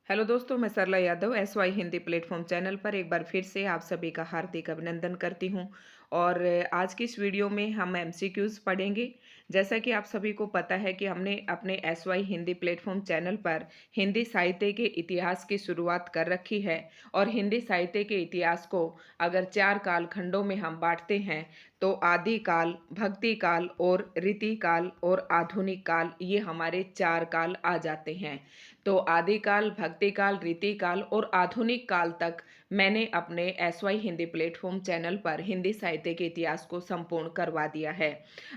Hello दोस्तों, मैं Sarla Yadav SY Hindi platform channel पर एक बार फिर से आप सभी का हार्दिक अभिनंदन करती हूं। और आज की इस वीडियो में हम एमसीक्यूज़ पढ़ेंगे। जैसा कि आप सभी को पता है कि हमने अपने एसवाई हिंदी प्लेटफॉर्म चैनल पर हिंदी साहित्य के इतिहास की शुरुआत कर रखी है। और हिंदी साहित्य के इतिहास को अगर 4 कालखंडों में हम बांटते हैं तो आदि काल, भक्ति काल और रीति काल और आधुनिक काल, ये हमारे 4 काल आ जाते हैं। तो आदिकाल, भक्ति काल, रीति काल और आधुनिक काल तक मैंने अपने एसवाई हिंदी प्लेटफॉर्म चैनल पर हिंदी साहित्य के इतिहास को संपूर्ण करवा दिया है।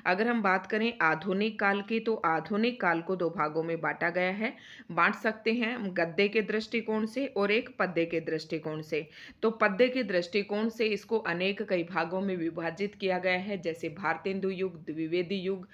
अगर हम बात करें आधुनिक काल की, तो आधुनिक काल को 2 भागों में बांटा गया है। बांट सकते हैं हम गद्य के दृष्टिकोण से और एक पद्य के दृष्टिकोण से। तो पद्य के दृष्टिकोण से इसको अनेक कई भागों में विभाजित किया गया है, जैसे भारतेंदु युग, द्विवेदी युग,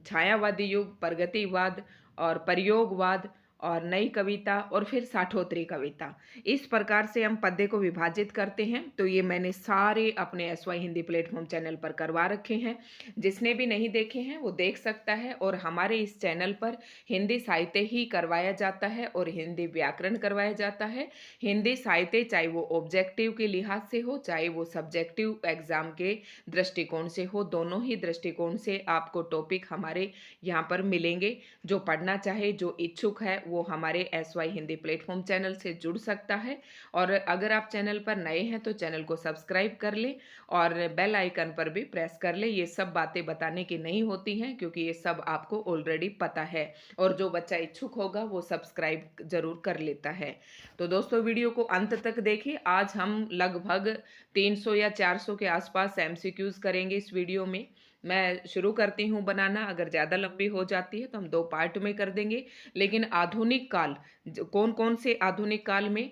छायावादी युग, प्रगतिवाद और प्रयोगवाद और नई कविता और फिर साठोत्तरी कविता। इस प्रकार से हम पद्य को विभाजित करते हैं। तो ये मैंने सारे अपने एसवाई हिंदी प्लेटफॉर्म चैनल पर करवा रखे हैं। जिसने भी नहीं देखे हैं वो देख सकता है। और हमारे इस चैनल पर हिंदी साहित्य ही करवाया जाता है और हिंदी व्याकरण करवाया जाता है। हिंदी साहित्य चाहे वो ऑब्जेक्टिव के लिहाज से हो, चाहे वो सब्जेक्टिव एग्जाम के दृष्टिकोण से हो, दोनों ही दृष्टिकोण से आपको टॉपिक हमारे यहाँ पर मिलेंगे। जो पढ़ना चाहे, जो इच्छुक है, वो हमारे एसवाई हिंदी प्लेटफॉर्म चैनल से जुड़ सकता है। और अगर आप चैनल पर नए हैं तो चैनल को सब्सक्राइब कर लें और बेल आइकन पर भी प्रेस कर लें। ये सब बातें बताने की नहीं होती हैं, क्योंकि ये सब आपको ऑलरेडी पता है। और जो बच्चा इच्छुक होगा वो सब्सक्राइब जरूर कर लेता है। तो दोस्तों, वीडियो को अंत तक देखें। आज हम लगभग 300 या 400 के आसपास एमसीक्यूज करेंगे इस वीडियो में। मैं शुरू करती हूँ बनाना। अगर ज़्यादा लंबी हो जाती है तो हम 2 पार्ट में कर देंगे। लेकिन आधुनिक काल, कौन कौन से आधुनिक काल में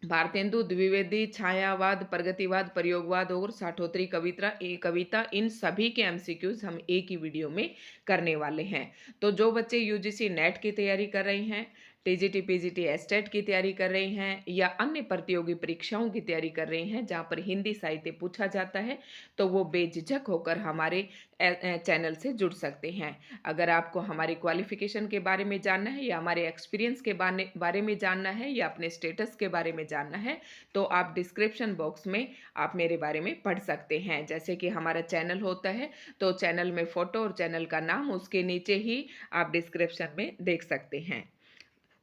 भारतेंदु, द्विवेदी, छायावाद, प्रगतिवाद, प्रयोगवाद और साठोत्तरी कविता, इन सभी के एमसीक्यूज हम एक ही वीडियो में करने वाले हैं। तो जो बच्चे यूजीसी नेट की तैयारी कर रहे हैं, टीजीटी पीजीटी एस्टेट की तैयारी कर रहे हैं या अन्य प्रतियोगी परीक्षाओं की तैयारी कर रहे हैं जहां पर हिंदी साहित्य पूछा जाता है, तो वो बेझिझक होकर हमारे चैनल से जुड़ सकते हैं। अगर आपको हमारी क्वालिफिकेशन के बारे में जानना है या हमारे एक्सपीरियंस के बारे में जानना है या अपने स्टेटस के बारे में जानना है, तो आप डिस्क्रिप्शन बॉक्स में आप मेरे बारे में पढ़ सकते हैं। जैसे कि हमारा चैनल होता है, तो चैनल में फ़ोटो और चैनल का नाम उसके नीचे ही आप डिस्क्रिप्शन में देख सकते हैं।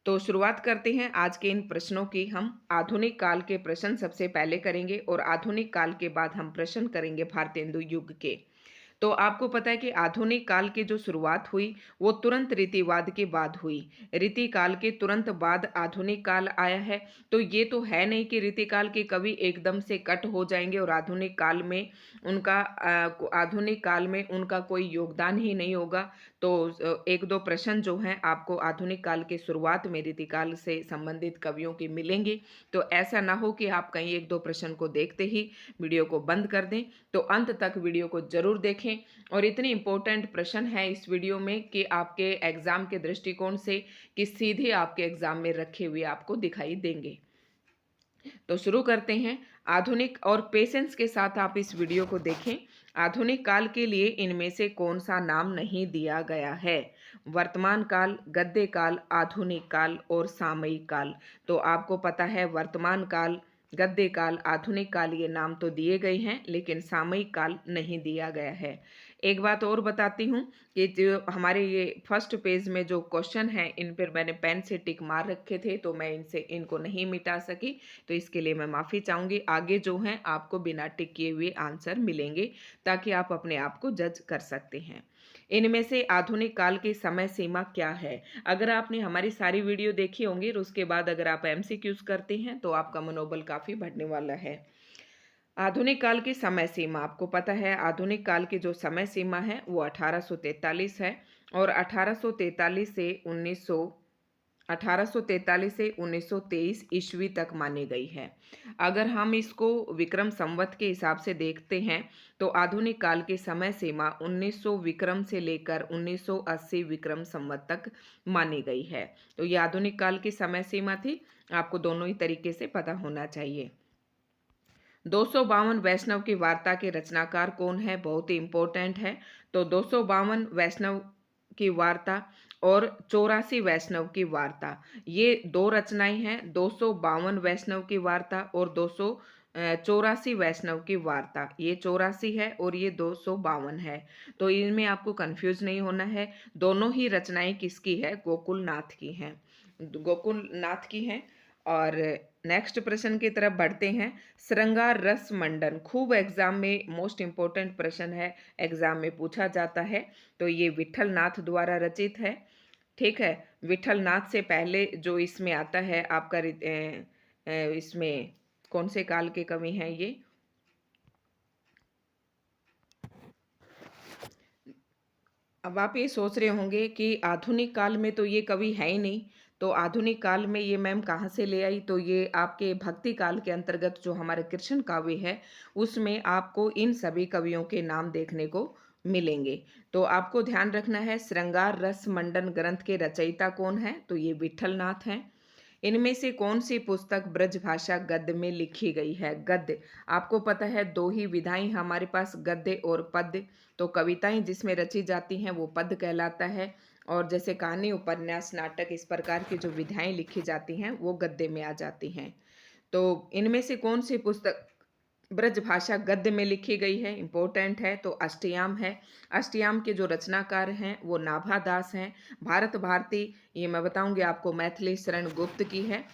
तो शुरुआत करते हैं आज के इन प्रश्नों की। हम आधुनिक काल के प्रश्न सबसे पहले करेंगे और आधुनिक काल के बाद हम प्रश्न करेंगे भारतेंदु युग के। तो आपको पता है कि आधुनिक काल की जो शुरुआत हुई वो तुरंत रीतिवाद के बाद हुई। रीति काल के तुरंत बाद आधुनिक काल आया है। तो ये तो है नहीं कि रीति काल के कवि एकदम से कट हो जाएंगे और आधुनिक काल में उनका कोई योगदान ही नहीं होगा। तो एक दो प्रश्न जो हैं आपको आधुनिक काल के शुरुआत में रीति काल से संबंधित कवियों के मिलेंगे। तो ऐसा ना हो कि आप कहीं एक दो प्रश्न को देखते ही वीडियो को बंद कर दें। तो अंत तक वीडियो को जरूर देखें। और इतने इंपॉर्टेंट प्रश्न है इस वीडियो में कि आपके एग्जाम के दृष्टिकोण से कि सीधे आपके एग्जाम में रखे हुए आपको दिखाई देंगे। तो शुरू करते हैं। आधुनिक, और पेशेंस के साथ आप इस वीडियो को देखें। आधुनिक काल के लिए इनमें से कौन सा नाम नहीं दिया गया है? वर्तमान काल, गद्य काल, आधुनिक काल और सामयिक काल। तो आपको पता है वर्तमान काल, गद्य काल, आधुनिक काल, ये नाम तो दिए गए हैं, लेकिन सामयिक काल नहीं दिया गया है। एक बात और बताती हूँ कि जो हमारे ये फर्स्ट पेज में जो क्वेश्चन हैं, इन पर मैंने पेन से टिक मार रखे थे, तो मैं इनको नहीं मिटा सकी। तो इसके लिए मैं माफ़ी चाहूँगी। आगे जो हैं आपको बिना टिक किए हुए आंसर मिलेंगे, ताकि आप अपने आप को जज कर सकते हैं। इनमें से आधुनिक काल की समय सीमा क्या है? अगर आपने हमारी सारी वीडियो देखी होंगी और उसके बाद अगर आप एमसीक्यूज करते हैं तो आपका मनोबल काफ़ी बढ़ने वाला है। आधुनिक काल की समय सीमा आपको पता है। आधुनिक काल की जो समय सीमा है वो 1843 है। और 1843 से 1923 ईस्वी तक मानी गई है। अगर हम इसको विक्रम संवत के हिसाब से देखते हैं तो आधुनिक काल की समय सीमा 1900 विक्रम से लेकर 1980 विक्रम संवत तक मानी गई है। तो ये आधुनिक काल की समय सीमा थी। आपको दोनों ही तरीके से पता होना चाहिए। 252 वैष्णव की वार्ता के रचनाकार कौन है? बहुत ही इंपॉर्टेंट है। तो 252 वैष्णव की वार्ता और 84 वैष्णव की वार्ता। ये 2 रचनाएँ हैं, 252 वैष्णव की वार्ता और 284 वैष्णव की वार्ता। ये 84 है और ये 252 है। तो इनमें आपको कन्फ्यूज़ नहीं होना है, दोनों ही रचनाएँ किसकी है? गोकुलनाथ की हैं। गोकुलनाथ की हैं। और नेक्स्ट प्रश्न की तरफ बढ़ते हैं। श्रृंगार रस मंडन खूब एग्जाम में मोस्ट इम्पोर्टेंट प्रश्न है, एग्जाम में पूछा जाता है। तो ये विठल नाथ द्वारा रचित है। ठीक है, विठल नाथ से पहले जो इसमें आता है आपका इसमें कौन से काल के कवि हैं ये? अब आप ये सोच रहे होंगे कि आधुनिक काल में तो ये कवि है ही नहीं, तो आधुनिक काल में ये मैम कहाँ से ले आई? तो ये आपके भक्ति काल के अंतर्गत जो हमारे कृष्ण काव्य है, उसमें आपको इन सभी कवियों के नाम देखने को मिलेंगे। तो आपको ध्यान रखना है, श्रृंगार रस मंडन ग्रंथ के रचयिता कौन है? तो ये विठल नाथ हैं। इनमें से कौन सी पुस्तक ब्रजभाषा गद्य में लिखी गई है? गद्य, आपको पता है 2 ही विधाएं हमारे पास, गद्य और पद्य। तो कविताएं जिसमें रची जाती हैं वो पद्य कहलाता है, और जैसे कहानी, उपन्यास, नाटक, इस प्रकार की जो विधाएं लिखी जाती हैं वो गद्य में आ जाती हैं। तो इनमें से कौन सी पुस्तक ब्रजभाषा गद्य में लिखी गई है? इम्पोर्टेंट है, तो अष्टयाम है। अष्टयाम के जो रचनाकार हैं वो नाभा दास हैं। भारत भारती, ये मैं बताऊंगी आपको, मैथिली शरण गुप्त की है।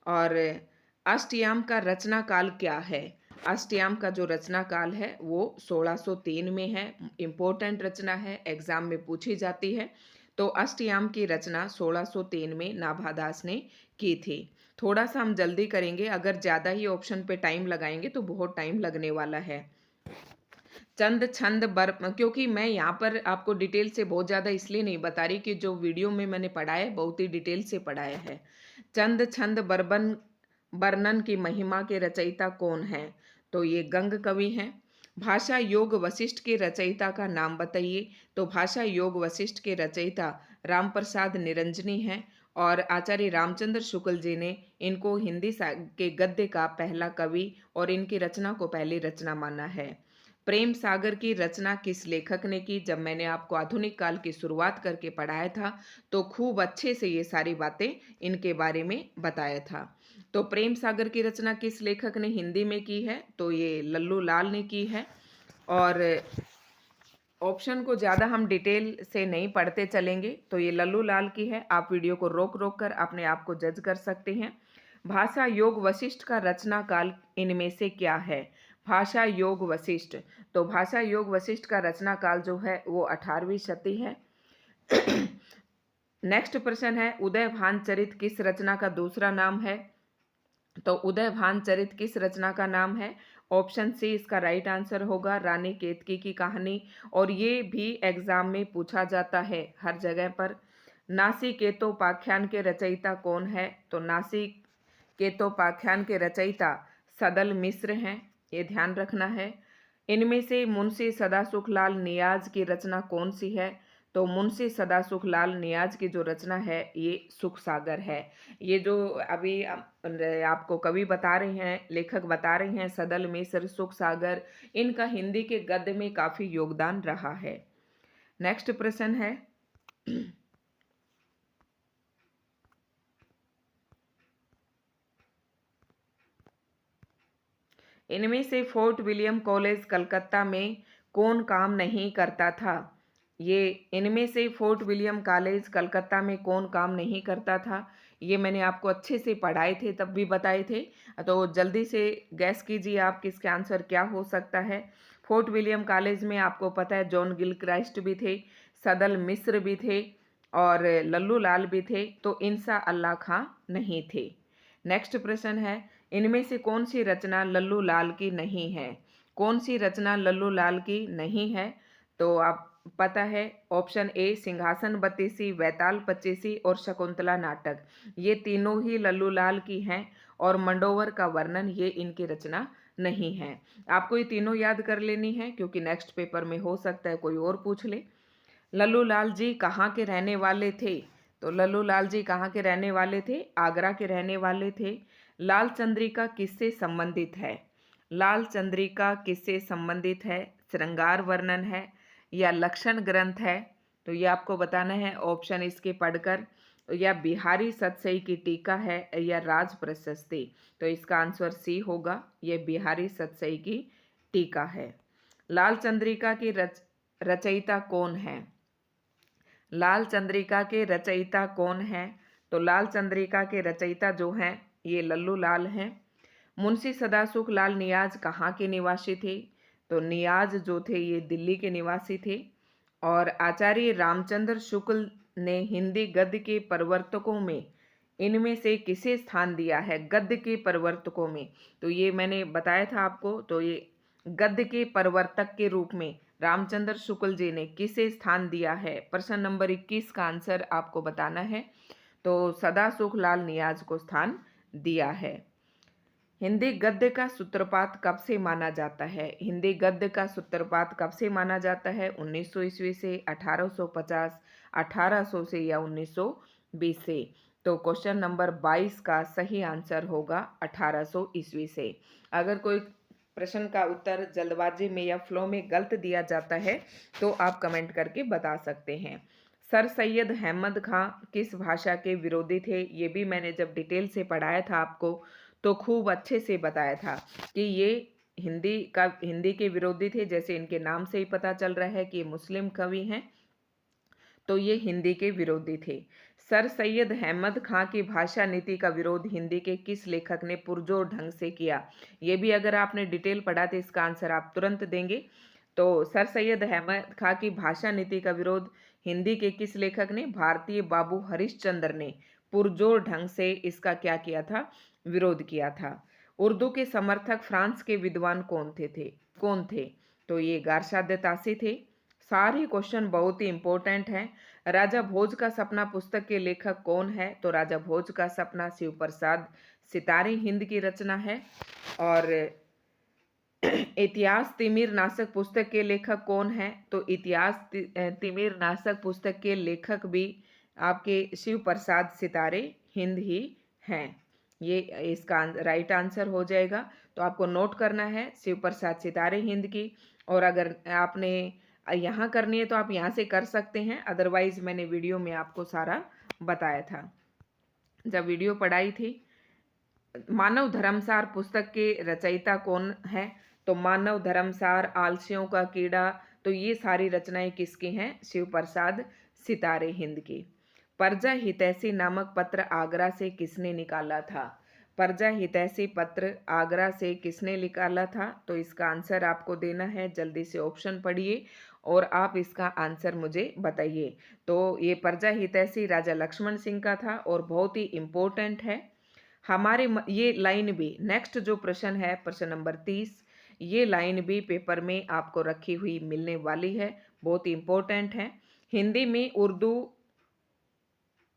और अष्टयाम का रचना काल क्या है? अष्टयाम का जो रचना काल है वो 1603 में है। इम्पोर्टेंट रचना है, एग्जाम में पूछी जाती है। तो अष्टयाम की रचना 1603 में नाभादास ने की थी। थोड़ा सा हम जल्दी करेंगे, अगर ज़्यादा ही ऑप्शन पे टाइम लगाएंगे तो बहुत टाइम लगने वाला है। चंद छंद बर, क्योंकि मैं यहाँ पर आपको डिटेल से बहुत ज़्यादा इसलिए नहीं बता रही कि जो वीडियो में मैंने पढ़ाया है बहुत ही डिटेल से पढ़ाया है। चंद छंद बरबन वर्णन की महिमा के रचयिता कौन है? तो ये गंग कवि हैं। भाषा योग वशिष्ठ के रचयिता का नाम बताइए। तो भाषा योग वशिष्ठ के रचयिता राम प्रसाद निरंजनी हैं, और आचार्य रामचंद्र शुक्ल जी ने इनको हिंदी के गद्य का पहला कवि और इनकी रचना को पहली रचना माना है। प्रेम सागर की रचना किस लेखक ने की? जब मैंने आपको आधुनिक काल की शुरुआत करके पढ़ाया था तो खूब अच्छे से ये सारी बातें इनके बारे में बताया था। तो प्रेम सागर की रचना किस लेखक ने हिंदी में की है? तो ये लल्लू लाल ने की है। और ऑप्शन को ज़्यादा हम डिटेल से नहीं पढ़ते चलेंगे, तो ये लल्लू लाल की है। आप वीडियो को रोक रोक कर अपने आप को जज कर सकते हैं। भाषा योग वशिष्ठ का रचना काल इनमें से क्या है? भाषा योग वशिष्ठ, तो भाषा योग वशिष्ठ का रचना काल जो है वो 18वीं शती है। नेक्स्ट प्रश्न है, उदय भान चरित किस रचना का दूसरा नाम है? तो उदय भान चरित किस रचना का नाम है? ऑप्शन सी इसका राइट आंसर होगा, रानी केतकी की कहानी। और ये भी एग्जाम में पूछा जाता है हर जगह पर। नासिकेतोपाख्यान के रचयिता कौन है? तो नासिकेतोपाख्यान के रचयिता सदल मिश्र हैं, ये ध्यान रखना है। इनमें से मुंशी सदासुखलाल नियाज की रचना कौन सी है? तो मुंशी सदासुखलाल नियाज की जो रचना है ये सुख सागर है। ये जो अभी आपको कवि बता रहे हैं, लेखक बता रहे हैं, सदल मिश्र, सुख सागर, इनका हिंदी के गद्य में काफी योगदान रहा है। नेक्स्ट प्रश्न है, इनमें से फोर्ट विलियम कॉलेज कलकत्ता में कौन काम नहीं करता था? ये इनमें से फोर्ट विलियम कॉलेज कलकत्ता में कौन काम नहीं करता था? ये मैंने आपको अच्छे से पढ़ाए थे, तब भी बताए थे। तो जल्दी से गैस कीजिए आप किसका आंसर क्या हो सकता है। फोर्ट विलियम कॉलेज में आपको पता है जॉन गिलक्राइस्ट भी थे, सदल मिश्र भी थे और लल्लू लाल भी थे, तो इंसा अल्लाह खां नहीं थे। नेक्स्ट प्रश्न है, इनमें से कौन सी रचना लल्लू लाल की नहीं है? कौन सी रचना लल्लू लाल की नहीं है? तो आप पता है, ऑप्शन ए सिंहासन बत्तीसी, वैताल पच्चीसी और शकुंतला नाटक, ये तीनों ही लल्लू लाल की हैं। और मंडोवर का वर्णन, ये इनकी रचना नहीं है। आपको ये तीनों याद कर लेनी है क्योंकि नेक्स्ट पेपर में हो सकता है कोई और पूछ ले। लल्लू लाल जी कहाँ के रहने वाले थे? तो लल्लू लाल जी कहाँ के रहने वाले थे? आगरा के रहने वाले थे। लाल चंद्रिका किससे संबंधित है? लाल चंद्रिका किससे संबंधित है? श्रृंगार वर्णन है या लक्षण ग्रंथ है? तो ये आपको बताना है ऑप्शन इसके पढ़कर, या बिहारी सतसई की टीका है या राज प्रशस्ति। तो इसका आंसर सी होगा, ये बिहारी सतसई की टीका है। लाल चंद्रिका की रचयिता कौन है? लाल चंद्रिका के रचयिता कौन हैं? तो लाल चंद्रिका के रचयिता जो हैं ये लल्लू लाल हैं। मुंशी सदासुख लाल नियाज कहाँ के निवासी थे? तो नियाज जो थे ये दिल्ली के निवासी थे। और आचार्य रामचंद्र शुक्ल ने हिंदी गद्य के प्रवर्तकों में इनमें से किसे स्थान दिया है? गद्य के प्रवर्तकों में, तो ये मैंने बताया था आपको, तो ये गद्य के प्रवर्तक के रूप में रामचंद्र शुक्ल जी ने किसे स्थान दिया है? प्रश्न नंबर 21 का आंसर आपको बताना है। तो सदासुख लाल नियाज को स्थान दिया है। हिंदी गद्य का सूत्रपात कब से माना जाता है? हिंदी गद्य का सूत्रपात कब से माना जाता है? 1900 ईस्वी से, 1850, 1800 से या 1920 से? तो क्वेश्चन नंबर 22 का सही आंसर होगा 1800 ईस्वी से। अगर कोई प्रश्न का उत्तर जल्दबाजी में या फ्लो में गलत दिया जाता है तो आप कमेंट करके बता सकते हैं। सर सैयद अहमद खां किस भाषा के विरोधी थे? ये भी मैंने जब डिटेल से पढ़ाया था आपको तो खूब अच्छे से बताया था कि ये हिंदी के विरोधी थे। जैसे इनके नाम से ही पता चल रहा है कि ये मुस्लिम कवि हैं, तो ये हिंदी के विरोधी थे। सर सैयद अहमद खां की भाषा नीति का विरोध हिंदी के किस लेखक ने पुरजोर ढंग से किया? ये भी अगर आपने डिटेल पढ़ा तो इसका आंसर आप तुरंत देंगे। तो सर सैयद अहमद खां की भाषा नीति का विरोध हिंदी के किस लेखक ने? भारतीय बाबू हरिश्चंद्र ने पुरजोर ढंग से इसका क्या किया था? विरोध किया था। उर्दू के समर्थक फ्रांस के विद्वान कौन थे? तो ये गारशाद तासी थे। सारे क्वेश्चन बहुत ही इंपॉर्टेंट हैं। राजा भोज का सपना पुस्तक के लेखक कौन है? तो राजा भोज का सपना शिव प्रसाद सितारे हिंद की रचना है। और इतिहास तिमिर नाशक पुस्तक के लेखक कौन है? तो इतिहास तिमिर नाशक पुस्तक के लेखक भी आपके शिव प्रसाद सितारे हिंद ही हैं। ये इसका राइट आंसर हो जाएगा। तो आपको नोट करना है शिव प्रसाद सितारे हिंद की। और अगर आपने यहाँ करनी है तो आप यहाँ से कर सकते हैं, अदरवाइज मैंने वीडियो में आपको सारा बताया था जब वीडियो पढ़ाई थी। मानव धर्मसार पुस्तक के रचयिता कौन है? तो मानव धर्मसार, आलसियों का कीड़ा, तो ये सारी रचनाएं किसकी हैं? शिव प्रसाद सितारे हिंद की। परजा हितैषी नामक पत्र आगरा से किसने निकाला था? परजा हितैषी पत्र आगरा से किसने निकाला था? तो इसका आंसर आपको देना है। जल्दी से ऑप्शन पढ़िए और आप इसका आंसर मुझे बताइए। तो ये परजा हितैषी राजा लक्ष्मण सिंह का था और बहुत ही इम्पोर्टेंट है। ये लाइन भी, नेक्स्ट जो प्रश्न है प्रश्न नंबर 30, ये लाइन भी पेपर में आपको रखी हुई मिलने वाली है, बहुत इंपॉर्टेंट है। हिंदी में उर्दू,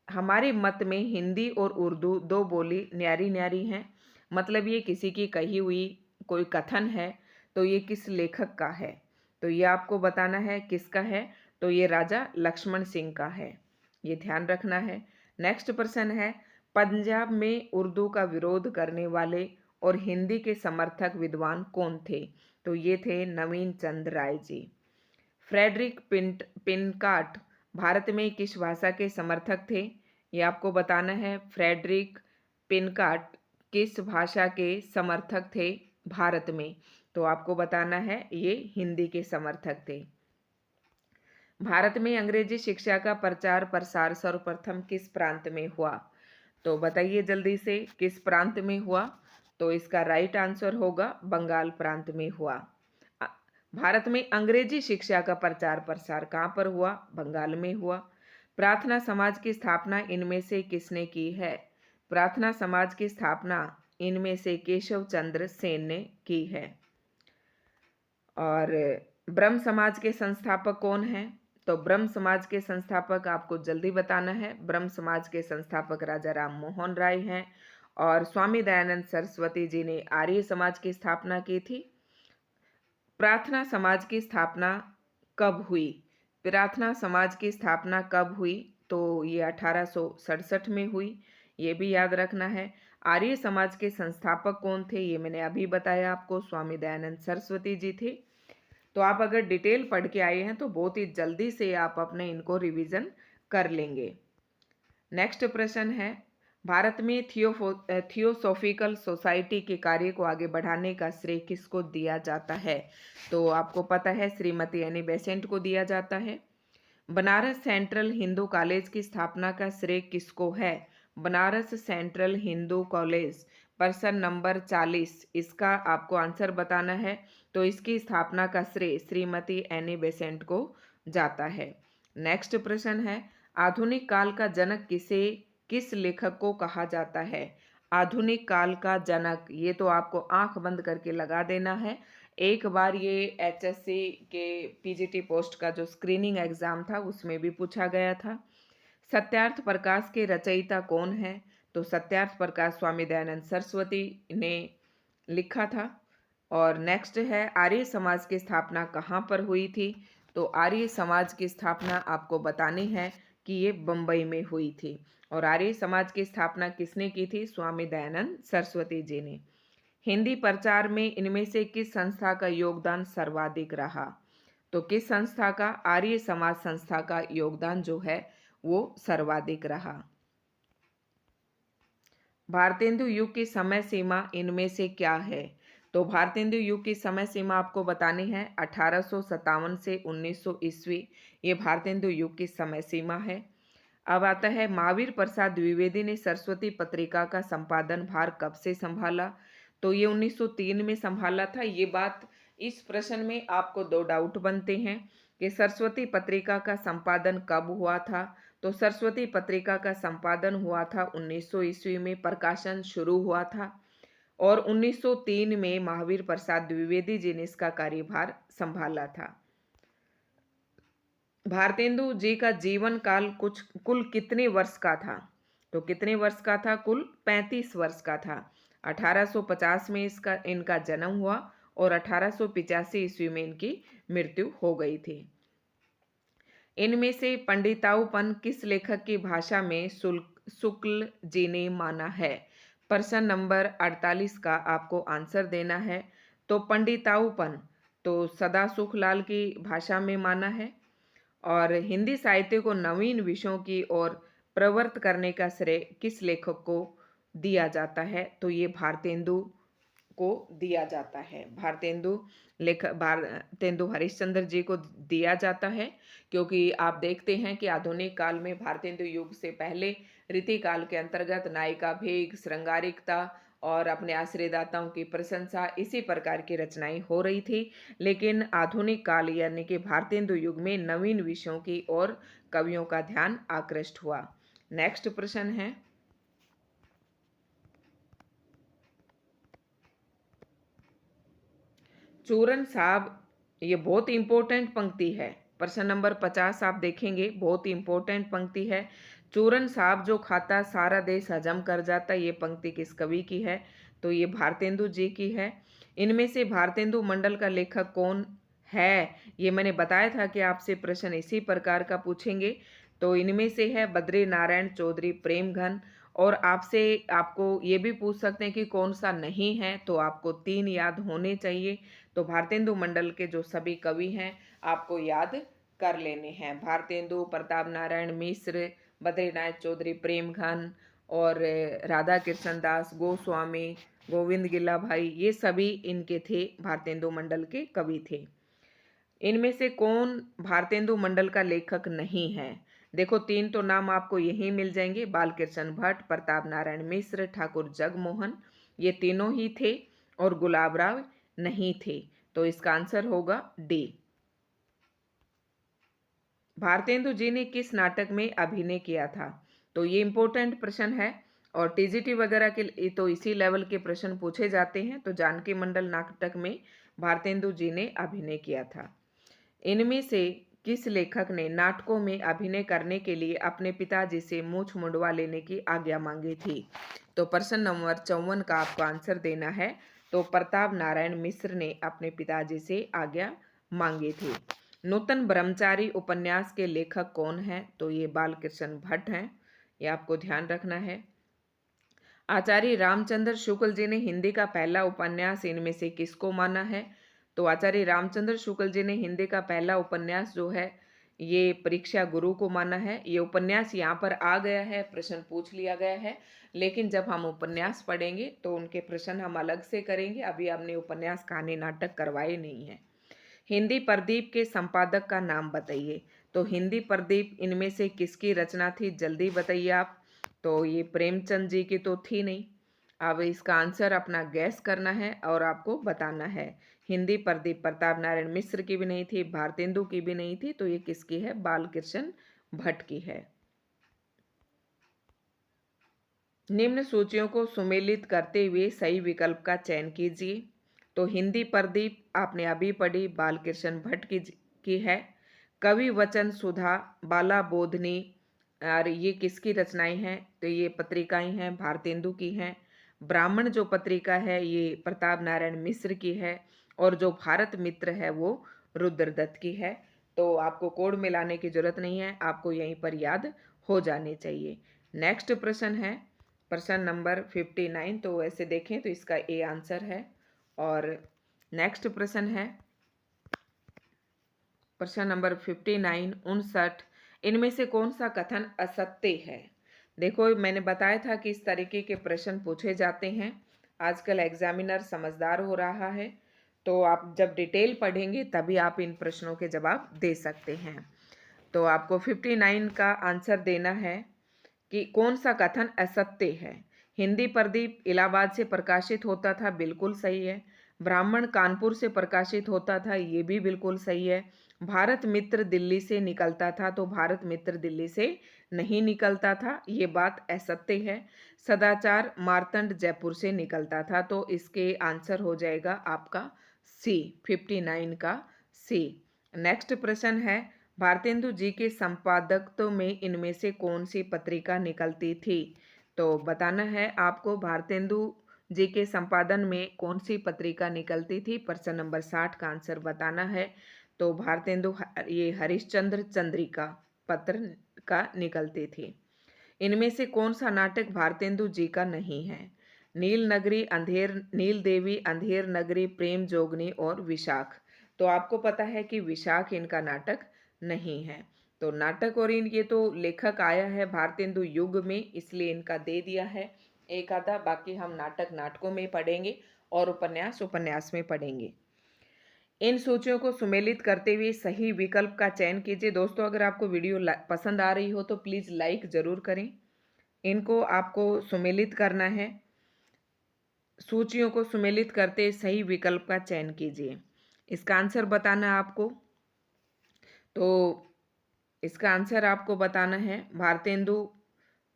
हमारे मत में हिंदी और उर्दू दो बोली न्यारी न्यारी हैं। मतलब ये किसी की कही हुई कोई कथन है, तो ये किस लेखक का है? तो ये आपको बताना है किसका है। तो ये राजा लक्ष्मण सिंह का है, ये ध्यान रखना है। नेक्स्ट प्रश्न है, पंजाब में उर्दू का विरोध करने वाले और हिंदी के समर्थक विद्वान कौन थे? तो ये थे नवीन चंद्र राय जी। फ्रेडरिक पिनकाट भारत में किस भाषा के समर्थक थे? ये आपको बताना है। फ्रेडरिक पिनकाट किस भाषा के समर्थक थे भारत में? तो आपको बताना है ये हिंदी के समर्थक थे। भारत में अंग्रेजी शिक्षा का प्रचार प्रसार सर्वप्रथम किस प्रांत में हुआ? तो बताइए जल्दी से, किस प्रांत में हुआ? तो इसका राइट आंसर होगा बंगाल प्रांत में हुआ। भारत में अंग्रेजी शिक्षा का प्रचार प्रसार कहाँ पर हुआ? बंगाल में हुआ। प्रार्थना समाज की स्थापना इनमें से किसने की है? प्रार्थना समाज की स्थापना इनमें से केशव चंद्र सेन ने की है। और ब्रह्म समाज के संस्थापक कौन हैं? तो ब्रह्म समाज के संस्थापक आपको जल्दी बताना है। ब्रह्म समाज के संस्थापक राजा राम मोहन राय हैं। और स्वामी दयानंद सरस्वती जी ने आर्य समाज की स्थापना की थी। प्रार्थना समाज की स्थापना कब हुई? प्रार्थना समाज की स्थापना कब हुई? तो ये 1867 में हुई, ये भी याद रखना है। आर्य समाज के संस्थापक कौन थे? ये मैंने अभी बताया आपको, स्वामी दयानंद सरस्वती जी थे। तो आप अगर डिटेल पढ़ के आए हैं तो बहुत ही जल्दी से आप अपने इनको रिवीजन कर लेंगे। नेक्स्ट प्रश्न है, भारत में थियोसॉफिकल सोसाइटी के कार्य को आगे बढ़ाने का श्रेय किसको दिया जाता है? तो आपको पता है श्रीमती एनी बेसेंट को दिया जाता है। बनारस सेंट्रल हिंदू कॉलेज की स्थापना का श्रेय किसको है? बनारस सेंट्रल हिंदू कॉलेज, प्रश्न नंबर 40, इसका आपको आंसर बताना है। तो इसकी स्थापना का श्रेय श्रीमती एनी बेसेंट को जाता है। नेक्स्ट प्रश्न है, आधुनिक काल का जनक किस लेखक को कहा जाता है? आधुनिक काल का जनक, ये तो आपको आंख बंद करके लगा देना है। एक बार ये एचएससी के पीजीटी पोस्ट का जो स्क्रीनिंग एग्जाम था उसमें भी पूछा गया था। सत्यार्थ प्रकाश के रचयिता कौन है? तो सत्यार्थ प्रकाश स्वामी दयानंद सरस्वती ने लिखा था। और नेक्स्ट है, आर्य समाज की स्थापना कहाँ पर हुई थी? तो आर्य समाज की स्थापना आपको बतानी है कि ये बम्बई में हुई थी। और आर्य समाज की स्थापना किसने की थी? स्वामी दयानंद सरस्वती जी ने। हिंदी प्रचार में इनमें से किस संस्था का योगदान सर्वाधिक रहा? तो किस संस्था का? आर्य समाज संस्था का योगदान जो है वो सर्वाधिक रहा। भारतेंदु युग की समय सीमा इनमें से क्या है? तो भारतेंदु युग की समय सीमा आपको बतानी है 1857 से 1900 ईस्वी, ये भारतेंदु युग की समय सीमा है। अब आता है, महावीर प्रसाद द्विवेदी ने सरस्वती पत्रिका का संपादन भार कब से संभाला? तो ये 1903 में संभाला था। ये बात, इस प्रश्न में आपको दो डाउट बनते हैं कि सरस्वती पत्रिका का संपादन कब हुआ था। तो सरस्वती पत्रिका का संपादन हुआ था 1900 ईस्वी में, प्रकाशन शुरू हुआ था और 1903 में महावीर प्रसाद द्विवेदी जी ने इसका कार्यभार संभाला था। भारतेंदु जी का जीवन काल कुल कितने वर्ष का था? तो कितने वर्ष का था? कुल 35 वर्ष का था। 1850 में इनका जन्म हुआ और 1885 ईस्वी में इनकी मृत्यु हो गई थी। इनमें से पंडिताऊपन किस लेखक की भाषा में शुक्ल जी ने माना है? प्रश्न नंबर 48 का आपको आंसर देना है। तो पंडिताऊपन तो सदा सुखलाल की भाषा में माना है। और हिंदी साहित्य को नवीन विषयों की ओर प्रवृत्त करने का श्रेय किस लेखक को दिया जाता है? तो ये भारतेंदु को दिया जाता है। भारतेंदु हरिश्चंद्र जी को दिया जाता है, क्योंकि आप देखते हैं कि आधुनिक काल में भारतेंदु युग से पहले रीति काल के अंतर्गत नायिकाभिग, श्रृंगारिकता और अपने आश्रयदाताओं की प्रशंसा, इसी प्रकार की रचनाएं हो रही थी। लेकिन आधुनिक काल यानी कि भारतेंदु युग में नवीन विषयों की ओर कवियों का ध्यान आकृष्ट हुआ। नेक्स्ट प्रश्न है, चूरन साहब, ये बहुत इंपॉर्टेंट पंक्ति है। प्रश्न नंबर 50 आप देखेंगे, बहुत इंपॉर्टेंट पंक्ति है। चूरन साहब जो खाता सारा देश हजम कर जाता, ये पंक्ति किस कवि की है? तो ये भारतेंदु जी की है। इनमें से भारतेंदु मंडल का लेखक कौन है? ये मैंने बताया था कि आपसे प्रश्न इसी प्रकार का पूछेंगे। तो इनमें से है बद्री नारायण चौधरी प्रेमघन। और आपको ये भी पूछ सकते हैं कि कौन सा नहीं है, तो आपको 3 याद होने चाहिए। तो भारतेंदु मंडल के जो सभी कवि हैं आपको याद कर लेने हैं। भारतेंदु, प्रताप नारायण मिश्र, बद्रीनाथ चौधरी प्रेमघन और राधा कृष्ण दास, गोस्वामी, गोविंद गिल्ला भाई, ये सभी इनके थे, भारतेंदु मंडल के कवि थे। इनमें से कौन भारतेंदु मंडल का लेखक नहीं है? देखो 3 तो नाम आपको यही मिल जाएंगे, बालकृष्ण भट्ट, प्रताप नारायण मिश्र, ठाकुर जगमोहन, ये तीनों ही थे और गुलाब राव नहीं थे। तो इसका आंसर होगा डी। भारतेंदु जी ने किस नाटक में अभिनय किया था? तो ये इंपॉर्टेंट प्रश्न है और टीजीटी वगैरह के तो इसी लेवल के प्रश्न पूछे जाते हैं। तो जानकी मंडल नाटक में भारतेंदु जी ने अभिनय किया था। इनमें से किस लेखक ने नाटकों में अभिनय करने के लिए अपने पिताजी से मूछ मुंडवा लेने की आज्ञा मांगी थी? तो प्रश्न नंबर 54 का आपको आंसर देना है। तो प्रताप नारायण मिश्र ने अपने पिताजी से आज्ञा मांगी थी। नूतन ब्रह्मचारी उपन्यास के लेखक कौन हैं? तो ये बालकृष्ण भट्ट हैं, ये आपको ध्यान रखना है। आचार्य रामचंद्र शुक्ल जी ने हिंदी का पहला उपन्यास इनमें से किसको माना है? तो आचार्य रामचंद्र शुक्ल जी ने हिंदी का पहला उपन्यास जो है ये परीक्षा गुरु को माना है। ये उपन्यास यहाँ पर आ गया है, प्रश्न पूछ लिया गया है, लेकिन जब हम उपन्यास पढ़ेंगे तो उनके प्रश्न हम अलग से करेंगे। अभी हमने उपन्यास कहानी नाटक करवाए नहीं है। हिंदी प्रदीप के संपादक का नाम बताइए। तो हिंदी प्रदीप इनमें से किसकी रचना थी, जल्दी बताइए आप। तो ये प्रेमचंद जी की तो थी नहीं। अब इसका आंसर अपना गैस करना है और आपको बताना है। हिंदी प्रदीप प्रताप नारायण मिश्र की भी नहीं थी, भारतेंदु की भी नहीं थी, तो ये किसकी है, बालकृष्ण भट्ट की है। निम्न सूचियों को सुमेलित करते हुए सही विकल्प का चयन कीजिए। तो हिंदी प्रदीप आपने अभी पढ़ी, बालकृष्ण भट्ट की है। कवि वचन सुधा, बाला बोधनी, और ये किसकी रचनाएं हैं, तो ये पत्रिकाएं हैं, भारतेंदु की हैं। ब्राह्मण जो पत्रिका है ये प्रताप नारायण मिश्र की है, और जो भारत मित्र है वो रुद्रदत्त की है। तो आपको कोड मिलाने की जरूरत नहीं है, आपको यहीं पर याद हो जाने चाहिए। नेक्स्ट प्रश्न है प्रश्न नंबर 59। तो ऐसे देखें तो इसका ए आंसर है। और नेक्स्ट प्रश्न है प्रश्न नंबर 59, 59। इनमें से कौन सा कथन असत्य है। देखो मैंने बताया था कि इस तरीके के प्रश्न पूछे जाते हैं। आजकल एग्जामिनर समझदार हो रहा है, तो आप जब डिटेल पढ़ेंगे तभी आप इन प्रश्नों के जवाब दे सकते हैं। तो आपको 59 का आंसर देना है कि कौन सा कथन असत्य है। हिंदी प्रदीप इलाहाबाद से प्रकाशित होता था, बिल्कुल सही है। ब्राह्मण कानपुर से प्रकाशित होता था, ये भी बिल्कुल सही है। भारत मित्र दिल्ली से निकलता था, तो भारत मित्र दिल्ली से नहीं निकलता था, ये बात असत्य है। सदाचार मार्तंड जयपुर से निकलता था, तो इसके आंसर हो जाएगा आपका सी, 59 का सी। नेक्स्ट प्रश्न है भारतेंदु जी के संपादकत्व में इनमें से कौन सी पत्रिका निकलती थी। तो बताना है आपको भारतेंदु जी के संपादन में कौन सी पत्रिका निकलती थी। प्रश्न नंबर 60 का आंसर बताना है। तो भारतेंदु ये हरिश्चंद्र चंद्रिका पत्र का निकलती थी। इनमें से कौन सा नाटक भारतेंदु जी का नहीं है। नील नगरी, अंधेर, नील देवी, अंधेर नगरी, प्रेम जोगनी और विशाख। तो आपको पता है कि विशाख इनका नाटक नहीं है। तो नाटक और इन ये तो लेखक आया है भारतेंदु युग में, इसलिए इनका दे दिया है एक आधा। बाकी हम नाटक नाटकों में पढ़ेंगे और उपन्यास उपन्यास में पढ़ेंगे। इन सूचियों को सुमेलित करते हुए सही विकल्प का चयन कीजिए। दोस्तों अगर आपको वीडियो पसंद आ रही हो तो प्लीज़ लाइक ज़रूर करें। इनको आपको सुमेलित करना है। सूचियों को सुमेलित करते सही विकल्प का चयन कीजिए। इसका आंसर बताना है आपको। तो इसका आंसर आपको बताना है भारतेंदु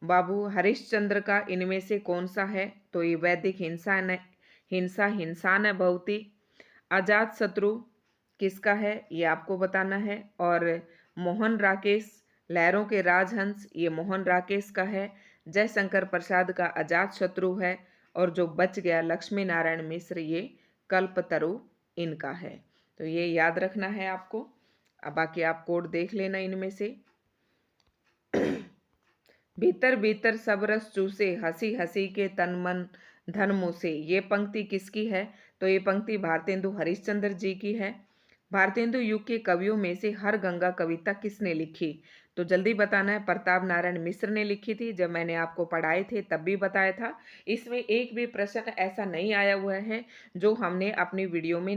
बाबू हरिश्चंद्र का इनमें से कौन सा है। तो ये वैदिक हिंसा न बहुती। अजात शत्रु किसका है, ये आपको बताना है। और मोहन राकेश लहरों के राजहंस, ये मोहन राकेश का है। जयशंकर प्रसाद का अजात शत्रु है। और जो बच गया लक्ष्मी नारायण मिश्र, ये कल्पतरु इनका है। तो ये याद रखना है आपको। अब बाकी आप कोड देख लेना इनमें से। भीतर भीतर सब रस चूसे, हंसी हंसी के तन मन धन मुसे, ये पंक्ति किसकी है। तो ये पंक्ति भारतेंदु हरिश्चंद्र जी की है। भारतेंदु युग के कवियों में से हर गंगा कविता किसने लिखी। तो जल्दी बताना है, प्रताप नारायण मिश्र ने लिखी थी। जब मैंने आपको पढ़ाए थे तब भी बताया था। इसमें एक भी प्रश्न ऐसा नहीं आया हुआ है जो हमने अपनी वीडियो में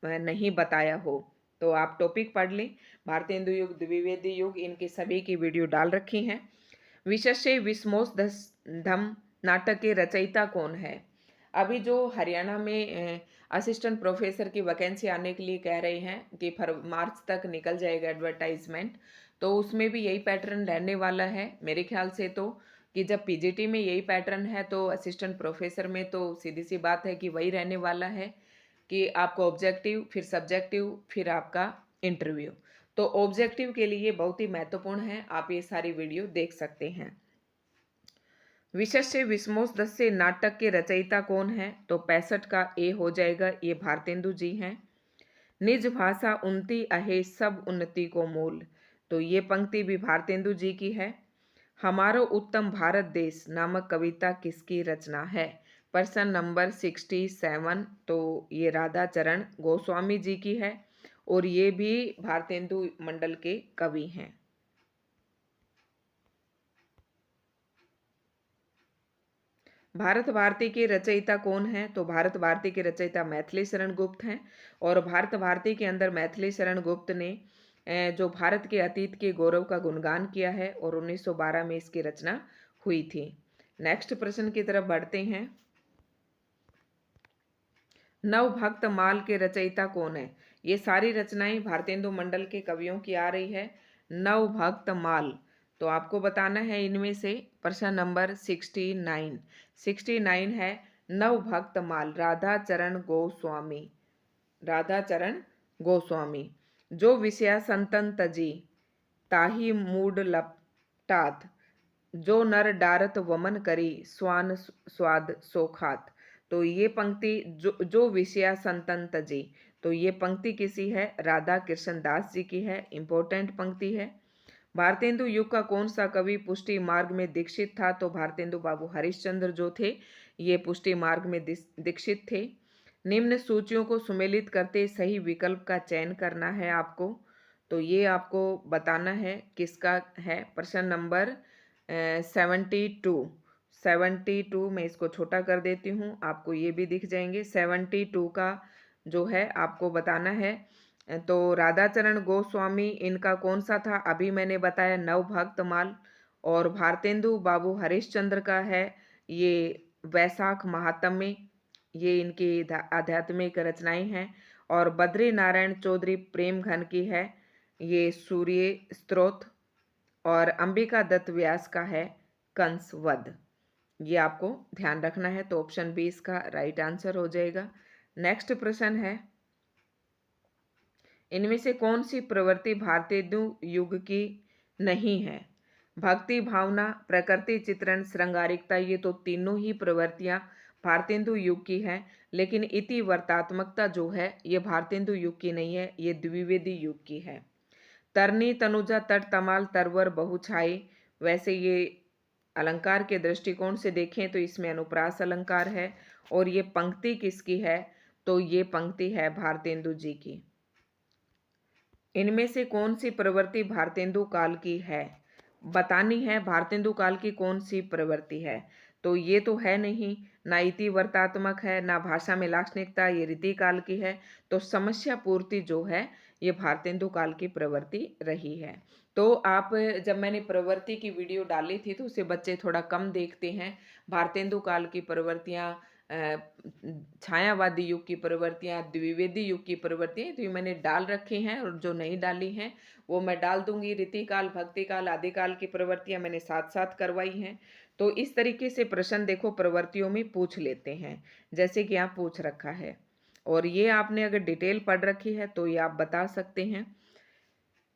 नहीं बताया हो। तो आप टॉपिक पढ़ लें। भारतेंदु युग, द्विवेदी युग, इनके सभी की वीडियो डाल रखी हैं। विशस्य विस्मोधम नाटक के रचयिता कौन है। अभी जो हरियाणा में असिस्टेंट प्रोफेसर की वैकेंसी आने के लिए कह रहे हैं कि मार्च तक निकल जाएगा एडवर्टाइजमेंट, तो उसमें भी यही पैटर्न रहने वाला है मेरे ख्याल से। तो कि जब पीजीटी में यही पैटर्न है तो असिस्टेंट प्रोफेसर में तो सीधी सी बात है कि वही रहने वाला है कि आपको ऑब्जेक्टिव, फिर सब्जेक्टिव, फिर आपका इंटरव्यू। तो ऑब्जेक्टिव के लिए बहुत ही महत्वपूर्ण है, आप ये सारी वीडियो देख सकते हैं। विशस्य विस्मोदस्य नाटक के रचयिता कौन है। तो 65 का ए हो जाएगा, ये भारतेंदु जी हैं। निज भाषा उन्नति अहे सब उन्नति को मूल, तो ये पंक्ति भी भारतेंदु जी की है। हमारो उत्तम भारत देश नामक कविता किसकी रचना है। प्रश्न नंबर 67, तो ये राधा चरण गोस्वामी जी की है और ये भी भारतेंदु मंडल के कवि हैं। भारत भारती के रचयिता कौन है? तो भारत भारती के रचयिता मैथिली शरण गुप्त हैं। और भारत भारती के अंदर मैथिली शरण गुप्त ने जो भारत के अतीत के गौरव का गुणगान किया है और 1912 में इसकी रचना हुई थी। नेक्स्ट प्रश्न की तरफ बढ़ते हैं। नवभक्त माल के रचयिता कौन है? ये सारी रचनाएं भारतेंदु मंडल के कवियों की आ रही है। नवभक्त माल, तो आपको बताना है इनमें से प्रश्न नंबर 69 है नवभक्त माल राधा चरण गोस्वामी। राधा चरण गोस्वामी। जो विषया संतन तजी ताही मूड लपटात, जो नर डारत वमन करी स्वान स्वाद सोखात। तो ये पंक्ति जो विषया संतन तजी, तो ये पंक्ति किसी है? राधा कृष्ण दास जी की है। इंपॉर्टेंट पंक्ति है। भारतेंदु युग का कौन सा कवि पुष्टि मार्ग में दीक्षित था? तो भारतेंदु बाबू हरिश्चंद्र जो थे ये पुष्टि मार्ग में दीक्षित थे। निम्न सूचियों को सुमेलित करते सही विकल्प का चयन करना है आपको। तो ये आपको बताना है किसका है। प्रश्न नंबर 72 मैं इसको छोटा कर देती हूँ, आपको ये भी दिख जाएंगे। 72 का जो है आपको बताना है। तो राधाचरण गोस्वामी इनका कौन सा था? अभी मैंने बताया नवभक्त माल। और भारतेंदु बाबू हरिश्चंद्र का है ये वैशाख महात्म्य, ये इनकी आध्यात्मिक रचनाएं हैं। और बद्री नारायण चौधरी प्रेम घन की है ये सूर्य स्त्रोत। और अंबिका दत्त व्यास का है कंस वध। ये आपको ध्यान रखना है। तो ऑप्शन बी इसका राइट आंसर हो जाएगा। नेक्स्ट प्रश्न है, इनमें से कौन सी प्रवृत्ति भारतेंदु युग की नहीं है? भक्ति भावना, प्रकृति चित्रण, श्रृंगारिकता, ये तो तीनों ही प्रवृत्तियां भारतेंदु युग की है। लेकिन इति वर्तात्मकता जो है ये भारतेंदु युग की नहीं है, ये द्विवेदी युग की है। तरनी तनुजा तट तमाल तरवर बहुछाई, वैसे ये अलंकार के दृष्टिकोण से देखें तो इसमें अनुप्रास अलंकार है। और ये पंक्ति किसकी है? तो ये पंक्ति है भारतेंदु जी की। इनमें से कौन सी प्रवृत्ति भारतेंदु काल की है? बतानी है भारतेंदु काल की कौन सी प्रवृत्ति है। तो ये तो है नहीं, ना इति वर्तात्मक है, ना भाषा में लाक्षणिकता, ये रीति काल की है। तो समस्या पूर्ति जो है ये भारतेंदु काल की प्रवृत्ति रही है। तो आप जब मैंने प्रवृत्ति की वीडियो डाली थी तो उसे बच्चे थोड़ा कम देखते हैं। भारतेंदु काल की प्रवृत्तियाँ, छायावादी युग की प्रवृत्तियाँ, द्विवेदी युग की प्रवृत्तियाँ तो ये मैंने डाल रखी हैं। और जो नहीं डाली हैं वो मैं डाल दूंगी। रीतिकाल, भक्तिकाल, आदिकाल की प्रवृत्तियाँ मैंने साथ साथ करवाई हैं। तो इस तरीके से प्रश्न देखो प्रवृत्तियों में पूछ लेते हैं, जैसे कि यहाँ पूछ रखा है। और ये आपने अगर डिटेल पढ़ रखी है तो ये आप बता सकते हैं।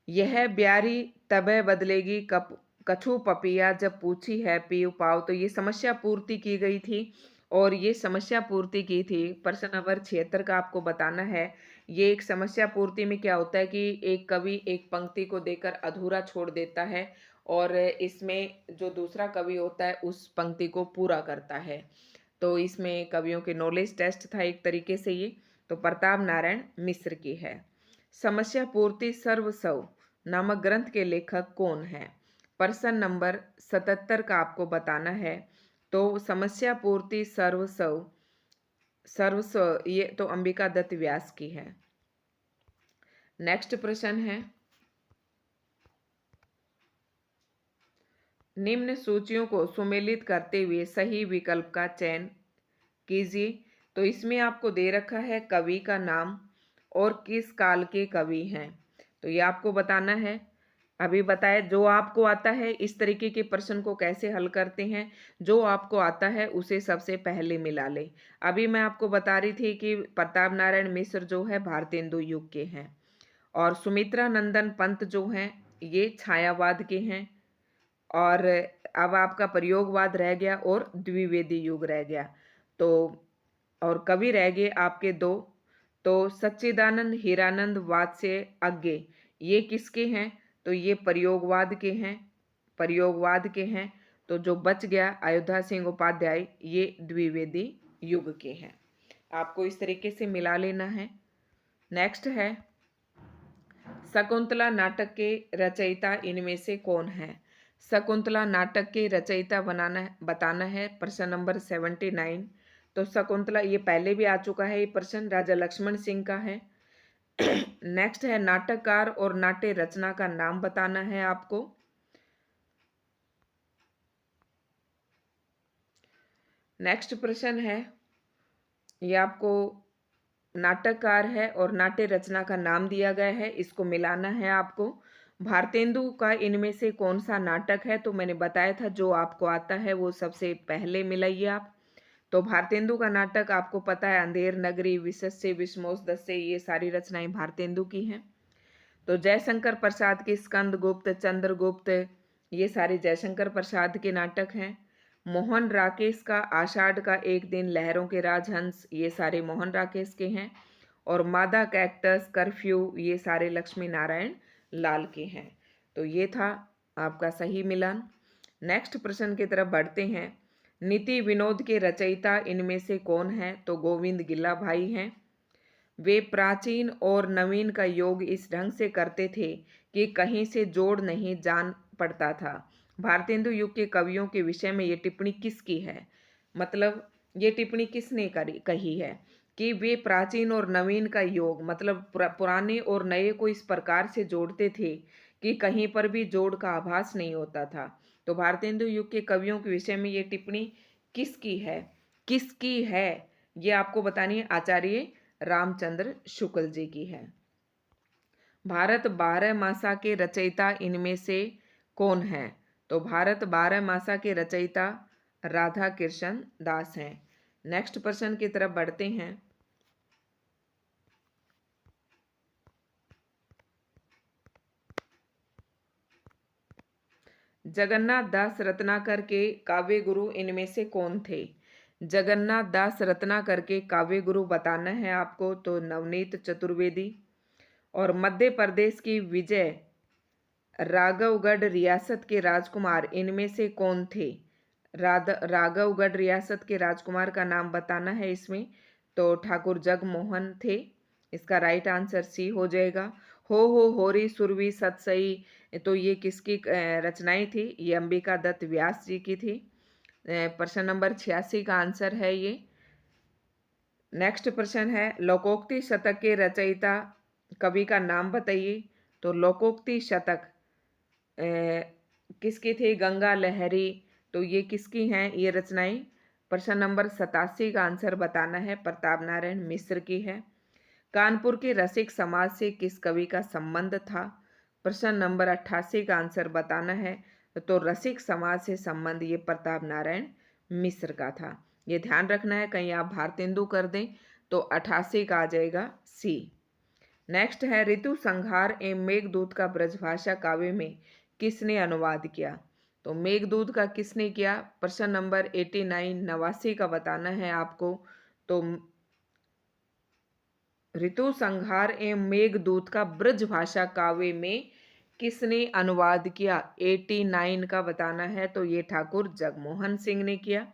यह ब्यारी तबे बदलेगी कछु पपिया जब पूछी है पीऊ पाओ। तो ये समस्या पूर्ति की गई थी। और ये समस्या पूर्ति की थी। प्रश्न नंबर 76 का आपको बताना है। ये एक समस्या पूर्ति में क्या होता है कि एक कवि एक पंक्ति को देकर अधूरा छोड़ देता है और इसमें जो दूसरा कवि होता है उस पंक्ति को पूरा करता है। तो इसमें कवियों के नॉलेज टेस्ट था एक तरीके से ये। तो प्रताप नारायण मिश्र की है। समस्या पूर्ति सर्वस्व नामक ग्रंथ के लेखक कौन है? प्रश्न नंबर 77 का आपको बताना है। तो समस्या पूर्ति सर्वस्व ये तो अंबिका दत्त व्यास की है। नेक्स्ट प्रश्न है, निम्न सूचियों को सुमेलित करते हुए सही विकल्प का चयन कीजिए। तो इसमें आपको दे रखा है कवि का नाम और किस काल के कवि हैं। तो ये आपको बताना है। अभी बताया जो आपको आता है। इस तरीके के प्रश्न को कैसे हल करते हैं? जो आपको आता है उसे सबसे पहले मिला ले। अभी मैं आपको बता रही थी कि प्रताप नारायण मिश्र जो है भारतेंदु युग के हैं और सुमित्रा नंदन पंत जो हैं ये छायावाद के हैं। और अब आपका प्रयोगवाद रह गया और द्विवेदी युग रह गया। तो और कवि रह गए आपके दो। तो सच्चिदानंद हीरानंद वाद से आगे ये किसके हैं? तो ये प्रयोगवाद के हैं। प्रयोगवाद के हैं। तो जो बच गया अयोध्या सिंह उपाध्याय ये द्विवेदी युग के हैं। आपको इस तरीके से मिला लेना है। नेक्स्ट है, शकुंतला नाटक के रचयिता इनमें से कौन है? शकुंतला नाटक के रचयिता बताना है। प्रश्न नंबर 79। तो शकुंतला, ये पहले भी आ चुका है, ये प्रश्न राजा लक्ष्मण सिंह का है। नेक्स्ट है, नाटककार और नाट्य रचना का नाम बताना है आपको। नेक्स्ट प्रश्न है, ये आपको नाटककार है और नाट्य रचना का नाम दिया गया है, इसको मिलाना है आपको। भारतेंदु का इनमें से कौन सा नाटक है? तो मैंने बताया था, जो आपको आता है वो सबसे पहले मिलाइए आप। तो भारतेंदु का नाटक आपको पता है, अंधेर नगरी, विशस्य, विषमोसदस्य, ये सारी रचनाएं भारतेंदु की हैं। तो जयशंकर प्रसाद के स्कंदगुप्त, चंद्रगुप्त, ये सारे जयशंकर प्रसाद के नाटक हैं। मोहन राकेश का आषाढ़ का एक दिन, लहरों के राजहंस, ये सारे मोहन राकेश के हैं। और मादा कैक्टस, कर्फ्यू, ये सारे लक्ष्मी नारायण लाल के हैं। तो ये था आपका सही मिलान। नेक्स्ट प्रश्न की तरफ बढ़ते हैं। नीति विनोद के रचयिता इनमें से कौन है? तो गोविंद गिल्ला भाई हैं। वे प्राचीन और नवीन का योग इस ढंग से करते थे कि कहीं से जोड़ नहीं जान पड़ता था। भारतेंदु युग के कवियों के विषय में ये टिप्पणी किसकी है? मतलब ये टिप्पणी किसने कही है कि वे प्राचीन और नवीन का योग, मतलब पुराने और नए को इस प्रकार से जोड़ते थे कि कहीं पर भी जोड़ का आभास नहीं होता था। तो भारतेंदु युग के कवियों के विषय में ये टिप्पणी किसकी है? किसकी है ये आपको बतानी है। आचार्य रामचंद्र शुक्ल जी की है। भारत 12मासा के रचयिता इनमें से कौन है? तो भारत 12मासा के रचयिता राधा कृष्ण दास हैं। नेक्स्ट प्रश्न की तरफ बढ़ते हैं। जगन्नाथ दास रत्नाकर के काव्य गुरु इनमें से कौन थे? जगन्नाथ दास रत्नाकर के काव्य गुरु बताना है आपको। तो नवनीत चतुर्वेदी। और मध्य प्रदेश की विजय राघवगढ़ रियासत के राजकुमार इनमें से कौन थे? राघवगढ़ रियासत के राजकुमार का नाम बताना है इसमें। तो ठाकुर जगमोहन थे। इसका राइट आंसर सी हो जाएगा। हो होरी सुरवी सतसई, तो ये किसकी रचनाएं थी? ये अंबिका दत्त व्यास जी की थी। प्रश्न नंबर 86 का आंसर है ये। नेक्स्ट प्रश्न है, लोकोक्ति शतक के रचयिता कवि का नाम बताइए। तो लोकोक्ति शतक किसकी थी? गंगा लहरी। तो ये किसकी हैं ये रचनाएं? प्रश्न नंबर 87 का आंसर बताना है, प्रताप नारायण मिश्र की है। कानपुर के रसिक समाज से किस कवि का संबंध था? प्रश्न नंबर 88 का आंसर बताना है। तो रसिक समाज से संबंध ये प्रताप नारायण मिश्र का था। ये ध्यान रखना है, कहीं आप भारतेंदु कर दें तो 88 का आ जाएगा सी। नेक्स्ट है, ऋतु संहार एवं मेघदूत का ब्रजभाषा काव्य में किसने अनुवाद किया? तो मेघदूत का किसने किया? प्रश्न नंबर 89 का बताना है आपको। तो ऋतु संहार एवं मेघदूत का ब्रजभाषा काव्य में किसने अनुवाद किया? 89 का बताना है। तो ये ठाकुर जगमोहन सिंह ने किया।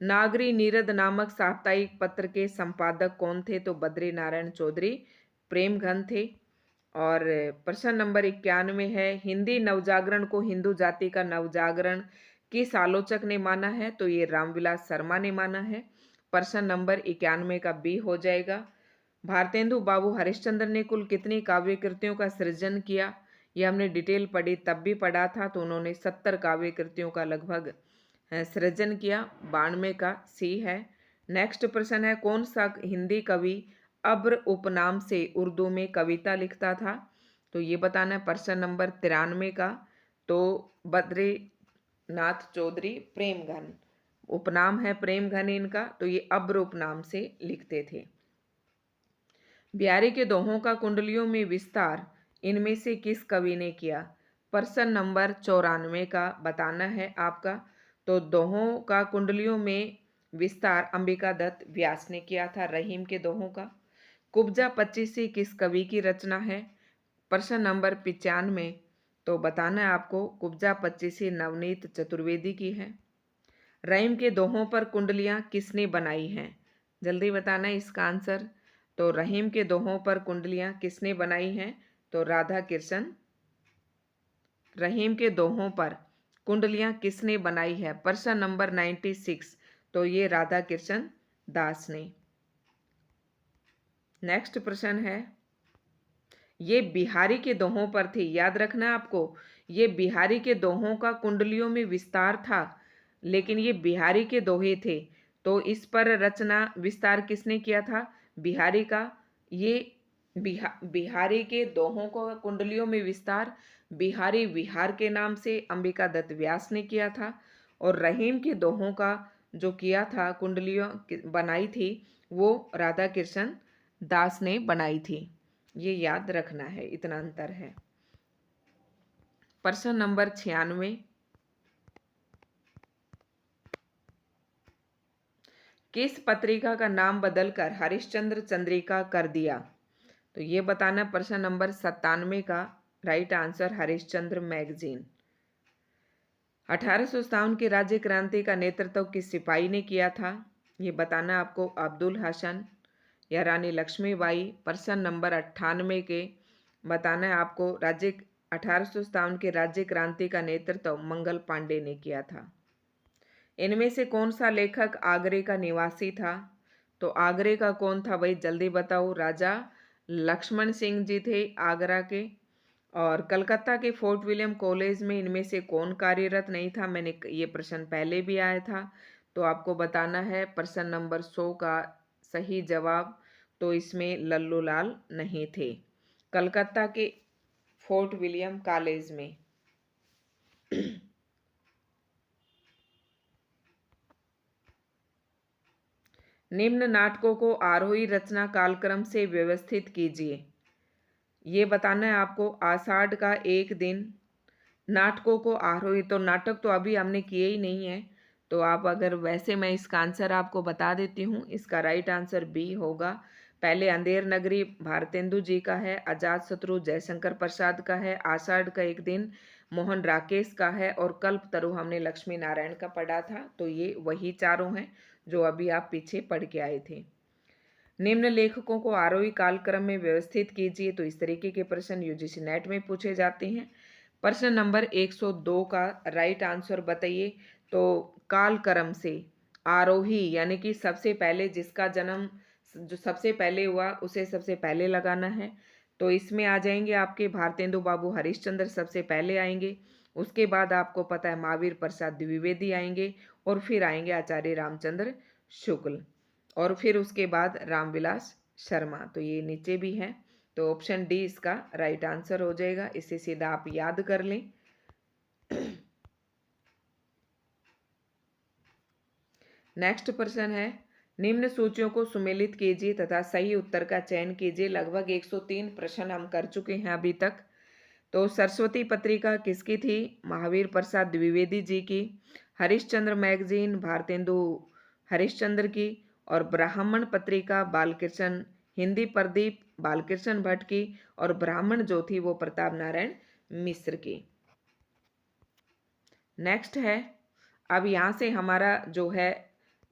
नागरी नीरद नामक साप्ताहिक पत्र के संपादक कौन थे? तो बद्री नारायण चौधरी प्रेमघन थे। और प्रश्न नंबर 91 है, हिंदी नवजागरण को हिंदू जाति का नवजागरण किस आलोचक ने माना है? तो ये रामविलास शर्मा ने माना है। प्रश्न नंबर 91 का बी हो जाएगा। भारतेंदु बाबू हरिश्चंद्र ने कुल कितनी काव्य कृतियों का सृजन किया? ये हमने डिटेल पढ़ी, तब भी पढ़ा था। तो उन्होंने 70 काव्य कृतियों का लगभग सृजन किया। 92 का सी है। नेक्स्ट प्रश्न है, कौन सा हिंदी कवि अब्र उपनाम से उर्दू में कविता लिखता था? तो ये बताना है। प्रश्न नंबर 93 का। तो बद्रीनाथ चौधरी प्रेमघन, उपनाम है प्रेमघन इनका। तो ये अब्र उपनाम से लिखते थे। बिहारी के दोहों का कुंडलियों में विस्तार इनमें से किस कवि ने किया? प्रश्न नंबर 94 का बताना है आपका। तो दोहों का कुंडलियों में विस्तार अंबिका दत्त व्यास ने किया था, रहीम के दोहों का। कुब्जा 25 किस कवि की रचना है? प्रश्न नंबर 95। तो बताना है आपको, कुब्जा 25 नवनीत चतुर्वेदी की है। रहीम के दोहों पर कुंडलियां किसने बनाई हैं? जल्दी बताना है इसका आंसर। तो रहीम के दोहों पर कुंडलियां किसने बनाई हैं? तो राधा कृष्ण। रहीम के दोहों पर कुंडलियां किसने बनाई है? प्रश्न नंबर 96। तो ये राधा कृष्ण दास ने। नेक्स्ट प्रश्न है, ये बिहारी के दोहों पर थे। याद रखना आपको, ये बिहारी के दोहों का कुंडलियों में विस्तार था, लेकिन ये बिहारी के दोहे थे। तो इस पर रचना विस्तार किसने किया था? बिहारी का। ये बिहारी के दोहों को कुंडलियों में विस्तार बिहारी विहार के नाम से अंबिका दत्त व्यास ने किया था। और रहीम के दोहों का जो किया था, कुंडलियों बनाई थी, वो राधा कृष्ण दास ने बनाई थी। ये याद रखना है, इतना अंतर है। प्रश्न नंबर 96, किस पत्रिका का नाम बदलकर हरिश्चंद्र चंद्रिका कर दिया? तो ये बताना। प्रश्न नंबर 97 का राइट आंसर हरिश्चंद्र मैगजीन। 1857 की राज्य क्रांति का नेतृत्व किस सिपाही ने किया था? ये बताना आपको। अब्दुल हसन या रानी लक्ष्मीबाई। प्रश्न नंबर 98 के बताना है आपको। 1857 के राज्य क्रांति का नेतृत्व मंगल पांडे ने किया था। इनमें से कौन सा लेखक आगरे का निवासी था? तो आगरे का कौन था भाई, जल्दी बताओ। राजा लक्ष्मण सिंह जी थे आगरा के। और कलकत्ता के फोर्ट विलियम कॉलेज में इनमें से कौन कार्यरत नहीं था? मैंने ये प्रश्न पहले भी आया था, तो आपको बताना है। प्रश्न नंबर 100 का सही जवाब, तो इसमें लल्लू लाल नहीं थे कलकत्ता के फोर्ट विलियम कॉलेज में। निम्न नाटकों को आरोही रचना कालक्रम से व्यवस्थित कीजिए। ये बताना है आपको। आषाढ़ का एक दिन, नाटकों को आरोही। तो नाटक तो अभी हमने किए ही नहीं है, तो आप अगर वैसे, मैं इसका आंसर आपको बता देती हूँ। इसका राइट आंसर बी होगा। पहले अंधेर नगरी भारतेंदु जी का है, अजात शत्रु जयशंकर प्रसाद का है, आषाढ़ का एक दिन मोहन राकेश का है, और कल्प तरु हमने लक्ष्मी नारायण का पढ़ा था। तो ये वही चारों हैं जो अभी आप पीछे पढ़ के आए थे। निम्न लेखकों को आरोही कालक्रम में व्यवस्थित कीजिए। तो इस तरीके के प्रश्न यूजीसी नेट में पूछे जाते हैं। प्रश्न नंबर 102 का राइट आंसर बताइए। तो कालक्रम से आरोही यानी कि सबसे पहले जिसका जन्म जो सबसे पहले हुआ उसे सबसे पहले लगाना है। तो इसमें आ जाएंगे आपके भारतेंदु बाबू हरिश्चंद्र सबसे पहले आएंगे। उसके बाद आपको पता है महावीर प्रसाद द्विवेदी आएंगे, और फिर आएंगे आचार्य रामचंद्र शुक्ल, और फिर उसके बाद रामविलास शर्मा। तो ये नीचे भी है, तो ऑप्शन डी इसका राइट आंसर हो जाएगा। इसे सीधा आप याद कर लें। नेक्स्ट प्रश्न है, निम्न सूचियों को सुमेलित कीजिए तथा सही उत्तर का चयन कीजिए। लगभग 103 प्रश्न हम कर चुके हैं अभी तक। तो सरस्वती पत्रिका किसकी थी? महावीर प्रसाद द्विवेदी जी की। हरिश्चंद्र मैगजीन भारतेंदु हरिश्चंद्र की। और ब्राह्मण पत्रिका बालकृष्ण हिंदी प्रदीप बालकृष्ण भट्ट की। और ब्राह्मण जो थी वो प्रताप नारायण मिश्र की। नेक्स्ट है, अब यहाँ से हमारा जो है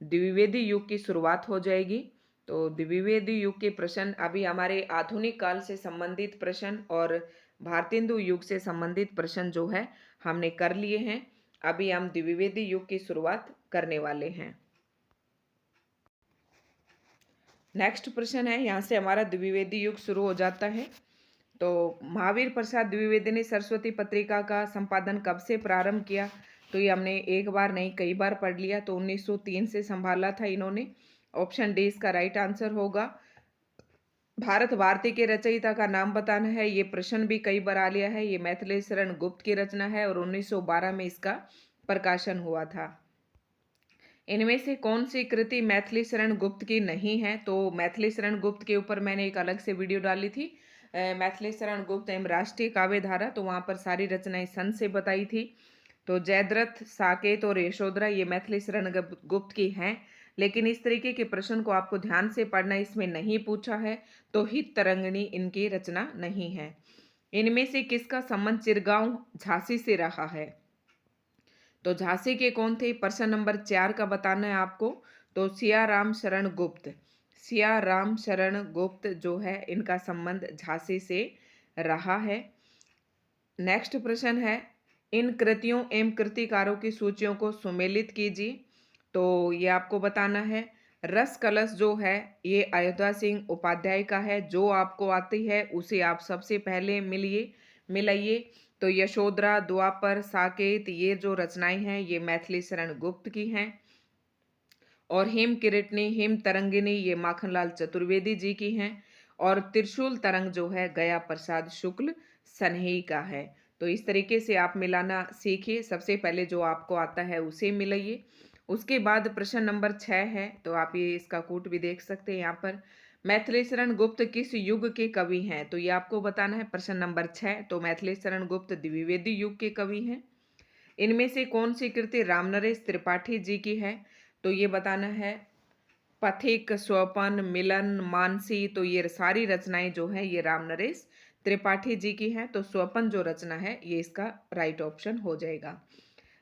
द्विवेदी युग की शुरुआत हो जाएगी। तो द्विवेदी युग के प्रश्न अभी हमारे आधुनिक काल से संबंधित प्रश्न और भारतेंदु युग से संबंधित प्रश्न जो है हमने कर लिए हैं। अभी हम द्विवेदी युग की शुरुआत करने वाले हैं। नेक्स्ट प्रश्न है, यहाँ से हमारा द्विवेदी युग शुरू हो जाता है। तो महावीर प्रसाद द्विवेदी ने सरस्वती पत्रिका का संपादन कब से प्रारंभ किया? तो ये हमने एक बार नहीं कई बार पढ़ लिया। तो 1903 से संभाला था इन्होंने। ऑप्शन डी इसका राइट आंसर होगा। भारत भारती के रचयिता का नाम बताना है। ये प्रश्न भी कई बार आ लिया है। ये मैथिली शरण गुप्त की रचना है और 1912 में इसका प्रकाशन हुआ था। इनमें से कौन सी कृति मैथिली शरण गुप्त की नहीं है? तो मैथिली शरण गुप्त के ऊपर मैंने एक अलग से वीडियो डाली थी, मैथिली शरण गुप्त एवं राष्ट्रीय काव्य धारा। तो वहाँ पर सारी रचनाएं सन से बताई थी। तो जयद्रथ, साकेत और यशोधरा ये मैथिली शरण गुप्त की हैं। लेकिन इस तरीके के प्रश्न को आपको ध्यान से पढ़ना, इसमें नहीं पूछा है। तो हित तरंगिणी इनकी रचना नहीं है। इनमें से किसका संबंध चिरगांव झांसी से रहा है? तो झांसी के कौन थे? प्रश्न नंबर 4 का बताना है आपको। तो सियाराम शरण गुप्त। सियाराम शरण गुप्त जो है, इनका संबंध झांसी से रहा है। नेक्स्ट प्रश्न है, इन कृतियों एवं कृतिकारों की सूचियों को सुमेलित कीजिए। तो ये आपको बताना है। रस कलश जो है, ये अयोध्या सिंह उपाध्याय का है। जो आपको आती है उसे आप सबसे पहले मिलाइए। तो यशोधरा, द्वापर, साकेत, ये जो रचनाएं हैं ये मैथिली शरण गुप्त की हैं। और हेम किरटनी, हेम तरंगिनी, ये माखनलाल चतुर्वेदी जी की हैं। और त्रिशूल तरंग जो है गया प्रसाद शुक्ल सन्ही का है। तो इस तरीके से आप मिलाना सीखिए। सबसे पहले जो आपको आता है उसे मिलाइए। उसके बाद प्रश्न नंबर 6 है, तो आप ये इसका कूट भी देख सकते हैं यहाँ पर। मैथिली शरण गुप्त किस युग के कवि हैं? तो ये आपको बताना है। प्रश्न नंबर 6, तो मैथिली शरण गुप्त द्विवेदी युग के कवि हैं। इनमें से कौन सी कृति रामनरेश त्रिपाठी जी की है? तो ये बताना है। पथिक, स्वपन, मिलन, मानसी, तो ये सारी रचनाएं जो हैं ये रामनरेश त्रिपाठी जी की हैं। तो स्वपन जो रचना है ये इसका राइट ऑप्शन हो जाएगा।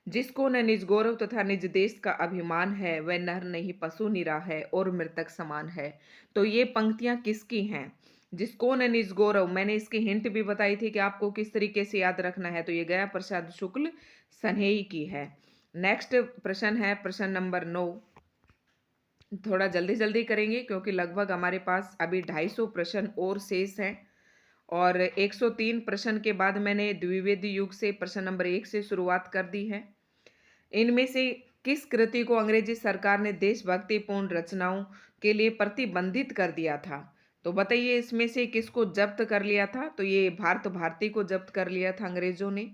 जिसको न निज गौरव तथा निज देश का अभिमान है, वह नर नहीं पशु निरा है और मृतक समान है। तो ये पंक्तियां किसकी हैं? जिसको न निज गौरव, मैंने इसकी हिंट भी बताई थी कि आपको किस तरीके से याद रखना है। तो ये गया प्रसाद शुक्ल सन्ही की है। नेक्स्ट प्रश्न है प्रश्न नंबर 9। थोड़ा जल्दी जल्दी करेंगे क्योंकि लगभग हमारे पास अभी 250 प्रश्न और शेष हैं। और 103 प्रश्न के बाद मैंने द्विवेदी युग से प्रश्न नंबर 1 से शुरुआत कर दी है। इनमें से किस कृति को अंग्रेजी सरकार ने देशभक्तिपूर्ण रचनाओं के लिए प्रतिबंधित कर दिया था? तो बताइए इसमें से किसको जब्त कर लिया था? तो ये भारत भारती को जब्त कर लिया था अंग्रेजों ने।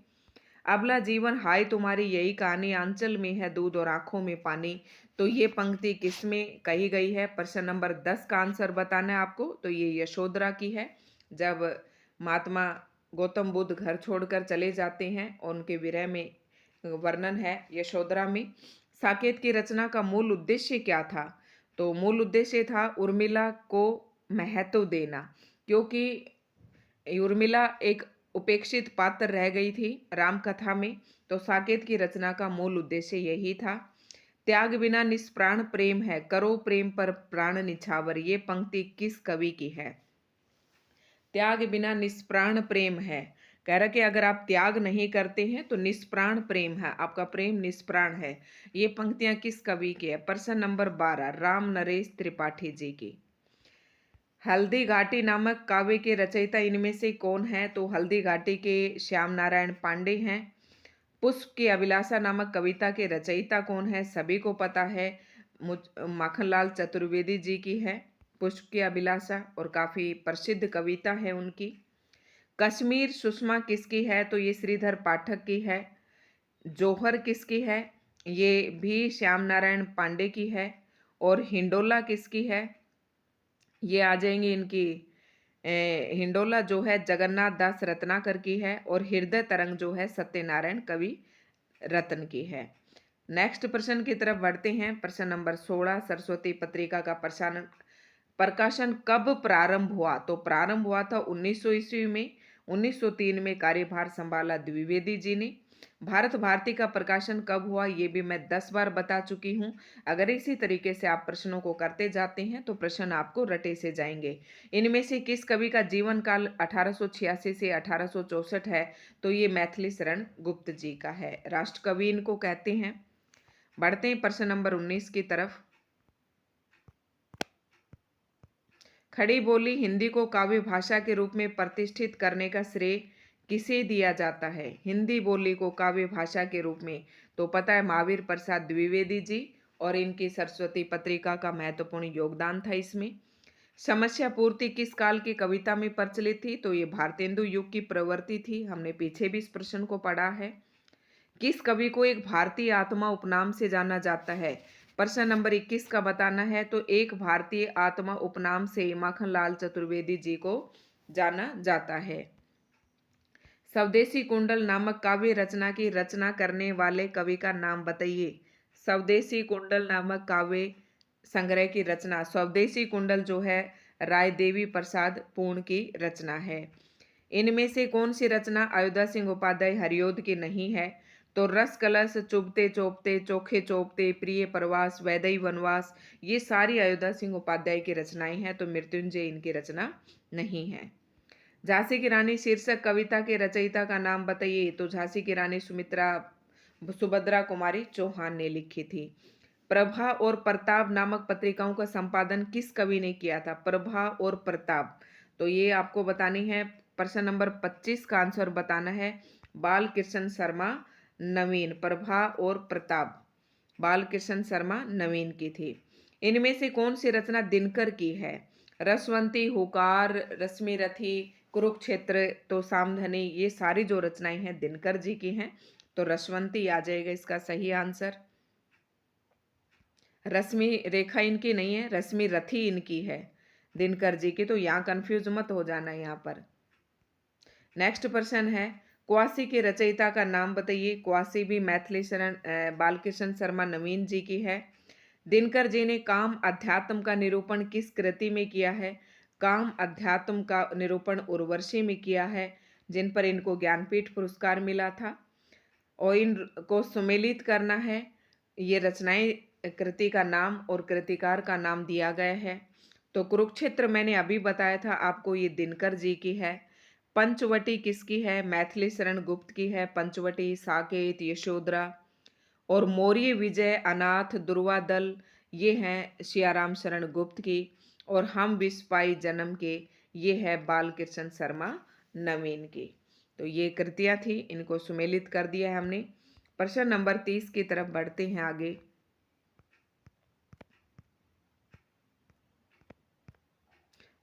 अबला जीवन हाय तुम्हारी यही कहानी, आंचल में है दूध और आंखों में पानी, तो ये पंक्ति किसमें कही गई है? प्रश्न नंबर 10 का आंसर बताना है आपको। तो ये यशोधरा की है। जब महात्मा गौतम बुद्ध घर छोड़कर चले जाते हैं और उनके विरह में वर्णन है यशोधरा में। साकेत की रचना का मूल उद्देश्य क्या था? तो मूल उद्देश्य था उर्मिला को महत्व देना, क्योंकि उर्मिला एक उपेक्षित पात्र रह गई थी राम कथा में। तो साकेत की रचना का मूल उद्देश्य यही था। त्याग बिना निष्प्राण प्रेम है, करो प्रेम पर प्राण निछावर, ये पंक्ति किस कवि की है? त्याग बिना निष्प्राण प्रेम है, कह रहा कि अगर आप त्याग नहीं करते हैं तो निष्प्राण प्रेम है, आपका प्रेम निष्प्राण है। ये पंक्तियां किस कवि की है? प्रश्न नंबर 12 राम नरेश त्रिपाठी जी की। हल्दी घाटी नामक काव्य के रचयिता इनमें से कौन है? तो हल्दी घाटी के श्याम नारायण पांडे हैं। पुष्प की अभिलाषा नामक कविता के रचयिता कौन है? सभी को पता है, माखनलाल चतुर्वेदी जी की है पुष्प की अभिलाषा, और काफी प्रसिद्ध कविता है उनकी। कश्मीर सुषमा किसकी है? तो ये श्रीधर पाठक की है। जौहर किसकी है? ये भी श्याम नारायण पांडे की है। और हिंडोला किसकी है? ये आ जाएंगी इनकी हिंडोला जो है जगन्नाथ दास रत्नाकर की है। और हृदय तरंग जो है सत्यनारायण कवि रत्न की है। नेक्स्ट प्रश्न की तरफ बढ़ते हैं। प्रश्न नंबर 16 सरस्वती पत्रिका का प्रकाशन कब प्रारंभ हुआ? तो प्रारंभ हुआ था 1900 ईस्वी में। 1903 में कार्यभार संभाला द्विवेदी जी ने। भारत भारती का प्रकाशन कब हुआ ये भी मैं 10 बार बता चुकी हूँ। अगर इसी तरीके से आप प्रश्नों को करते जाते हैं तो प्रश्न आपको रटे से जाएंगे। इनमें से किस कवि का जीवन काल 1886 से 1864 है? तो ये मैथिली शरण गुप्त जी का है, राष्ट्र कवि इनको कहते हैं। बढ़ते हैं प्रश्न नंबर 19 की तरफ। खड़ी बोली हिंदी को काव्य भाषा के रूप में प्रतिष्ठित करने का श्रेय किसे दिया जाता है? हिंदी बोली को काव्य भाषा के रूप में, तो पता है महावीर प्रसाद द्विवेदी जी, और इनकी सरस्वती पत्रिका का महत्वपूर्ण योगदान था इसमें। समस्या पूर्ति किस काल की कविता में प्रचलित थी? तो ये भारतेंदु युग की प्रवृत्ति थी, हमने पीछे भी इस प्रश्न को पढ़ा है। किस कवि को एक भारतीय आत्मा उपनाम से जाना जाता है? प्रश्न नंबर 21 का बताना है। तो एक भारतीय आत्मा उपनाम से माखनलाल चतुर्वेदी जी को जाना जाता है। स्वदेशी कुंडल नामक काव्य रचना की रचना करने वाले कवि का नाम बताइए। स्वदेशी कुंडल नामक काव्य संग्रह की रचना, स्वदेशी कुंडल जो है राय देवी प्रसाद पूर्ण की रचना है। इनमें से कौन सी रचना अयोध्या सिंह उपाध्याय हरियोध की नहीं है? तो रस कलश, चुभते चोपते, चोखे चोपते, प्रिय प्रवास, वैदेही वनवास, ये सारी अयोध्या सिंह उपाध्याय की रचनाएं हैं। तो मृत्युंजय इनकी रचना नहीं है। झांसी की रानी शीर्षक कविता के रचयिता का नाम बताइए। तो झांसी की रानी सुभद्रा कुमारी चौहान ने लिखी थी। प्रभा और प्रताप नामक पत्रिकाओं का संपादन किस कवि ने किया था? प्रभा और प्रताप, तो ये आपको बतानी है। प्रश्न नंबर 25 का आंसर बताना है। बाल कृष्ण शर्मा नवीन। प्रभा और प्रताप बाल कृष्ण शर्मा नवीन की थी। इनमें से कौन सी रचना दिनकर की है? रसवंती, हुकार, रश्मि रथी, कुरुक्षेत्र, तो सामधनी, ये सारी जो रचनाएं हैं दिनकर जी की हैं। तो रसवंती आ जाएगा इसका सही आंसर। रश्मि रेखा इनकी नहीं है, रश्मि रथी इनकी है, दिनकर जी की। तो यहाँ कंफ्यूज मत हो जाना यहाँ पर। नेक्स्ट प्रश्न है, क्वासी के रचयिता का नाम बताइए। क्वासी भी मैथिली शरण बालकृष्ण शर्मा नवीन जी की है। दिनकर जी ने काम अध्यात्म का निरूपण किस कृति में किया है? काम अध्यात्म का निरूपण उर्वशी में किया है, जिन पर इनको ज्ञानपीठ पुरस्कार मिला था। और इनको सुमेलित करना है। ये रचनाएं कृति का नाम और कृतिकार का नाम दिया गया है। तो कुरुक्षेत्र मैंने अभी बताया था आपको, ये दिनकर जी की है। पंचवटी किसकी है? मैथिली शरण गुप्त की है पंचवटी, साकेत, यशोधरा। और मौर्य विजय, अनाथ, दुर्वादल, ये हैं सियाराम शरण गुप्त की। और हम विश्व पाई जन्म के, ये है बालकृष्ण शर्मा नवीन की। तो ये कृतियां थी, इनको सुमेलित कर दिया है हमने। प्रश्न नंबर 30 की तरफ बढ़ते हैं आगे।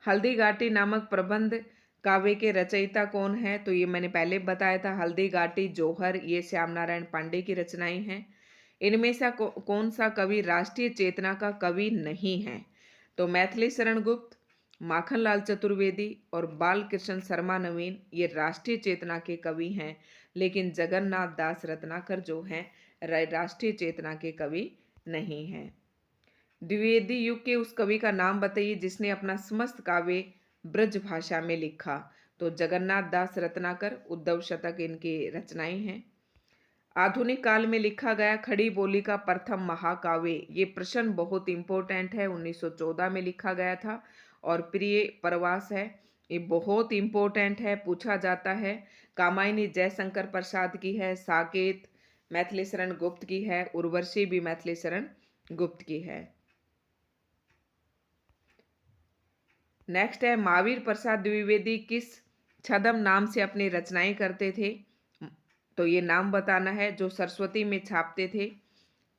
हल्दी घाटी नामक प्रबंध काव्य के रचयिता कौन है? तो ये मैंने पहले बताया था, हल्दी घाटी, जौहर, ये श्याम नारायण पांडे की रचनाएं हैं। इनमें से कौन सा कवि राष्ट्रीय चेतना का कवि नहीं है? तो मैथिली शरण गुप्त, माखनलाल चतुर्वेदी और बालकृष्ण शर्मा नवीन, ये राष्ट्रीय चेतना के कवि हैं। लेकिन जगन्नाथ दास रत्नाकर जो हैं राष्ट्रीय चेतना के कवि नहीं हैं। द्विवेदी युग के उस कवि का नाम बताइए जिसने अपना समस्त काव्य ब्रज भाषा में लिखा। तो जगन्नाथ दास रत्नाकर, उद्धव शतक इनकी रचनाएं हैं। आधुनिक काल में लिखा गया खड़ी बोली का प्रथम महाकाव्य, ये प्रश्न बहुत इंपॉर्टेंट है, 1914 में लिखा गया था। और प्रिय प्रवास है, ये बहुत इंपॉर्टेंट है, पूछा जाता है। कामायनी जयशंकर प्रसाद की है। साकेत मैथिली शरण गुप्त की है। उर्वशी भी मैथिली शरण गुप्त की है। नेक्स्ट है, महावीर प्रसाद द्विवेदी किस छद्म नाम से अपनी रचनाएं करते थे? तो ये नाम बताना है, जो सरस्वती में छापते थे।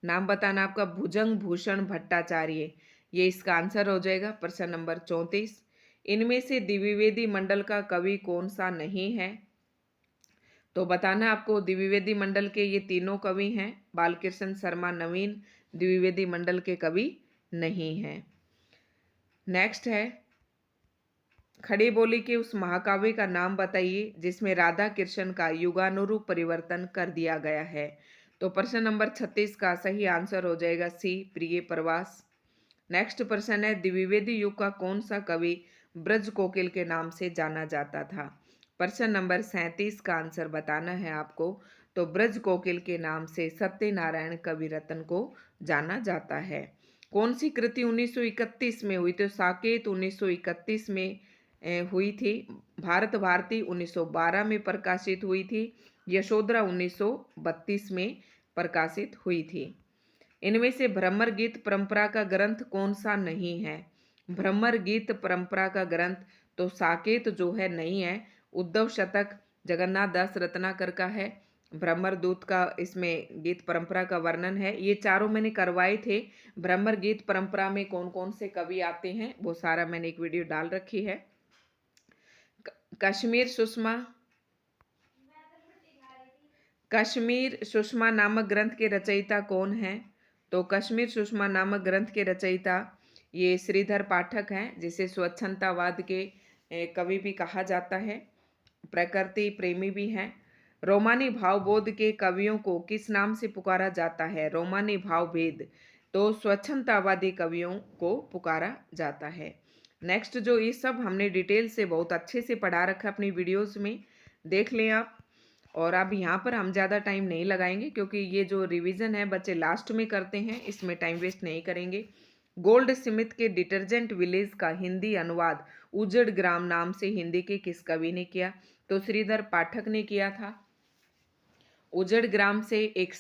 नाम बताना आपका भुजंग भूषण भट्टाचार्य, ये इसका आंसर हो जाएगा। प्रश्न नंबर 34। इनमें से द्विवेदी मंडल का कवि कौन सा नहीं है? तो बताना आपको, द्विवेदी मंडल के ये तीनों कवि हैं। बालकृष्ण शर्मा नवीन द्विवेदी मंडल के कवि नहीं हैं। नेक्स्ट है, खड़ी बोली के उस महाकाव्य का नाम बताइए जिसमें राधा कृष्ण का युगानुरूप परिवर्तन कर दिया गया है। तो प्रश्न नंबर 36 का सही आंसर हो जाएगा सी, प्रिय प्रवास। नेक्स्ट प्रश्न है, द्विवेदी युग का कौन सा कवि ब्रज कोकिल के नाम से जाना जाता था? प्रश्न नंबर 37 का आंसर बताना है आपको। तो ब्रज कोकिल के नाम से सत्यनारायण कविरत्न को जाना जाता है। कौन सी कृति 1931 में हुई? तो साकेत 1931 में हुई थी। भारत भारती 1912 में प्रकाशित हुई थी। यशोधरा 1932 में प्रकाशित हुई थी। इनमें से भ्रमर गीत परंपरा का ग्रंथ कौन सा नहीं है? भ्रमर गीत परंपरा का ग्रंथ, तो साकेत जो है नहीं है। उद्धव शतक जगन्नाथ दास रत्नाकर का है। भ्रमर दूत का इसमें गीत परंपरा का वर्णन है। ये चारों मैंने करवाए थे। भ्रमर गीत परंपरा में कौन कौन से कवि आते हैं वो सारा मैंने एक वीडियो डाल रखी है। कश्मीर सुषमा नामक ग्रंथ के रचयिता कौन हैं? तो कश्मीर सुषमा नामक ग्रंथ के रचयिता ये श्रीधर पाठक हैं, जिसे स्वच्छंदतावाद के कवि भी कहा जाता है। प्रकृति प्रेमी भी हैं। रोमानी भावबोध के कवियों को किस नाम से पुकारा जाता है? रोमानी भावभेद, तो स्वच्छंदतावादी कवियों को पुकारा जाता है। नेक्स्ट जो ये सब हमने डिटेल से बहुत अच्छे से पढ़ा रखा अपनी वीडियोस में, देख लें आप। और अब यहाँ पर हम ज़्यादा टाइम नहीं लगाएंगे क्योंकि ये जो रिवीजन है बच्चे लास्ट में करते हैं, इसमें टाइम वेस्ट नहीं करेंगे। गोल्ड स्मिथ के डिटर्जेंट विलेज का हिंदी अनुवाद उजड़ ग्राम नाम से हिंदी के किस कवि ने किया? तो श्रीधर पाठक ने किया था। उजड़ ग्राम से एक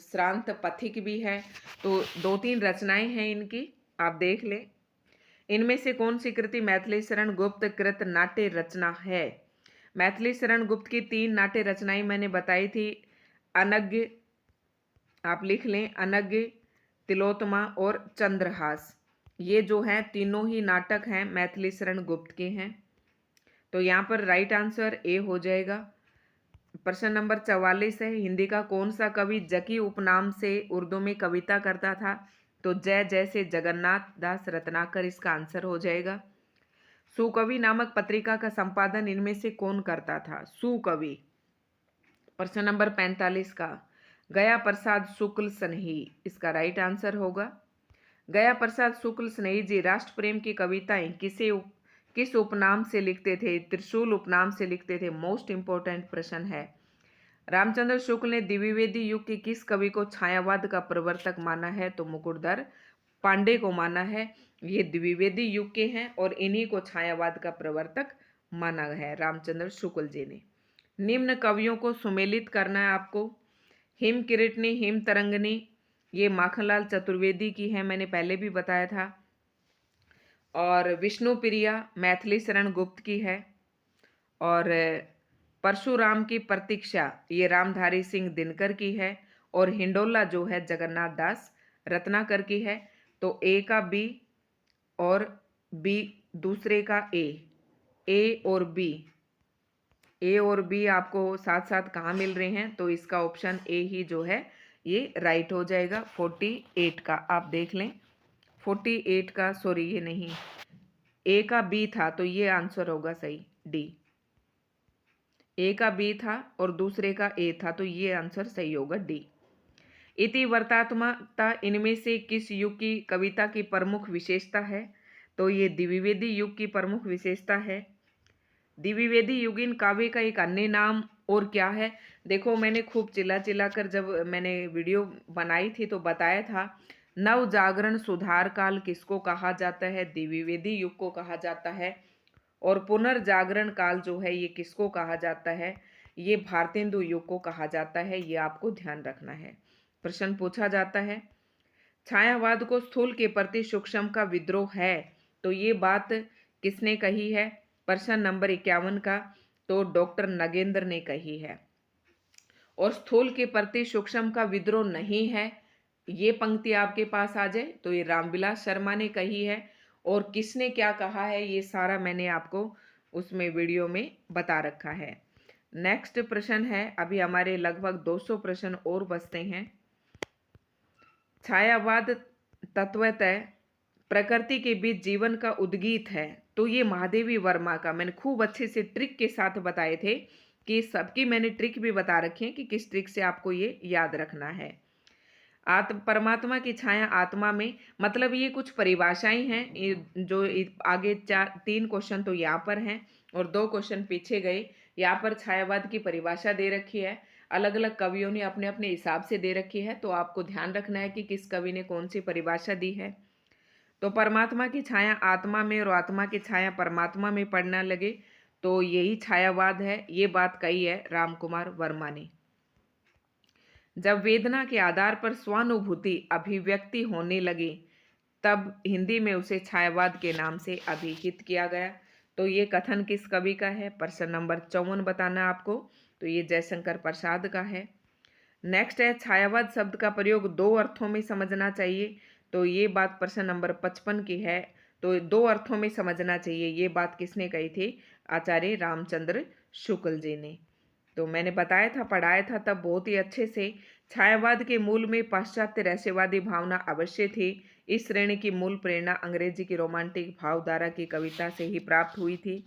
श्रांत पथिक भी है। तो 2-3 रचनाएं हैं इनकी, आप देख लें। इनमें से कौन सी कृति मैथिली शरण गुप्त कृत नाट्य रचना है? मैथिली शरण गुप्त की 3 नाट्य रचनाएं मैंने बताई थी। अनग्य, आप लिख लें, अनग्य, तिलोत्तमा और चंद्रहास। ये जो हैं तीनों ही नाटक हैं मैथिली शरण गुप्त के हैं। तो यहाँ पर राइट आंसर ए हो जाएगा। प्रश्न नंबर 44 है, हिंदी का कौन सा कवि जकी उपनाम से उर्दू में कविता करता था? तो जय जैसे जगन्नाथ दास रत्नाकर इसका आंसर हो जाएगा। सुकवि नामक पत्रिका का संपादन इनमें से कौन करता था? सुकवि। प्रश्न नंबर 45 का, गया प्रसाद शुक्ल स्नेही इसका राइट आंसर होगा। गया प्रसाद शुक्ल स्नेही जी राष्ट्र प्रेम की कविताएं किस उपनाम से लिखते थे? त्रिशूल उपनाम से लिखते थे। मोस्ट इंपोर्टेंट प्रश्न है। रामचंद्र शुक्ल ने द्विवेदी युग के किस कवि को छायावाद का प्रवर्तक माना है? तो मुकुटधर पांडे को माना है। ये द्विवेदी युग के हैं और इन्हीं को छायावाद का प्रवर्तक माना है रामचंद्र शुक्ल जी ने। निम्न कवियों को सुमेलित करना है आपको। हिम किरीटनी, हिम तरंगनी, ये माखनलाल चतुर्वेदी की है, मैंने पहले भी बताया था। और विष्णु प्रिया मैथिली शरण गुप्त की है। और परशुराम की प्रतीक्षा ये रामधारी सिंह दिनकर की है। और हिंडोला जो है जगन्नाथ दास रत्नाकर की है। तो ए का बी और बी दूसरे का ए और बी आपको साथ साथ कहाँ मिल रहे हैं? तो इसका ऑप्शन ए ही जो है ये राइट हो जाएगा। 48 का आप देख लें। 48 का, सॉरी ये नहीं, ए का बी था तो ये आंसर होगा सही, डी। ए का बी था और दूसरे का ए था तो ये आंसर सही होगा, डी। इति वर्तात्मकता इनमें से किस युग की कविता की प्रमुख विशेषता है? तो ये द्विवेदी युग की प्रमुख विशेषता है। द्विवेदी युगीन काव्य का एक अन्य नाम और क्या है? देखो मैंने खूब चिल्ला कर जब मैंने वीडियो बनाई थी तो बताया था, नव जागरण सुधार काल किसको कहा जाता है? द्विवेदी युग को कहा जाता है। और पुनर्जागरण काल जो है ये किसको कहा जाता है? ये भारतेंदु युग को कहा जाता है। ये आपको ध्यान रखना है। प्रश्न पूछा जाता है, छायावाद को स्थूल के प्रति सूक्ष्म का विद्रोह है, तो ये बात किसने कही है? प्रश्न नंबर 51 का, तो डॉक्टर नगेंद्र ने कही है। और स्थूल के प्रति सूक्ष्म का विद्रोह नहीं है, ये पंक्ति आपके पास आ जाए तो ये रामविलास शर्मा ने कही है। और किसने क्या कहा है ये सारा मैंने आपको उसमें वीडियो में बता रखा है। नेक्स्ट प्रश्न है, अभी हमारे लगभग 200 प्रश्न और बचते हैं। छायावाद तत्वतः प्रकृति के बीच जीवन का उद्गीत है, तो ये महादेवी वर्मा का मैंने खूब अच्छे से ट्रिक के साथ बताए थे कि सबकी मैंने ट्रिक भी बता रखी है कि किस ट्रिक से आपको ये याद रखना है। परमात्मा की छाया आत्मा में, मतलब ये कुछ परिभाषाएं हैं, ये जो आगे 3 क्वेश्चन तो यहाँ पर हैं और 2 क्वेश्चन पीछे गए। यहाँ पर छायावाद की परिभाषा दे रखी है, अलग अलग कवियों ने अपने अपने हिसाब से दे रखी है, तो आपको ध्यान रखना है कि किस कवि ने कौन सी परिभाषा दी है। तो परमात्मा की छाया आत्मा में और आत्मा की छाया परमात्मा में पड़ने लगे, तो यही छायावाद है। ये बात कही है राम कुमार वर्मा ने। जब वेदना के आधार पर स्वानुभूति अभिव्यक्ति होने लगी, तब हिंदी में उसे छायावाद के नाम से अभिहित किया गया। तो ये कथन किस कवि का है? प्रश्न नंबर 54 बताना आपको। तो ये जयशंकर प्रसाद का है। नेक्स्ट है, छायावाद शब्द का प्रयोग 2 अर्थों में समझना चाहिए। तो ये बात प्रश्न नंबर 55 की है। तो 2 अर्थों में समझना चाहिए, ये बात किसने कही थी? आचार्य रामचंद्र शुक्ल जी ने। तो मैंने बताया था, पढ़ाया था तब बहुत ही अच्छे से। छायावाद के मूल में पाश्चात्य रहस्यवादी भावना अवश्य थी। इस श्रेणी की मूल प्रेरणा अंग्रेजी की रोमांटिक भावधारा की कविता से ही प्राप्त हुई थी।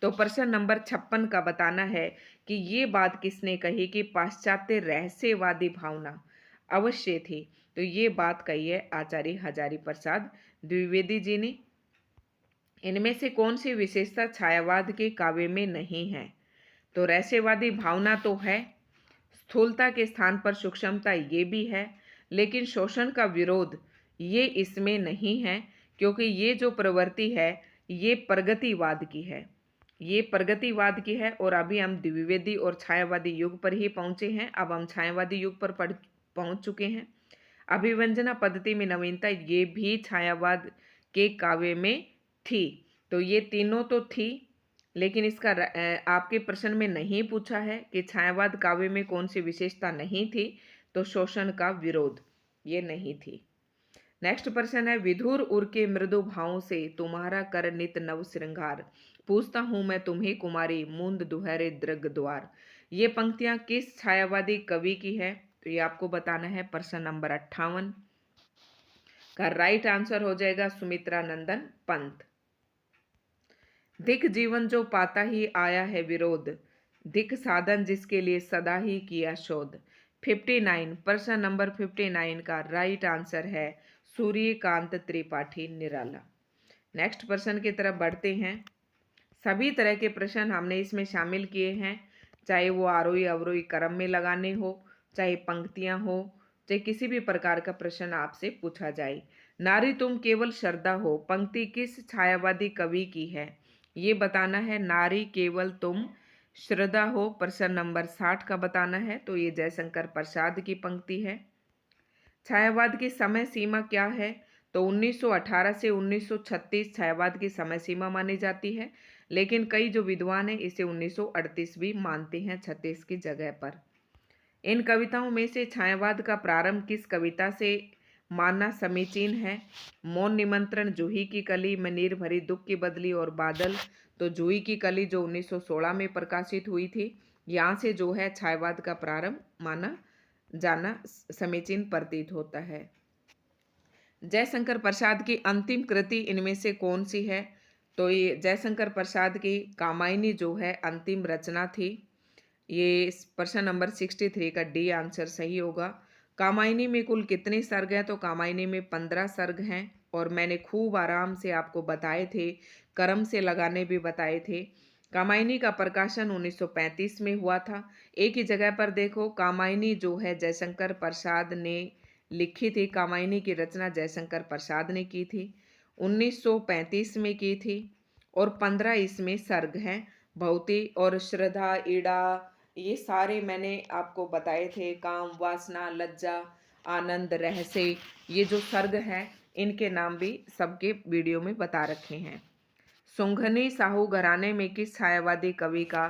तो प्रश्न नंबर 56 का बताना है कि ये बात किसने कही कि पाश्चात्य रहस्यवादी भावना अवश्य थी। तो ये बात कही है आचार्य हजारी प्रसाद द्विवेदी जी ने। इनमें से कौन सी विशेषता छायावाद के काव्य में नहीं है? तो रहस्यवादी भावना तो है, स्थूलता के स्थान पर सूक्ष्मता ये भी है, लेकिन शोषण का विरोध ये इसमें नहीं है, क्योंकि ये जो प्रवृत्ति है ये प्रगतिवाद की है, ये प्रगतिवाद की है। और अभी हम द्विवेदी और छायावादी युग पर ही पहुंचे हैं। अब हम छायावादी युग पर पहुंच चुके हैं। अभिव्यंजना पद्धति में नवीनता ये भी छायावाद के काव्य में थी। तो ये तीनों तो थी, लेकिन इसका आपके प्रश्न में नहीं पूछा है कि छायावाद काव्य में कौन सी विशेषता नहीं थी, तो शोषण का विरोध ये नहीं थी। नेक्स्ट प्रश्न है, विधुर उर के मृदु भावों से तुम्हारा कर नित नव श्रृंगार, पूछता हूं मैं तुम्हें कुमारी मुंद दुहरे दृग द्वार। ये पंक्तियां किस छायावादी कवि की है? तो ये आपको बताना है। प्रश्न नंबर 58 का राइट आंसर हो जाएगा सुमित्रा नंदन पंत। धिक जीवन जो पाता ही आया है विरोध, धिक साधन जिसके लिए सदा ही किया शोध। 59 प्रश्न नंबर 59 का राइट आंसर है सूर्यकांत त्रिपाठी निराला। नेक्स्ट प्रश्न की तरफ बढ़ते हैं। सभी तरह के प्रश्न हमने इसमें शामिल किए हैं, चाहे वो आरोही अवरोही क्रम में लगाने हो, चाहे पंक्तियां हो, चाहे किसी भी प्रकार का प्रश्न आपसे पूछा जाए। नारी तुम केवल श्रद्धा हो पंक्ति किस छायावादी कवि की है? ये बताना है। नारी केवल तुम श्रद्धा हो प्रश्न नंबर 60 का बताना है। तो ये जयशंकर प्रसाद की पंक्ति है। छायावाद की समय सीमा क्या है? तो 1918 से 1936 छायावाद की समय सीमा मानी जाती है, लेकिन कई जो विद्वान हैं इसे 1938 भी मानते हैं 36 की जगह पर। इन कविताओं में से छायावाद का प्रारंभ किस कविता से मानना समीचीन है? मौन निमंत्रण, जूही की कली, में नीर भरी दुख की बदली और बादल। तो जूही की कली जो 1916 में प्रकाशित हुई थी, यहाँ से जो है छायावाद का प्रारंभ माना जाना समीचीन प्रतीत होता है। जयशंकर प्रसाद की अंतिम कृति इनमें से कौन सी है? तो ये जयशंकर प्रसाद की कामायनी जो है अंतिम रचना थी। ये प्रश्न नंबर 63 का डी आंसर सही होगा। कामायनी में कुल कितने सर्ग हैं? तो कामायनी में 15 सर्ग हैं, और मैंने खूब आराम से आपको बताए थे, क्रम से लगाने भी बताए थे। कामायनी का प्रकाशन 1935 में हुआ था। एक ही जगह पर देखो, कामायनी जो है जयशंकर प्रसाद ने लिखी थी, कामायनी की रचना जयशंकर प्रसाद ने की थी, 1935 में की थी, और 15 इसमें सर्ग हैं। भौती और श्रद्धा, ईड़ा, ये सारे मैंने आपको बताए थे। काम, वासना, लज्जा, आनंद, रहस्य, ये जो सर्ग हैं इनके नाम भी सबके वीडियो में बता रखे हैं। सुंघनी साहू घराने में किस छायावादी कवि का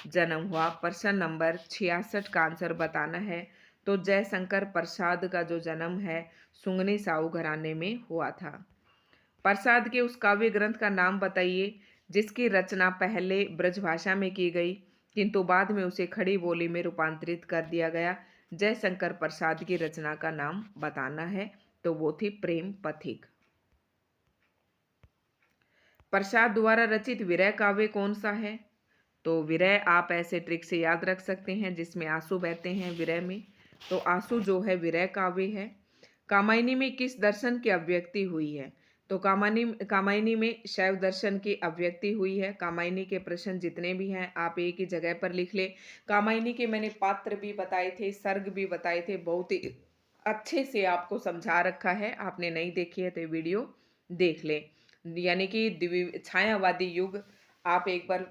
जन्म हुआ? प्रश्न नंबर 66 का आंसर बताना है। तो जयशंकर प्रसाद का जो जन्म है सुंघनी साहू घराने में हुआ था। प्रसाद के उस काव्य ग्रंथ का नाम बताइए जिसकी रचना पहले ब्रजभाषा में की गई, किंतु बाद में उसे खड़ी बोली में रूपांतरित कर दिया गया। जयशंकर प्रसाद की रचना का नाम बताना है। तो वो थी प्रेम पथिक। प्रसाद द्वारा रचित विरह काव्य कौन सा है? तो विरह आप ऐसे ट्रिक से याद रख सकते हैं जिसमें आंसू बहते हैं विरह में, तो आंसू जो है विरह काव्य है। कामायनी में किस दर्शन की अभिव्यक्ति हुई है? तो कामायनी में शैव दर्शन की अभिव्यक्ति हुई है। कामायनी के प्रश्न जितने भी हैं आप एक ही जगह पर लिख ले। कामायनी के मैंने पात्र भी बताए थे, सर्ग भी बताए थे, बहुत ही अच्छे से आपको समझा रखा है। आपने नहीं देखी है तो वीडियो देख ले। यानी कि छायावादी युग आप एक बार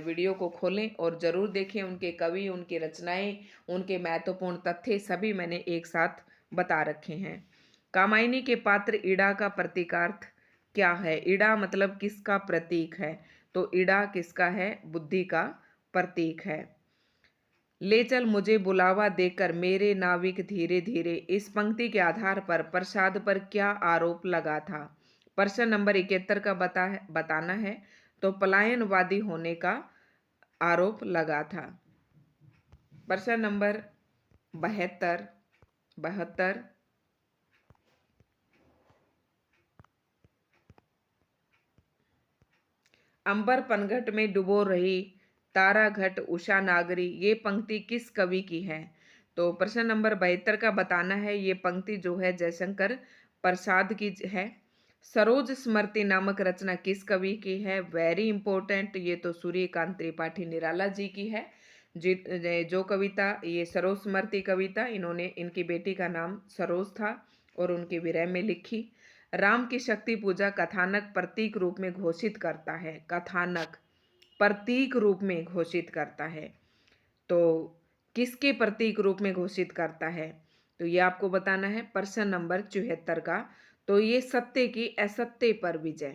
वीडियो को खोलें और ज़रूर देखें। उनके कवि, उनकी रचनाएं, उनके महत्वपूर्ण तथ्य सभी मैंने एक साथ बता रखे हैं। कामायनी के पात्र ईड़ा का प्रतीकार्थ क्या है? ईड़ा मतलब किसका प्रतीक है? तो ईड़ा किसका है? बुद्धि का प्रतीक है। ले चल मुझे बुलावा देकर मेरे नाविक धीरे धीरे, इस पंक्ति के आधार पर प्रसाद पर क्या आरोप लगा था? प्रश्न नंबर 71 का बताना है। तो पलायनवादी होने का आरोप लगा था। प्रश्न नंबर 72 अंबर पनघट में डुबो रही तारा घट उषा नागरी, ये पंक्ति किस कवि की है? तो प्रश्न नंबर 72 का बताना है। ये पंक्ति जो है जयशंकर प्रसाद की है। सरोज स्मृति नामक रचना किस कवि की है? वेरी इंपॉर्टेंट, ये तो सूर्यकांत त्रिपाठी निराला जी की है। जो कविता, ये सरोज स्मृति कविता, इन्होंने, इनकी बेटी का नाम सरोज था और उनके विरह में लिखी। राम की शक्ति पूजा कथानक प्रतीक रूप में घोषित करता है। कथानक प्रतीक रूप में घोषित करता है, तो किसके प्रतीक रूप में घोषित करता है? तो ये आपको बताना है प्रश्न नंबर 74 का। तो ये सत्य की असत्य पर विजय,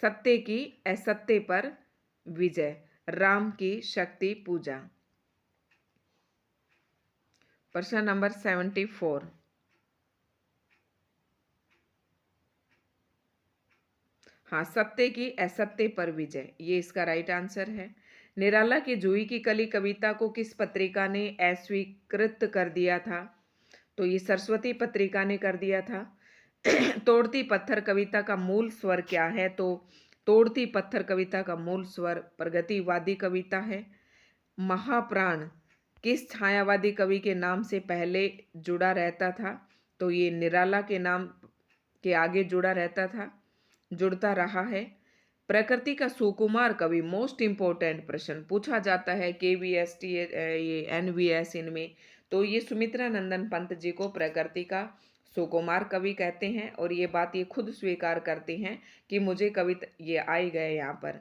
सत्य की असत्य पर विजय, राम की शक्ति पूजा। प्रश्न नंबर 74। हाँ, सत्य की असत्य पर विजय, ये इसका राइट आंसर है। निराला की जूही की कली कविता को किस पत्रिका ने अस्वीकृत कर दिया था? तो ये सरस्वती पत्रिका ने कर दिया था। तोड़ती पत्थर कविता का मूल स्वर क्या है? तो तोड़ती पत्थर कविता का मूल स्वर प्रगतिवादी कविता है। महाप्राण किस छायावादी कवि के नाम से पहले जुड़ा रहता था? तो ये निराला के नाम के आगे जुड़ा रहता था, जुड़ता रहा है। प्रकृति का सुकुमार कवि, मोस्ट इंपॉर्टेंट प्रश्न पूछा जाता है KVST, ये NVS इनमें। तो ये सुमित्रा नंदन पंत जी को प्रकृति का सुकुमार कवि कहते हैं, और ये बात ये खुद स्वीकार करते हैं कि मुझे कविता, ये आई गए यहाँ पर,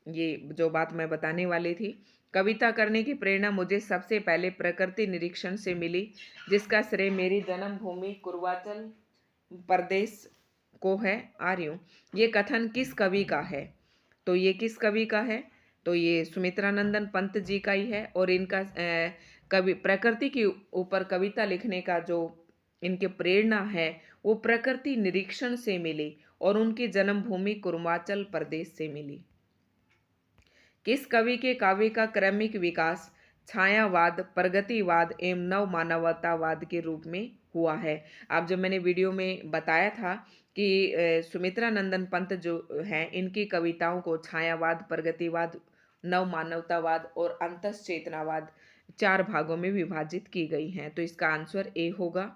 ये जो बात मैं बताने वाली थी, कविता करने की प्रेरणा मुझे सबसे पहले प्रकृति निरीक्षण से मिली, जिसका श्रेय मेरी जन्मभूमि पूर्वांचल प्रदेश को है। आ रही हूँ। ये कथन किस कवि का है? तो ये किस कवि का है? तो ये सुमित्रानंदन पंत जी का ही है, और इनका कवि प्रकृति के ऊपर कविता लिखने का जो इनके प्रेरणा है वो प्रकृति निरीक्षण से मिली, और उनकी जन्मभूमि पूर्वांचल प्रदेश से मिली। किस कवि के काव्य का क्रमिक विकास छायावाद, प्रगतिवाद एवं नव मानवतावाद के रूप में हुआ है? अब जब मैंने वीडियो में बताया था कि सुमित्रा नंदन पंत जो हैं, इनकी कविताओं को छायावाद, प्रगतिवाद, नव मानवतावाद और अंतश्चेतनावाद 4 भागों में विभाजित की गई हैं। तो इसका आंसर ए होगा।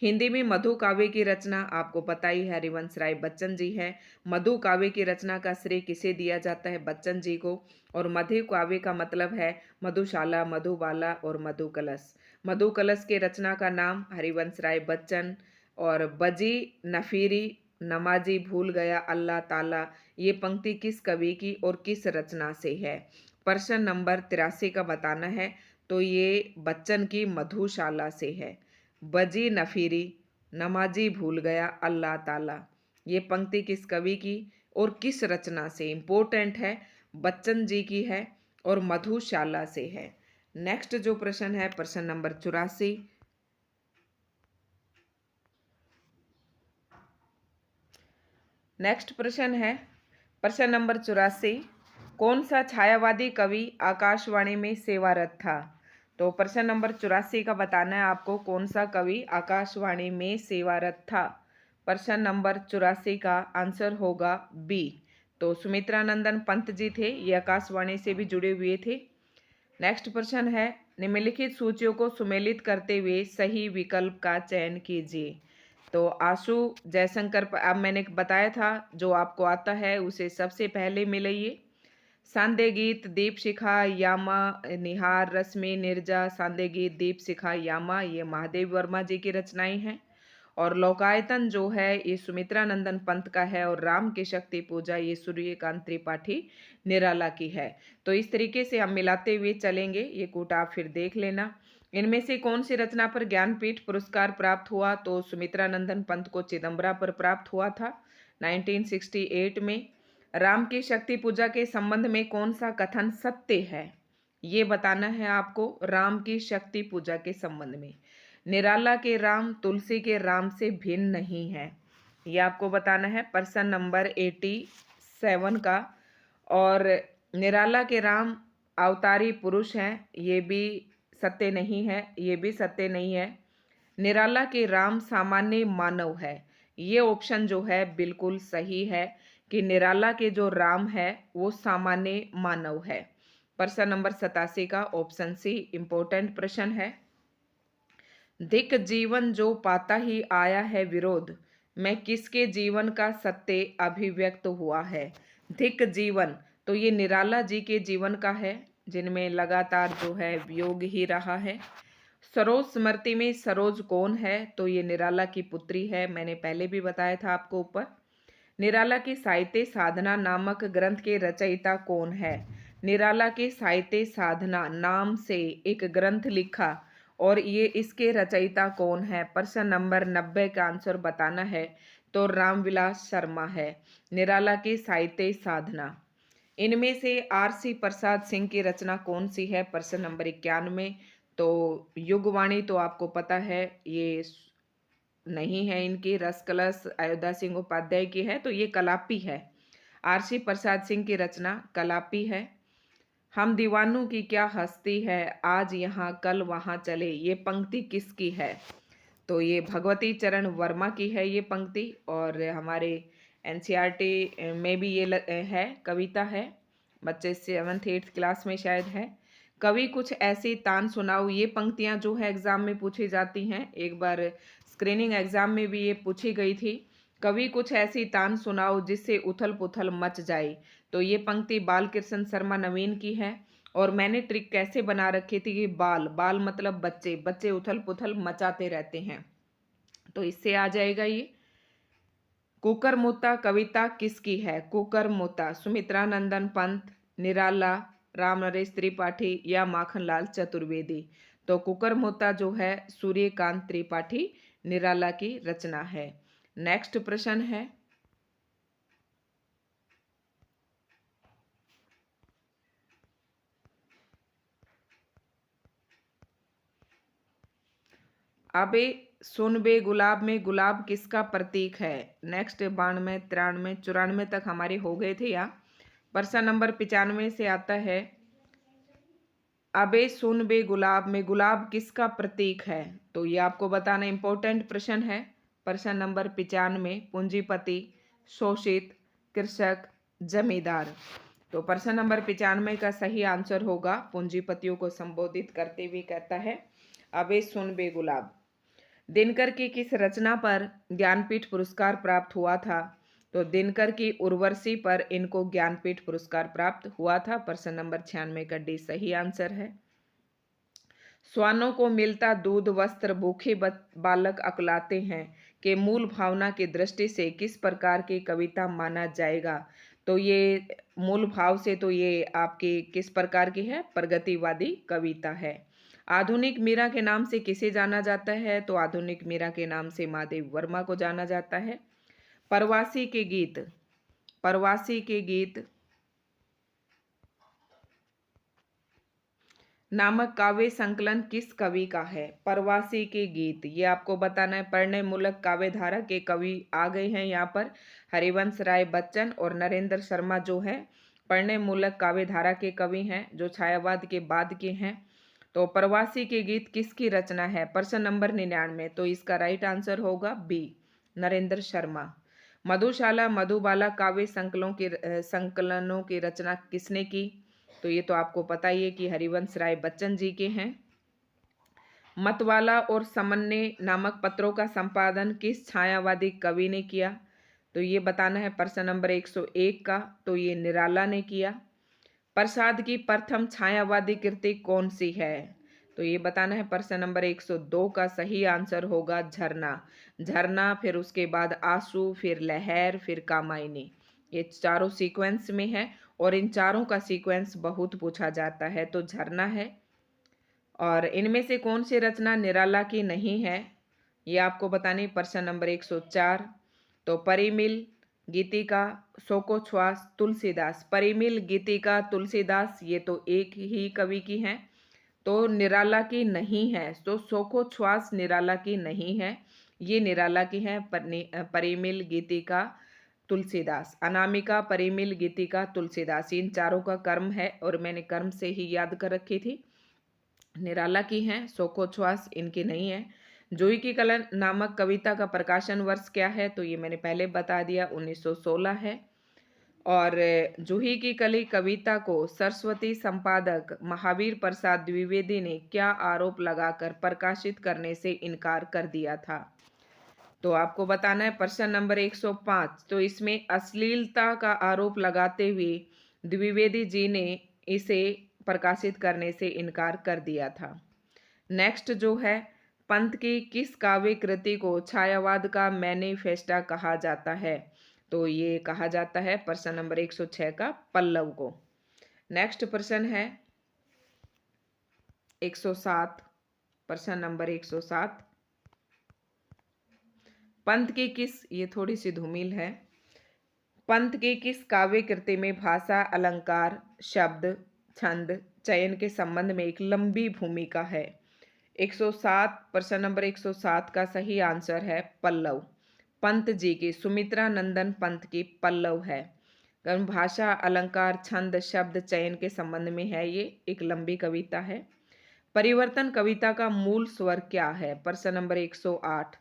हिंदी में मधु काव्य की रचना आपको पता ही है, हरिवंश राय बच्चन जी है। मधु काव्य की रचना का श्रेय किसे दिया जाता है? बच्चन जी को। और मधु काव्य का मतलब है मधुशाला, मधुबाला और मधु कलश। मधु कलश के रचना का नाम हरिवंश राय बच्चन। और बजी नफीरी नमाजी भूल गया अल्लाह ताला, ये पंक्ति किस कवि की और किस रचना से है? प्रश्न नंबर 83 का बताना है। तो ये बच्चन की मधुशाला से है। बजी नफीरी नमाजी भूल गया अल्लाह ताला, ये पंक्ति किस कवि की और किस रचना से? इंपॉर्टेंट है, बच्चन जी की है और मधुशाला से है। नेक्स्ट जो प्रश्न है प्रश्न नंबर 84। नेक्स्ट प्रश्न है प्रश्न नंबर 84। कौन सा छायावादी कवि आकाशवाणी में सेवारत था? तो प्रश्न नंबर 84 का बताना है आपको, कौन सा कवि आकाशवाणी में सेवारत था? प्रश्न नंबर 84 का आंसर होगा बी। तो सुमित्रानंदन पंत जी थे, ये आकाशवाणी से भी जुड़े हुए थे। नेक्स्ट प्रश्न है निम्नलिखित सूचियों को सुमेलित करते हुए सही विकल्प का चयन कीजिए। तो आशु जयशंकर, अब मैंने बताया था जो आपको आता है उसे सबसे पहले मिलाइए। सांदे गीत, दीप शिखा, यामा, निहार, रश्मि, निर्जा, सांदे गीत, दीप शिखा, यामा, ये महादेव वर्मा जी की रचनाएं हैं। और लोकायतन जो है ये सुमित्रानंदन पंत का है, और राम की शक्ति पूजा ये सूर्यकांत त्रिपाठी निराला की है। तो इस तरीके से हम मिलाते हुए चलेंगे, ये कूट आप फिर देख लेना। इनमें से कौन सी रचना पर ज्ञानपीठ पुरस्कार प्राप्त हुआ? तो सुमित्रानंदन पंत को चिदम्बरा पर प्राप्त हुआ था 1968 में। राम की शक्ति पूजा के संबंध में कौन सा कथन सत्य है? ये बताना है आपको, राम की शक्ति पूजा के संबंध में। निराला के राम तुलसी के राम से भिन्न नहीं है, ये आपको बताना है प्रश्न नंबर 87 का। और निराला के राम अवतारी पुरुष हैं, ये भी सत्य नहीं है, ये भी सत्य नहीं है। निराला के राम सामान्य मानव है, ये ऑप्शन जो है बिल्कुल सही है कि निराला के जो राम है वो सामान्य मानव है। प्रश्न नंबर 87 का ऑप्शन सी इंपॉर्टेंट प्रश्न है। धिक जीवन जो पाता ही आया है विरोध, में किसके जीवन का सत्य अभिव्यक्त हुआ है? धिक जीवन, तो ये निराला जी के जीवन का है, जिनमें लगातार जो है वियोग ही रहा है। सरोज स्मृति में सरोज कौन है? तो ये निराला की पुत्री है, मैंने पहले भी बताया था आपको ऊपर। निराला की साहित्य साधना नामक ग्रंथ के रचयिता कौन है? निराला के साहित्य साधना नाम से एक ग्रंथ लिखा और ये इसके रचयिता कौन है? प्रश्न नंबर 90 का आंसर बताना है, तो रामविलास शर्मा है। निराला की साहित्य साधना, इनमें से आर.सी. प्रसाद सिंह की रचना कौन सी है? प्रश्न नंबर 91। तो युगवाणी तो आपको पता है, ये नहीं है इनकी, रसकलश अयोध्या सिंह उपाध्याय की है, तो ये कलापी है। आर.सी. प्रसाद सिंह की रचना कलापी है। हम दीवानों की क्या हस्ती है, आज यहाँ कल वहाँ चले, ये पंक्ति किसकी है? तो ये भगवती चरण वर्मा की है ये पंक्ति, और हमारे एनसीईआरटी में भी ये है, कविता है, बच्चे 7th 8th क्लास में शायद है। कवि कुछ ऐसी तान सुनाओ, ये पंक्तियां जो है एग्जाम में पूछी जाती हैं, एक बार स्क्रीनिंग एग्जाम में भी ये पूछी गई थी। कवि कुछ ऐसी तान सुनाओ जिससे उथल पुथल मच जाए, तो ये पंक्ति बालकृष्ण शर्मा नवीन की है। और मैंने ट्रिक कैसे बना रखी थी कि बाल बाल मतलब बच्चे, बच्चे उथल पुथल मचाते रहते हैं, तो इससे आ जाएगा ये। कुकरमुत्ता कविता किसकी है? कुकरमुत्ता सुमित्रा नंदन पंत, निराला, राम नरेश त्रिपाठी या माखनलाल चतुर्वेदी? तो कुकरमुत्ता जो है सूर्यकांत त्रिपाठी निराला की रचना है। नेक्स्ट प्रश्न है, अबे सुन बे गुलाब में गुलाब किसका प्रतीक है? नेक्स्ट 92 93 94 तक हमारे हो गए थे यहाँ। प्रश्न नंबर 95 से आता है, अबे सुन बे गुलाब में गुलाब किसका प्रतीक है? तो ये आपको बताना इंपॉर्टेंट प्रश्न है। प्रश्न नंबर 95, पूंजीपति, शोषित, कृषक, जमींदार? तो प्रश्न नंबर 95 का सही आंसर होगा, पूंजीपतियों को संबोधित करते हुए कहता है, अबे सुन बे गुलाब। दिनकर की किस रचना पर ज्ञानपीठ पुरस्कार प्राप्त हुआ था? तो दिनकर की उर्वशी पर इनको ज्ञानपीठ पुरस्कार प्राप्त हुआ था। प्रश्न नंबर 96 का डी सही आंसर है। स्वानों को मिलता दूध वस्त्र भूखे बालक अकलाते हैं के मूल भावना की दृष्टि से किस प्रकार की कविता माना जाएगा? तो ये मूल भाव से तो ये आपकी किस प्रकार की है? प्रगतिवादी कविता है। आधुनिक मीरा के नाम से किसे जाना जाता है? तो आधुनिक मीरा के नाम से महादेव वर्मा को जाना जाता है। प्रवासी के गीत, प्रवासी के गीत नामक काव्य संकलन किस कवि का है? प्रवासी के गीत, ये आपको बताना है। पढ़ने मूलक काव्य धारा के कवि आ गए हैं यहाँ पर, हरिवंश राय बच्चन और नरेंद्र शर्मा जो है पढ़ने मूलक काव्य धारा के कवि हैं, जो छायावाद के बाद के हैं। तो प्रवासी के गीत किसकी रचना है? प्रश्न नंबर 99, तो इसका राइट आंसर होगा बी, नरेंद्र शर्मा। मधुशाला मधुबाला काव्य संकलनों की रचना किसने की? तो ये तो आपको पता ही है कि हरिवंश राय बच्चन जी के हैं। मतवाला और समन्वय नामक पत्रों का संपादन किस छायावादी कवि ने किया? तो ये बताना है प्रश्न नंबर 101 का, तो ये निराला ने किया। प्रसाद की प्रथम छायावादी कृति कौन सी है? तो ये बताना है प्रश्न नंबर 102 का सही आंसर होगा झरना। झरना, फिर उसके बाद आंसू, फिर लहर, फिर कामायनी, ये चारों सीक्वेंस में है और इन चारों का सीक्वेंस बहुत पूछा जाता है, तो झरना है। और इनमें से कौन सी रचना निराला की नहीं है, ये आपको बतानी। प्रश्न नंबर 104, तो परिमिल, गीतिका, शोकोच्छ्वास, तुलसीदास। परिमिल, गीतिका, तुलसीदास ये तो एक ही कवि की हैं, तो निराला की नहीं है। तो शोकोच्छ्वास निराला की नहीं है, ये निराला की है। परिमिल, गीतिका, तुलसीदास। अनामिका, परिमिल, गीतिका, तुलसीदास, इन चारों का कर्म है और मैंने कर्म से ही याद कर रखी थी। निराला की हैं, शोकोच्छ्वास इनकी नहीं है। जूही की कलन नामक कविता का प्रकाशन वर्ष क्या है? तो ये मैंने पहले बता दिया, 1916 है। और जूही की कली कविता को सरस्वती संपादक महावीर प्रसाद द्विवेदी ने क्या आरोप लगाकर प्रकाशित करने से इनकार कर दिया था? तो आपको बताना है प्रश्न नंबर 105। तो इसमें अश्लीलता का आरोप लगाते हुए द्विवेदी जी ने इसे प्रकाशित करने से इनकार कर दिया था। नेक्स्ट जो है, पंत की किस काव्य कृति को छायावाद का मैनिफेस्टा कहा जाता है? तो ये कहा जाता है प्रश्न नंबर 106 का पल्लव को। नेक्स्ट प्रश्न है 107, प्रश्न नंबर 107। पंत की किस, ये थोड़ी सी धूमिल है, पंत की किस काव्य कृति में भाषा, अलंकार, शब्द, छंद, चयन के संबंध में एक लंबी भूमिका है? 107, प्रश्न नंबर 107 का सही आंसर है पल्लव। पंत जी की, सुमित्रा नंदन पंत की पल्लव है। भाषा, अलंकार, छंद, शब्द, चयन के संबंध में है, ये एक लंबी कविता है। परिवर्तन कविता का मूल स्वर क्या है? प्रश्न नंबर 108।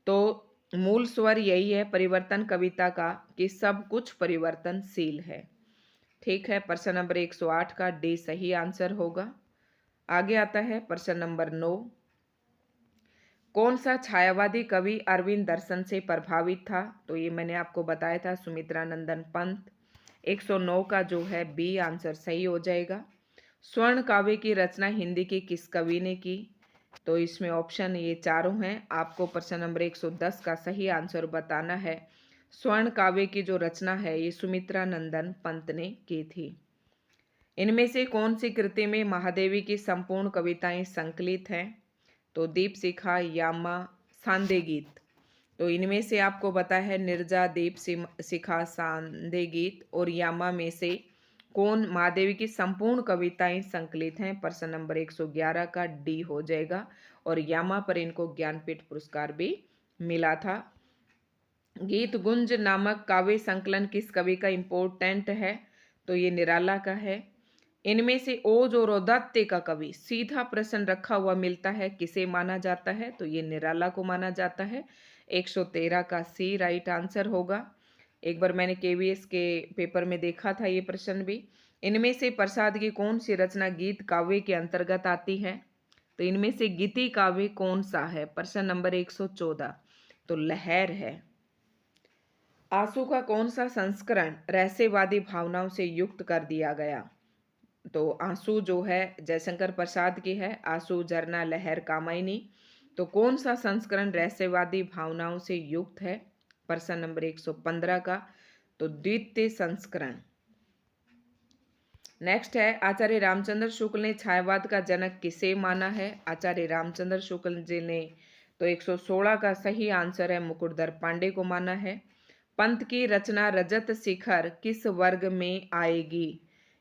तो मूल स्वर यही है परिवर्तन कविता का कि सब कुछ परिवर्तनशील है। ठीक है, प्रश्न नंबर 108 का डी सही आंसर होगा। आगे आता है प्रश्न नंबर 9। कौन सा छायावादी कवि अरविंद दर्शन से प्रभावित था? तो ये मैंने आपको बताया था, सुमित्रा नंदन पंत। 109 का जो है बी आंसर सही हो जाएगा। स्वर्ण काव्य की रचना हिंदी के किस कवि ने की? तो इसमें ऑप्शन ये चारों हैं। आपको प्रश्न नंबर 110 का सही आंसर बताना है। स्वर्ण काव्य की जो रचना है ये सुमित्रा नंदन पंत ने की थी। इनमें से कौन सी कृति में महादेवी की संपूर्ण कविताएं संकलित हैं? तो दीप शिखा, यामा, सांदे गीत। तो इनमें से आपको पता है निर्जा, दीप शिखा, सांदे गीत और यामा में से कौन महादेवी की संपूर्ण कविताएं संकलित हैं? प्रश्न नंबर 111 का डी हो जाएगा। और यामा पर इनको ज्ञानपीठ पुरस्कार भी मिला था। गीत गुंज नामक काव्य संकलन किस कवि का इम्पोर्टेंट है? तो ये निराला का है। इनमें से ओज और औदात्य का कवि, सीधा प्रश्न रखा हुआ मिलता है, किसे माना जाता है? तो ये निराला को माना जाता है। 113 का सी राइट आंसर होगा। एक बार मैंने केवीएस के पेपर में देखा था ये प्रश्न भी। इनमें से प्रसाद की कौन सी रचना गीत काव्य के अंतर्गत आती है? तो इनमें से गीति काव्य कौन सा है? प्रश्न नंबर 114। तो लहर है। आंसू का कौन सा संस्करण रहस्यवादी भावनाओं से युक्त कर दिया गया? तो आंसू जो है जयशंकर प्रसाद की है, आंसू, झरना, लहर, कामायनी। तो कौन सा संस्करण रहस्यवादी भावनाओं से युक्त है? प्रश्न नंबर 115 का। तो द्वितीय संस्करण। नेक्स्ट है, आचार्य रामचंद्र शुक्ल ने छायावाद का जनक किसे माना है? आचार्य रामचंद्र शुक्ल जी ने, तो 116 का सही आंसर है मुकुटधर पांडे को माना है। पंत की रचना रजत शिखर किस वर्ग में आएगी?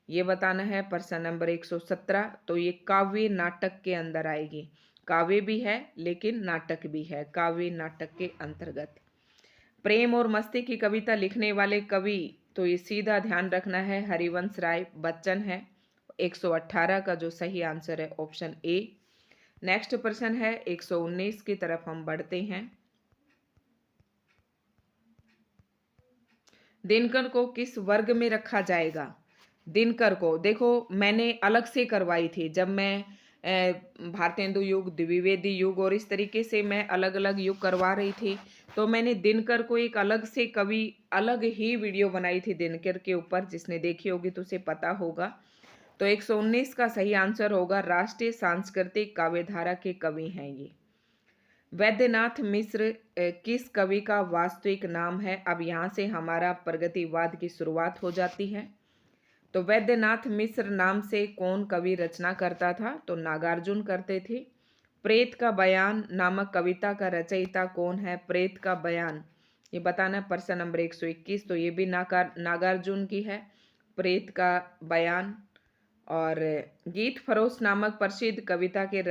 ये बताना है प्रश्न नंबर 117। तो ये काव्य नाटक के अंदर आएगी। काव्य भी है लेकिन नाटक भी है, काव्य नाटक के अंतर्गत। प्रेम और मस्ती की कविता लिखने वाले कवि, तो ये सीधा ध्यान रखना है हरिवंश राय बच्चन है। 118 का जो सही आंसर है ऑप्शन ए। नेक्स्ट प्रश्न है 119 की तरफ हम बढ़ते हैं। दिनकर को किस वर्ग में रखा जाएगा? दिनकर को देखो मैंने अलग से करवाई थी, जब मैं भारतेंदु युग, द्विवेदी युग और इस तरीके से मैं अलग अलग युग करवा रही थी, तो मैंने दिनकर को एक अलग से कवि, अलग ही वीडियो बनाई थी दिनकर के ऊपर। जिसने देखी होगी तो उसे पता होगा। तो 119 का सही आंसर होगा। राष्ट्रीय सांस्कृतिक काव्यधारा के कवि हैं ये। वैद्यनाथ मिश्र किस कवि का वास्तविक नाम है? अब यहाँ से हमारा प्रगतिवाद की शुरुआत हो जाती है। तो वैद्यनाथ मिश्र नाम से कौन कवि रचना करता था? तो नागार्जुन करते थे। प्रेत का बयान नामक कविता का रचयिता कौन है? प्रेत का बयान, ये बताना प्रश्न नंबर 121। तो ये भी नागार्जुन की है, प्रेत का बयान। और गीत फरोश नामक प्रसिद्ध कविता के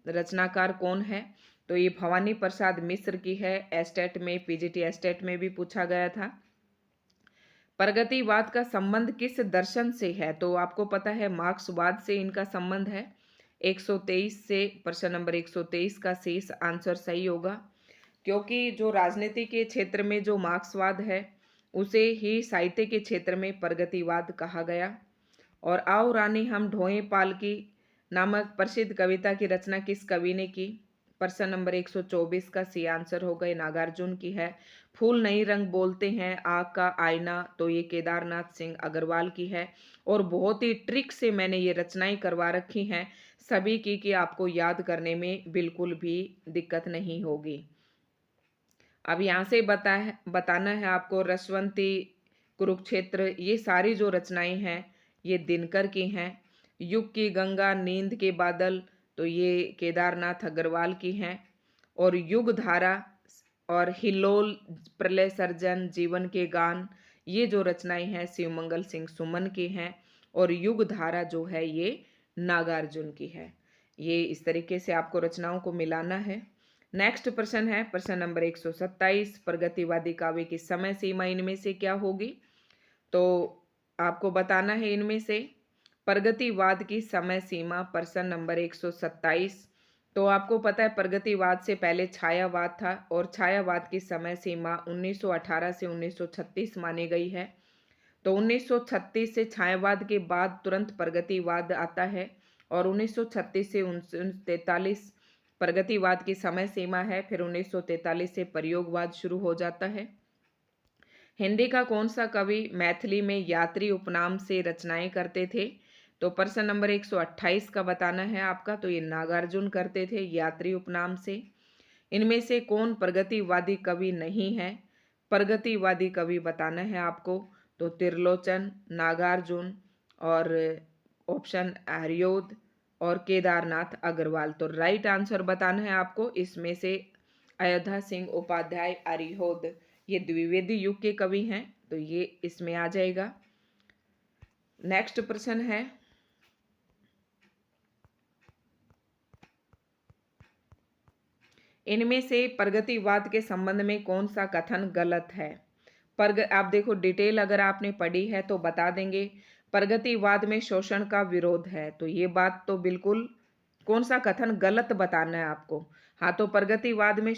रचनाकार कौन है? तो ये भवानी प्रसाद मिश्र की है। एस्टेट में, पीजीटी एस्टेट में भी पूछा गया था। प्रगतिवाद का संबंध किस दर्शन से है? तो आपको पता है मार्क्सवाद से इनका संबंध है। 123 से, प्रश्न नंबर 123 का शेष आंसर सही होगा, क्योंकि जो राजनीति के क्षेत्र में जो मार्क्सवाद है उसे ही साहित्य के क्षेत्र में प्रगतिवाद कहा गया। और आओ रानी हम ढोएं पालकी नामक प्रसिद्ध कविता की रचना किस कवि ने की? प्रश्न नंबर 124 का सी आंसर होगा, ये नागार्जुन की है। फूल नहीं रंग बोलते हैं आग का आईना, तो ये केदारनाथ सिंह अग्रवाल की है। और बहुत ही ट्रिक से मैंने ये रचनाएं करवा रखी हैं सभी की कि आपको याद करने में बिल्कुल भी दिक्कत नहीं होगी। अब यहाँ से बताना है आपको रसवंती, कुरुक्षेत्र, ये सारी जो रचनाएं हैं ये दिनकर की हैं। युग की गंगा, नींद के बादल, तो ये केदारनाथ अग्रवाल की हैं। और युग धारा और हिलोल, प्रलय सर्जन, जीवन के गान, ये जो रचनाएं हैं शिवमंगल सिंह सुमन की हैं। और युग धारा जो है ये नागार्जुन की है। ये इस तरीके से आपको रचनाओं को मिलाना है। नेक्स्ट प्रश्न है प्रश्न नंबर 127, प्रगतिवादी काव्य की समय सीमा इनमें से क्या होगी? तो आपको बताना है इनमें से प्रगतिवाद की समय सीमा। प्रश्न नंबर 127, तो आपको पता है प्रगतिवाद से पहले छायावाद था और छायावाद की समय सीमा 1918 से 1936 मानी गई है। तो 1936 से छायावाद के बाद तुरंत प्रगतिवाद आता है और 1936 से 1943 प्रगतिवाद की समय सीमा है। फिर 1943 से प्रयोगवाद शुरू हो जाता है। हिंदी का कौन सा कवि मैथिली में यात्री उपनाम से रचनाएं करते थे? तो प्रश्न नंबर 128 का बताना है आपका, तो ये नागार्जुन करते थे यात्री उपनाम से। इनमें से कौन प्रगतिवादी कवि नहीं है? प्रगतिवादी कवि बताना है आपको, तो त्रिलोचन, नागार्जुन और ऑप्शन हरियोध और केदारनाथ अग्रवाल। तो राइट आंसर बताना है आपको इसमें से अयोध्या सिंह उपाध्याय, अरिहोद, ये द्विवेदी युग के कवि हैं, तो ये इसमें आ जाएगा। नेक्स्ट प्रश्न है इनमें से प्रगतिवाद के संबंध में कौन सा कथन गलत है? आप देखो डिटेल अगर आपने पढ़ी है तो बता देंगे। प्रगतिवाद में शोषण का विरोध है, तो ये बात तो बिल्कुल, कौन सा कथन गलत बताना है आपको? हाँ, तो प्रगतिवाद में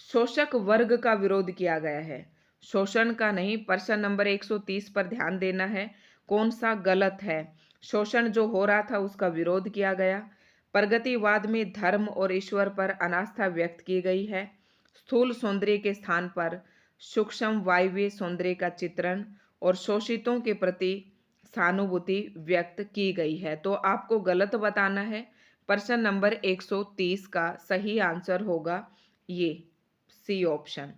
शोषक वर्ग का विरोध किया गया है, शोषण का नहीं। प्रश्न नंबर 130 पर ध्यान देना है, कौन सा गलत है? शोषण जो हो रहा था उसका विरोध किया गया। प्रगतिवाद में धर्म और ईश्वर पर अनास्था व्यक्त की गई है। स्थूल सौंदर्य के स्थान पर सूक्ष्म वायवीय सौंदर्य का चित्रण और शोषितों के प्रति सहानुभूति व्यक्त की गई है। तो आपको गलत बताना है। प्रश्न नंबर 130 का सही आंसर होगा ये सी ऑप्शन,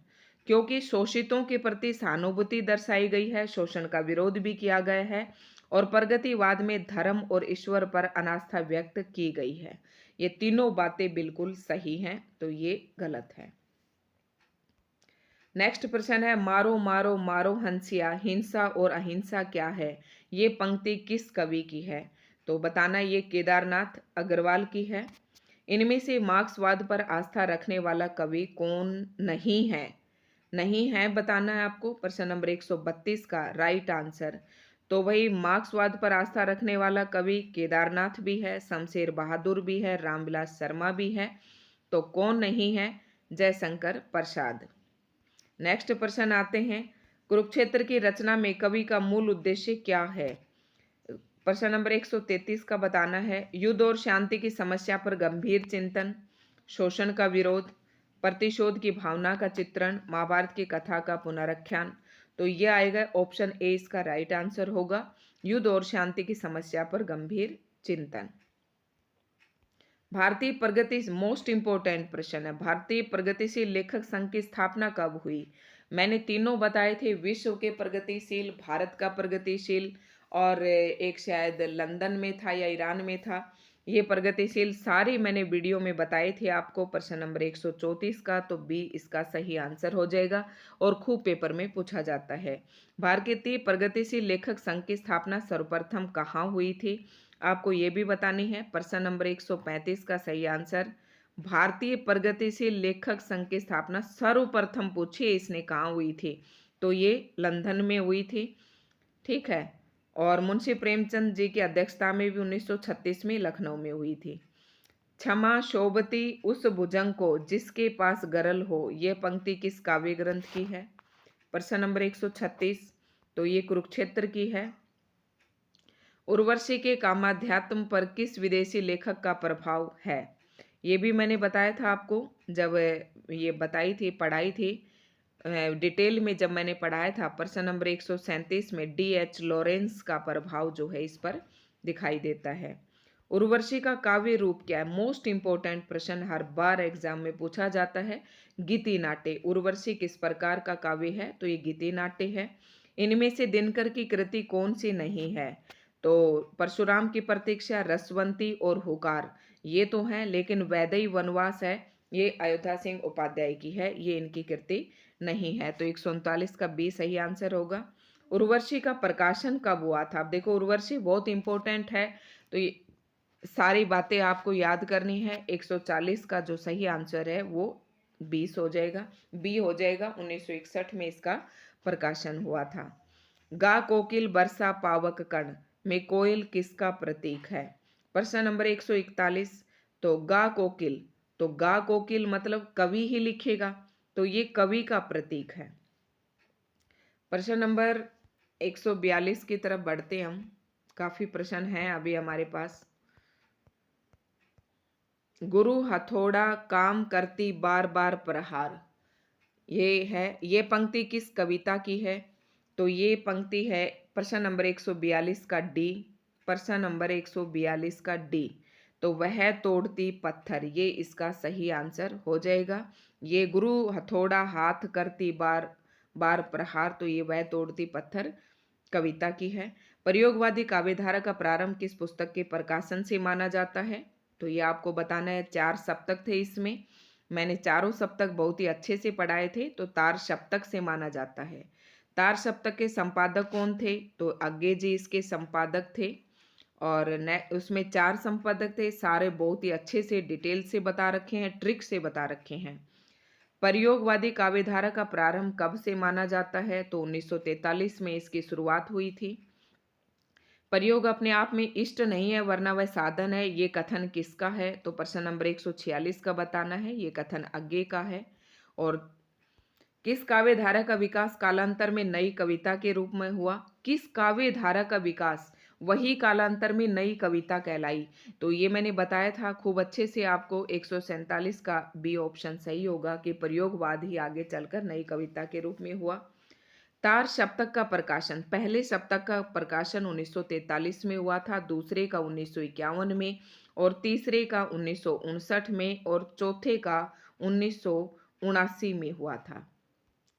क्योंकि शोषितों के प्रति सहानुभूति दर्शाई गई है, शोषण का विरोध भी किया गया है और प्रगतिवाद में धर्म और ईश्वर पर अनास्था व्यक्त की गई है। ये तीनों बातें बिल्कुल सही हैं, तो ये गलत है। नेक्स्ट प्रश्न है मारो मारो मारो हंसिया, हिंसा और अहिंसा क्या है? ये पंक्ति किस कवि की है? तो बताना, ये केदारनाथ अग्रवाल की है। इनमें से मार्क्सवाद पर आस्था रखने वाला कवि कौन नहीं है? नहीं है बताना है आपको। प्रश्न नंबर 132 का राइट आंसर, तो वही मार्क्सवाद पर आस्था रखने वाला कवि केदारनाथ भी है, शमशेर बहादुर भी है, रामविलास शर्मा भी है। तो कौन नहीं है? जयशंकर प्रसाद। नेक्स्ट प्रश्न आते हैं, कुरुक्षेत्र की रचना में कवि का मूल उद्देश्य क्या है? प्रश्न नंबर 133 का बताना है, युद्ध और शांति की समस्या पर गंभीर चिंतन, शोषण का विरोध, प्रतिशोध की भावना का चित्रण, महाभारत की कथा का पुनरुत्थान। तो ये आएगा ऑप्शन ए, इसका राइट आंसर होगा, युद्ध और शांति की समस्या पर गंभीर चिंतन। भारतीय प्रगति मोस्ट इंपोर्टेंट प्रश्न है, भारतीय प्रगतिशील लेखक संघ की स्थापना कब हुई? मैंने तीनों बताए थे, विश्व के प्रगतिशील, भारत का प्रगतिशील और एक शायद लंदन में था या ईरान में था। ये प्रगतिशील सारे मैंने वीडियो में बताए थे आपको। प्रश्न नंबर 134 का, तो बी इसका सही आंसर हो जाएगा और खूब पेपर में पूछा जाता है। भारतीय प्रगतिशील लेखक संघ की स्थापना सर्वप्रथम कहाँ हुई थी? आपको ये भी बतानी है। प्रश्न नंबर 135 का सही आंसर, भारतीय प्रगतिशील लेखक संघ की स्थापना सर्वप्रथम पूछिए इसने कहाँ हुई थी? तो ये लंदन में हुई थी, ठीक है। और मुंशी प्रेमचंद जी की अध्यक्षता में भी 1936 में लखनऊ में हुई थी। क्षमा शोभती उस भुजंग को जिसके पास गरल हो, ये पंक्ति किस काव्य ग्रंथ की है? प्रश्न नंबर 136, तो ये कुरुक्षेत्र की है। उर्वशी के कामाध्यात्म पर किस विदेशी लेखक का प्रभाव है? ये भी मैंने बताया था आपको जब ये बताई थी, पढ़ाई थी डिटेल में जब मैंने पढ़ाया था। प्रश्न नंबर 137 में डी.एच. लॉरेंस का प्रभाव जो है इस पर दिखाई देता है। उर्वशी का काव्य रूप क्या है? मोस्ट इंपॉर्टेंट प्रश्न हर बार एग्जाम में पूछा जाता है। गीति नाट्य। उर्वशी किस प्रकार का काव्य है? तो ये गीति नाट्य है। इनमें से दिनकर की कृति कौन सी नहीं है? तो परशुराम की प्रतीक्षा, रसवंती और हुकार ये तो हैं, लेकिन वैदेही वनवास है ये अयोध्या सिंह उपाध्याय की है, ये इनकी कृति नहीं है। तो 139 का बी सही आंसर होगा। उर्वशी का प्रकाशन कब हुआ था? अब देखो उर्वशी बहुत इंपॉर्टेंट है, तो ये सारी बातें आपको याद करनी है। 140 का जो सही आंसर है वो 20 हो जाएगा, बी हो जाएगा। 1961 में इसका प्रकाशन हुआ था। गा कोकिल बरसा पावक कण में कोयल किसका प्रतीक है? प्रश्न नंबर 141। तो गा कोकिल, तो गा कोकिल मतलब कवि ही लिखेगा, तो ये कवि का प्रतीक है। प्रश्न नंबर 142 की तरफ बढ़ते हम। काफी प्रश्न हैं अभी हमारे पास। गुरु हथौड़ा काम करती बार बार प्रहार, ये है, ये पंक्ति किस कविता की है? तो ये पंक्ति है प्रश्न नंबर 142 का डी। प्रश्न नंबर 142 का डी। तो वह तोड़ती पत्थर, ये इसका सही आंसर हो जाएगा। ये गुरु हथौड़ा हाथ करती बार बार प्रहार, तो ये वह तोड़ती पत्थर कविता की है। प्रयोगवादी काव्यधारा का प्रारंभ किस पुस्तक के प्रकाशन से माना जाता है? तो ये आपको बताना है। 4 सप्तक थे इसमें, मैंने चारों सप्तक बहुत ही अच्छे से पढ़ाए थे, तो तार सप्तक से माना जाता है। तार सप्तक के संपादक कौन थे? तो अज्ञे जी इसके संपादक थे। और उसमें 4 संपादक थे, सारे बहुत ही अच्छे से डिटेल से बता रखे हैं, ट्रिक से बता रखे हैं। प्रयोगवादी काव्यधारा का प्रारंभ कब से माना जाता है? तो 1943 में इसकी शुरुआत हुई थी। प्रयोग अपने आप में इष्ट नहीं है वरना वह साधन है, ये कथन किसका है? तो प्रश्न नंबर 146 का बताना है, ये कथन अज्ञे का है। और किस काव्य धारा का विकास कालांतर में नई कविता के रूप में हुआ? किस काव्य धारा का विकास वही कालांतर में नई कविता कहलाई? तो ये मैंने बताया था खूब अच्छे से आपको। 147 का बी ऑप्शन सही होगा कि प्रयोगवाद ही आगे चलकर नई कविता के रूप में हुआ। तार सप्तक का प्रकाशन, पहले सप्तक का प्रकाशन 1943 में हुआ था, दूसरे का 1951 में, और तीसरे का 1959 में, और चौथे का 1979 में हुआ था।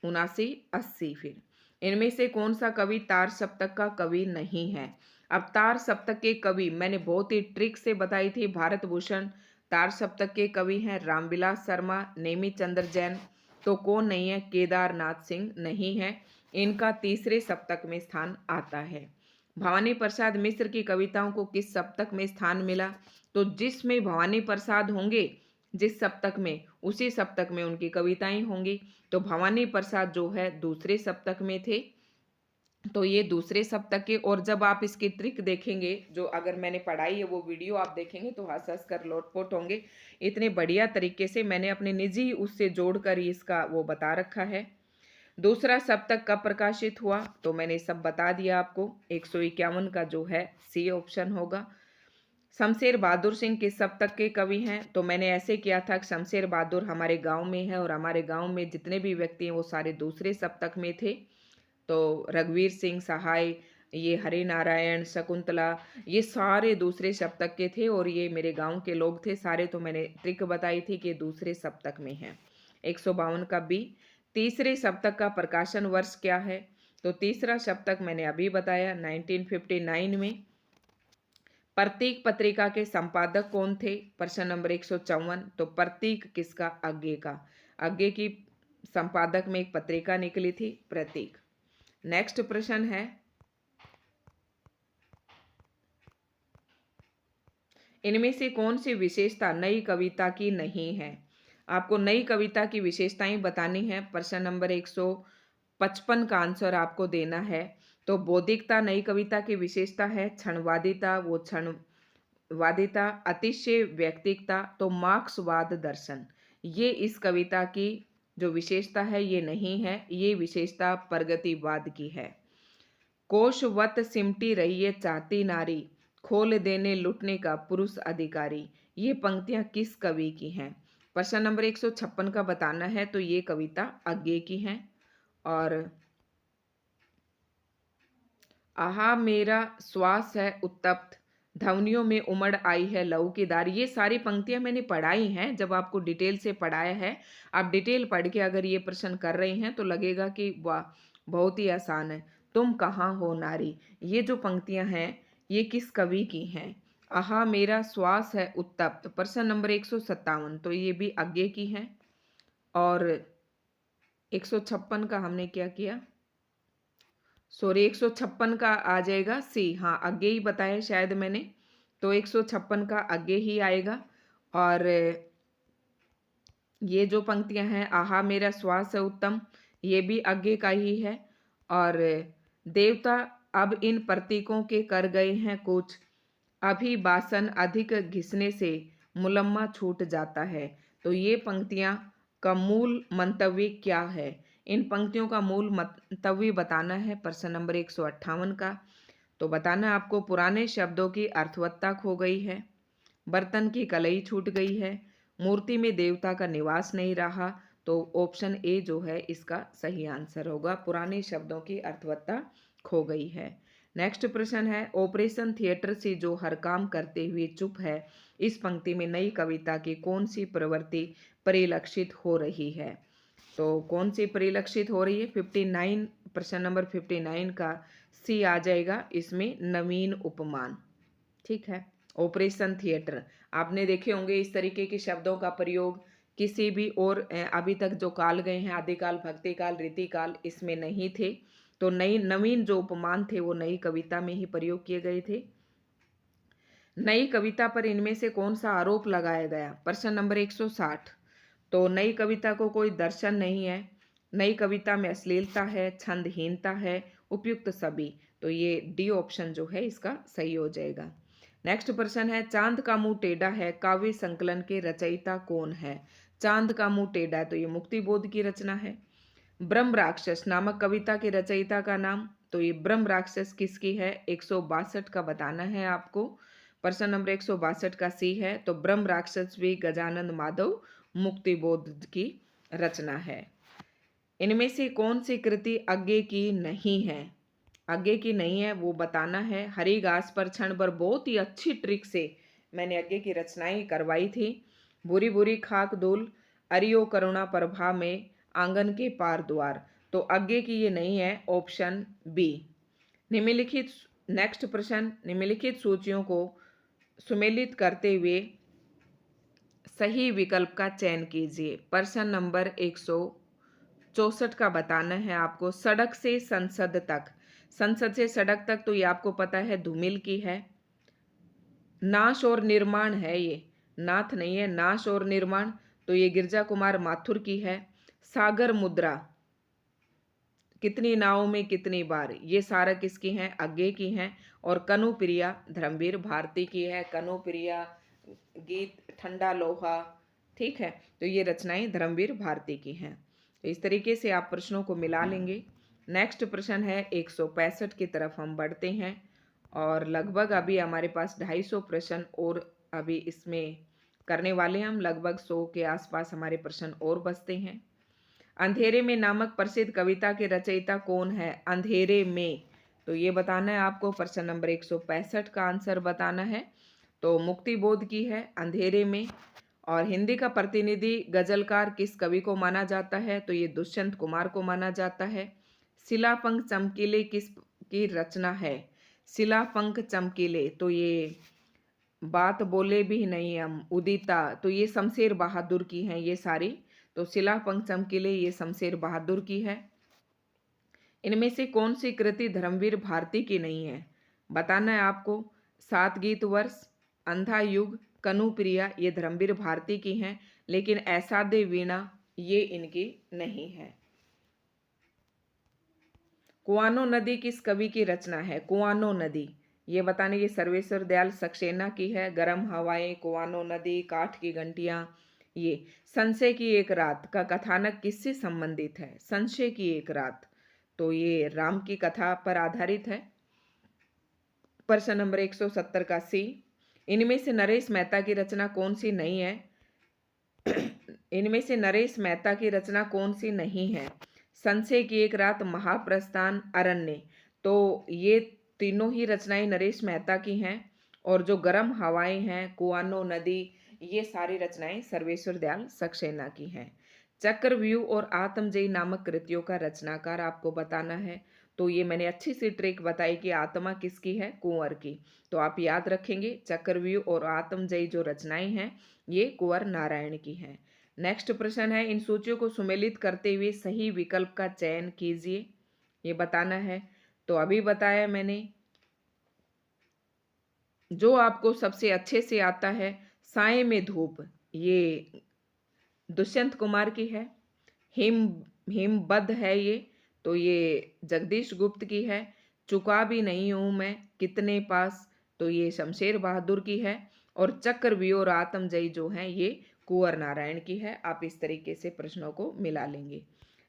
79-80। फिर इनमें से कौन सा कवि तार सप्तक का कवि नहीं है? अब तार सप्तक के कवि मैंने बहुत ही ट्रिक से बताई थी। भारत भूषण तार सप्तक के कवि हैं, रामविलास शर्मा, नेमी चंद्र जैन। तो कौन नहीं है? केदारनाथ सिंह नहीं है, इनका तीसरे सप्तक में स्थान आता है। भवानी प्रसाद मिश्र की कविताओं को किस सप्तक में स्थान मिला? तो जिसमें भवानी प्रसाद होंगे, जिस सप्तक में, उसी सप्तक में उनकी कविताएं होंगी। तो भवानी प्रसाद जो है दूसरे सप्तक में थे, तो ये दूसरे सप्तक के। और जब आप इसकी ट्रिक देखेंगे, जो अगर मैंने पढ़ाई है वो वीडियो आप देखेंगे तो हंस हंस कर लोटपोट होंगे। इतने बढ़िया तरीके से मैंने अपने निजी उससे जोड़कर इसका वो बता रखा है। दूसरा सप्तक कब प्रकाशित हुआ? तो मैंने सब बता दिया आपको। 151 का जो है सी ऑप्शन होगा। शमशेर बहादुर सिंह किस सप्तक के कवि हैं? तो मैंने ऐसे किया था कि शमशेर बहादुर हमारे गांव में है, और हमारे गांव में जितने भी व्यक्ति हैं वो सारे दूसरे सप्तक में थे। तो रघुवीर सिंह सहाय, ये हरि नारायण, शकुंतला, ये सारे दूसरे सप्तक के थे, और ये मेरे गांव के लोग थे सारे। तो मैंने ट्रिक बताई थी कि दूसरे सप्तक में है। 152 का बी। तीसरे सप्तक का प्रकाशन वर्ष क्या है? तो तीसरा सप्तक मैंने अभी बताया 1959 में। प्रतीक पत्रिका के संपादक कौन थे? प्रश्न नंबर 154। तो प्रतीक किसका? अज्ञे का। अज्ञे की संपादक में एक पत्रिका निकली थी, प्रतीक। नेक्स्ट प्रश्न है, इनमें से कौन सी विशेषता नई कविता की नहीं है? आपको नई कविता की विशेषताएं बतानी है। प्रश्न नंबर 155 का आंसर आपको देना है। तो बौद्धिकता नई कविता की विशेषता है, क्षणवादिता, वो क्षणवादिता, अतिशय व्यक्तिकता, तो मार्क्सवाद दर्शन, ये इस कविता की जो विशेषता है ये नहीं है, ये विशेषता प्रगतिवाद की है। कोशवत सिमटी रही है चाहती नारी, खोल देने लुटने का पुरुष अधिकारी, ये पंक्तियां किस कवि की हैं? प्रश्न नंबर 156 का बताना है, तो ये कविता अज्ञे की है। और आहा मेरा श्वास है उत्तप्त, ध्वनियों में उमड़ आई है लहू की धार। ये सारी पंक्तियां मैंने पढ़ाई हैं, जब आपको डिटेल से पढ़ाया है। आप डिटेल पढ़ के अगर ये प्रश्न कर रही हैं तो लगेगा कि वाह, बहुत ही आसान है। तुम कहाँ हो नारी, ये जो पंक्तियां हैं ये किस कवि की हैं? आहा मेरा श्वास है उत्तप्त, प्रश्न नंबर 157, तो ये भी अज्ञे की है। और 156 का हमने क्या किया, सॉरी 156 का आ जाएगा सी। हाँ, आगे ही बताया शायद मैंने, तो 156 का आगे ही आएगा। और ये जो पंक्तियां हैं, आहा मेरा श्वास है उत्तम, ये भी आगे का ही है। और देवता अब इन प्रतीकों के कर गए हैं कुछ, अभी बासन अधिक घिसने से मुलम्मा छूट जाता है। तो ये पंक्तियां का मूल मंतव्य क्या है? इन पंक्तियों का मूल मंतव्य बताना है प्रश्न नंबर 158 का। तो बताना है आपको, पुराने शब्दों की अर्थवत्ता खो गई है, बर्तन की कलई छूट गई है, मूर्ति में देवता का निवास नहीं रहा। तो ऑप्शन ए जो है इसका सही आंसर होगा, पुराने शब्दों की अर्थवत्ता खो गई है। नेक्स्ट प्रश्न है, ऑपरेशन थिएटर से जो हर काम करते हुए चुप है, इस पंक्ति में नई कविता की कौन सी प्रवृत्ति परिलक्षित हो रही है? तो कौन सी परिलक्षित हो रही है? 59, प्रश्न नंबर 59 का सी आ जाएगा इसमें, नवीन उपमान। ठीक है, ऑपरेशन थिएटर आपने देखे होंगे, इस तरीके के शब्दों का प्रयोग किसी भी और अभी तक जो काल गए हैं, आदिकाल, भक्तिकाल, रीतिकाल, इसमें नहीं थे। तो नई नवीन जो उपमान थे वो नई कविता में ही प्रयोग किए गए थे। नई कविता पर इनमें से कौन सा आरोप लगाया गया? प्रश्न नंबर 160। तो नई कविता को कोई दर्शन नहीं है, नई कविता में अश्लीलता है, छंदहीनता है, उपयुक्त सभी। तो ये डी ऑप्शन जो है इसका सही हो जाएगा। नेक्स्ट प्रश्न है, चांद का मुंह टेढ़ा है काव्य संकलन के रचयिता कौन है? चांद का मुंह टेढ़ा है, तो ये मुक्तिबोध की रचना है। ब्रह्म राक्षस नामक कविता के रचयिता का नाम? तो ये ब्रह्म राक्षस किसकी है? 162 का बताना है आपको। प्रश्न नंबर 162 का सी है, तो ब्रह्म राक्षस भी गजानंद माधव मुक्तिबोध की रचना है। इनमें से कौन सी कृति आगे की नहीं है? आगे की नहीं है वो बताना है। हरी घास पर क्षण भर, बहुत ही अच्छी ट्रिक से मैंने आगे की रचनाएं करवाई थी। बुरी बुरी खाक धूल, अरियो करुणा प्रभा में, आंगन के पार द्वार। तो आगे की ये नहीं है, ऑप्शन बी। निम्नलिखित, नेक्स्ट प्रश्न, निम्नलिखित सूचियों को सुमेलित करते हुए सही विकल्प का चयन कीजिए। प्रश्न नंबर 164 का बताना है आपको, सड़क से संसद तक, संसद से सड़क तक, तो ये आपको पता है धूमिल की है। नाश और निर्माण है, ये नाथ नहीं है, नाश और निर्माण, तो ये गिरजा कुमार माथुर की है। सागर मुद्रा, कितनी नावों में कितनी बार, ये सारा किसकी हैं? आगे की हैं। और कनुप्रिया धर्मवीर भारती की है। कनुप्रिया गीत ठंडा लोहा, ठीक है, तो ये रचनाएं धर्मवीर भारती की हैं। तो इस तरीके से आप प्रश्नों को मिला लेंगे। नेक्स्ट प्रश्न है 165 की तरफ हम बढ़ते हैं, और लगभग अभी हमारे पास 250 प्रश्न और अभी इसमें करने वाले हैं हम। लगभग 100 के आसपास हमारे प्रश्न और बचते हैं। अंधेरे में नामक प्रसिद्ध कविता के रचयिता कौन है? अंधेरे में, तो ये बताना है आपको। प्रश्न नंबर 165 का आंसर बताना है। तो मुक्तिबोध की है अंधेरे में। और हिंदी का प्रतिनिधि गजलकार किस कवि को माना जाता है? तो ये दुष्यंत कुमार को माना जाता है। शिलापंख चमकीले किस की रचना है? शिलापंख चमकीले, तो ये बात बोले भी नहीं हम, उदिता, तो ये शमशेर बहादुर की हैं ये सारी। तो शिलापंख चमकीले ये शमशेर बहादुर की है। इनमें से कौन सी कृति धर्मवीर भारती की नहीं है? बताना है आपको। सात गीत वर्ष, अंधा युग, कनुप्रिया, ये धर्मवीर भारती की हैं, लेकिन ऐसादे वीणा ये इनकी नहीं है। कुआनो नदी किस कवि की रचना है? कुआनो नदी, ये बताने, ये सर्वेश्वर दयाल सक्सेना की है। गर्म हवाएं, कुआनो नदी, काठ की घंटियां। ये संशय की एक रात का कथानक किससे संबंधित है? संशय की एक रात, तो ये राम की कथा पर आधारित है। प्रश्न नंबर 170 का सी। इनमें से नरेश मेहता की रचना कौन सी नहीं है? इनमें से नरेश मेहता की रचना कौन सी नहीं है? संशय की एक रात, महाप्रस्थान, अरण्य। तो ये तीनों ही रचनाएं नरेश मेहता की हैं। और जो गर्म हवाएं हैं, कुआनो नदी, ये सारी रचनाएं सर्वेश्वर दयाल सक्सेना की हैं। चक्रव्यूह और आत्मजयी नामक कृतियों का रचनाकार आपको बताना है। तो ये मैंने अच्छी सी ट्रिक बताई कि आत्मा किसकी है? कुंवर की। तो आप याद रखेंगे चक्रव्यूह और आत्मजयी जो रचनाएं हैं ये कुंवर नारायण की हैं। नेक्स्ट प्रश्न है, इन सूचियों को सुमेलित करते हुए सही विकल्प का चयन कीजिए, ये बताना है। तो अभी बताया मैंने, जो आपको सबसे अच्छे से आता है, साए में धूप, ये दुष्यंत कुमार की है। हिम हिमबद्ध है ये, तो ये जगदीश गुप्त की है। चुका भी नहीं हूं मैं कितने पास, तो ये शमशेर बहादुर की है। और चक्रव्यूह और आत्मजयी जो है ये कुंवर नारायण की है। आप इस तरीके से प्रश्नों को मिला लेंगे।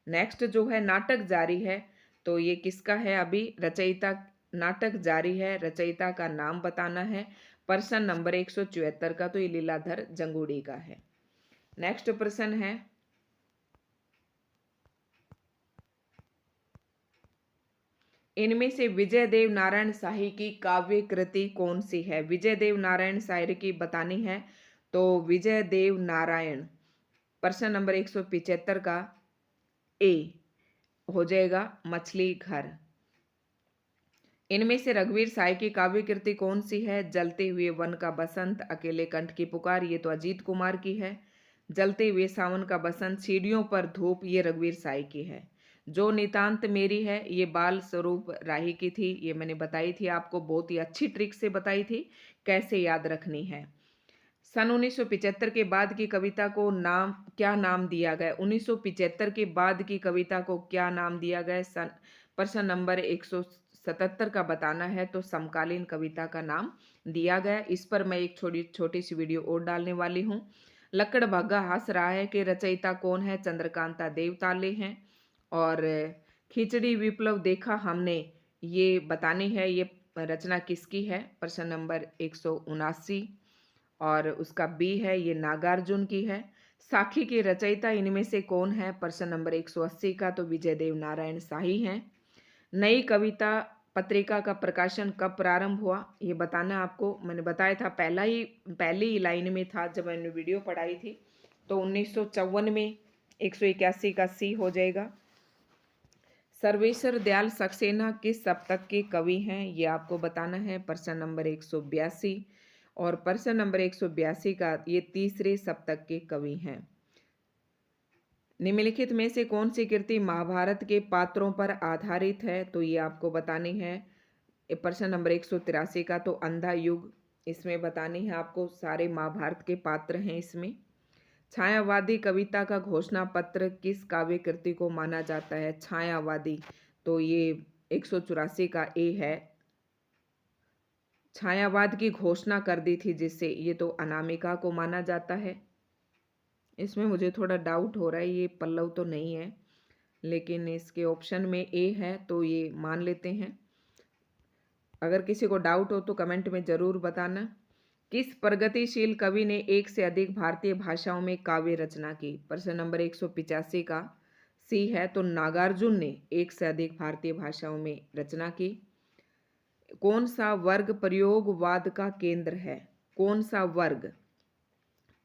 नेक्स्ट जो है नाटक जारी है, तो ये किसका है? अभी रचयिता, नाटक जारी है, रचयिता का नाम बताना है। प्रश्न नंबर 174 का, तो ये लीलाधर जंगूड़ी का है। नेक्स्ट प्रश्न है, इनमें से विजय देव नारायण शाही की काव्य कृति कौन सी है? विजय देव नारायण शायरी की बतानी है। तो विजय देव नारायण, प्रश्न नंबर 175 का ए हो जाएगा मछली घर। इनमें से रघुवीर साय की काव्य कृति कौन सी है? जलते हुए वन का बसंत, अकेले कंठ की पुकार, ये तो अजीत कुमार की है। जलते हुए सावन का बसंत, सीढ़ियों पर धूप, ये रघुवीर साय की है। जो नितांत मेरी है, ये बाल स्वरूप राही की थी। ये मैंने बताई थी आपको, बहुत ही अच्छी ट्रिक से बताई थी कैसे याद रखनी है। सन 1975 के बाद की कविता को क्या नाम दिया गया? 1975 के बाद की कविता को क्या नाम दिया गया? प्रश्न नंबर 177 का बताना है। तो समकालीन कविता का नाम दिया गया। इस पर मैं एक छोटी छोटी सी वीडियो और डालने वाली हूँ। लक्कड़ भागा हंस रहा है के रचयिता कौन है? चंद्रकांता देवताले हैं। और खिचड़ी विप्लव देखा हमने, ये बतानी है ये रचना किसकी है? प्रश्न नंबर 179। और उसका बी है, ये नागार्जुन की है। साखी के रचयिता इनमें से कौन है? प्रश्न नंबर 180 का, तो विजय देव नारायण शाही हैं। नई कविता पत्रिका का प्रकाशन कब प्रारंभ हुआ? ये बताना आपको। मैंने बताया था पहली लाइन में था जब मैंने वीडियो पढ़ाई थी। तो 1954 में, 181 का सी हो जाएगा। सर्वेश्वर दयाल सक्सेना किस शतक के कवि हैं? ये आपको बताना है। प्रश्न नंबर 182। और प्रश्न नंबर 182 का ये तीसरे शतक के कवि हैं। निम्नलिखित में से कौन सी कृति महाभारत के पात्रों पर आधारित है? तो ये आपको बतानी है। प्रश्न नंबर 183 का, तो अंधा युग, इसमें बतानी है आपको। सारे महाभारत के पात्र हैं इसमें। छायावादी कविता का घोषणा पत्र किस काव्य कृति को माना जाता है? छायावादी, तो ये 184 का ए है। छायावाद की घोषणा कर दी थी जिससे, ये तो अनामिका को माना जाता है। इसमें मुझे थोड़ा डाउट हो रहा है, ये पल्लव तो नहीं है, लेकिन इसके ऑप्शन में ए है तो ये मान लेते हैं। अगर किसी को डाउट हो तो कमेंट में ज़रूर बताना। किस प्रगतिशील कवि ने एक से अधिक भारतीय भाषाओं में काव्य रचना की? प्रश्न नंबर 185 का सी है। तो नागार्जुन ने एक से अधिक भारतीय भाषाओं में रचना की। कौन सा वर्ग प्रयोगवाद का केंद्र है? कौन सा वर्ग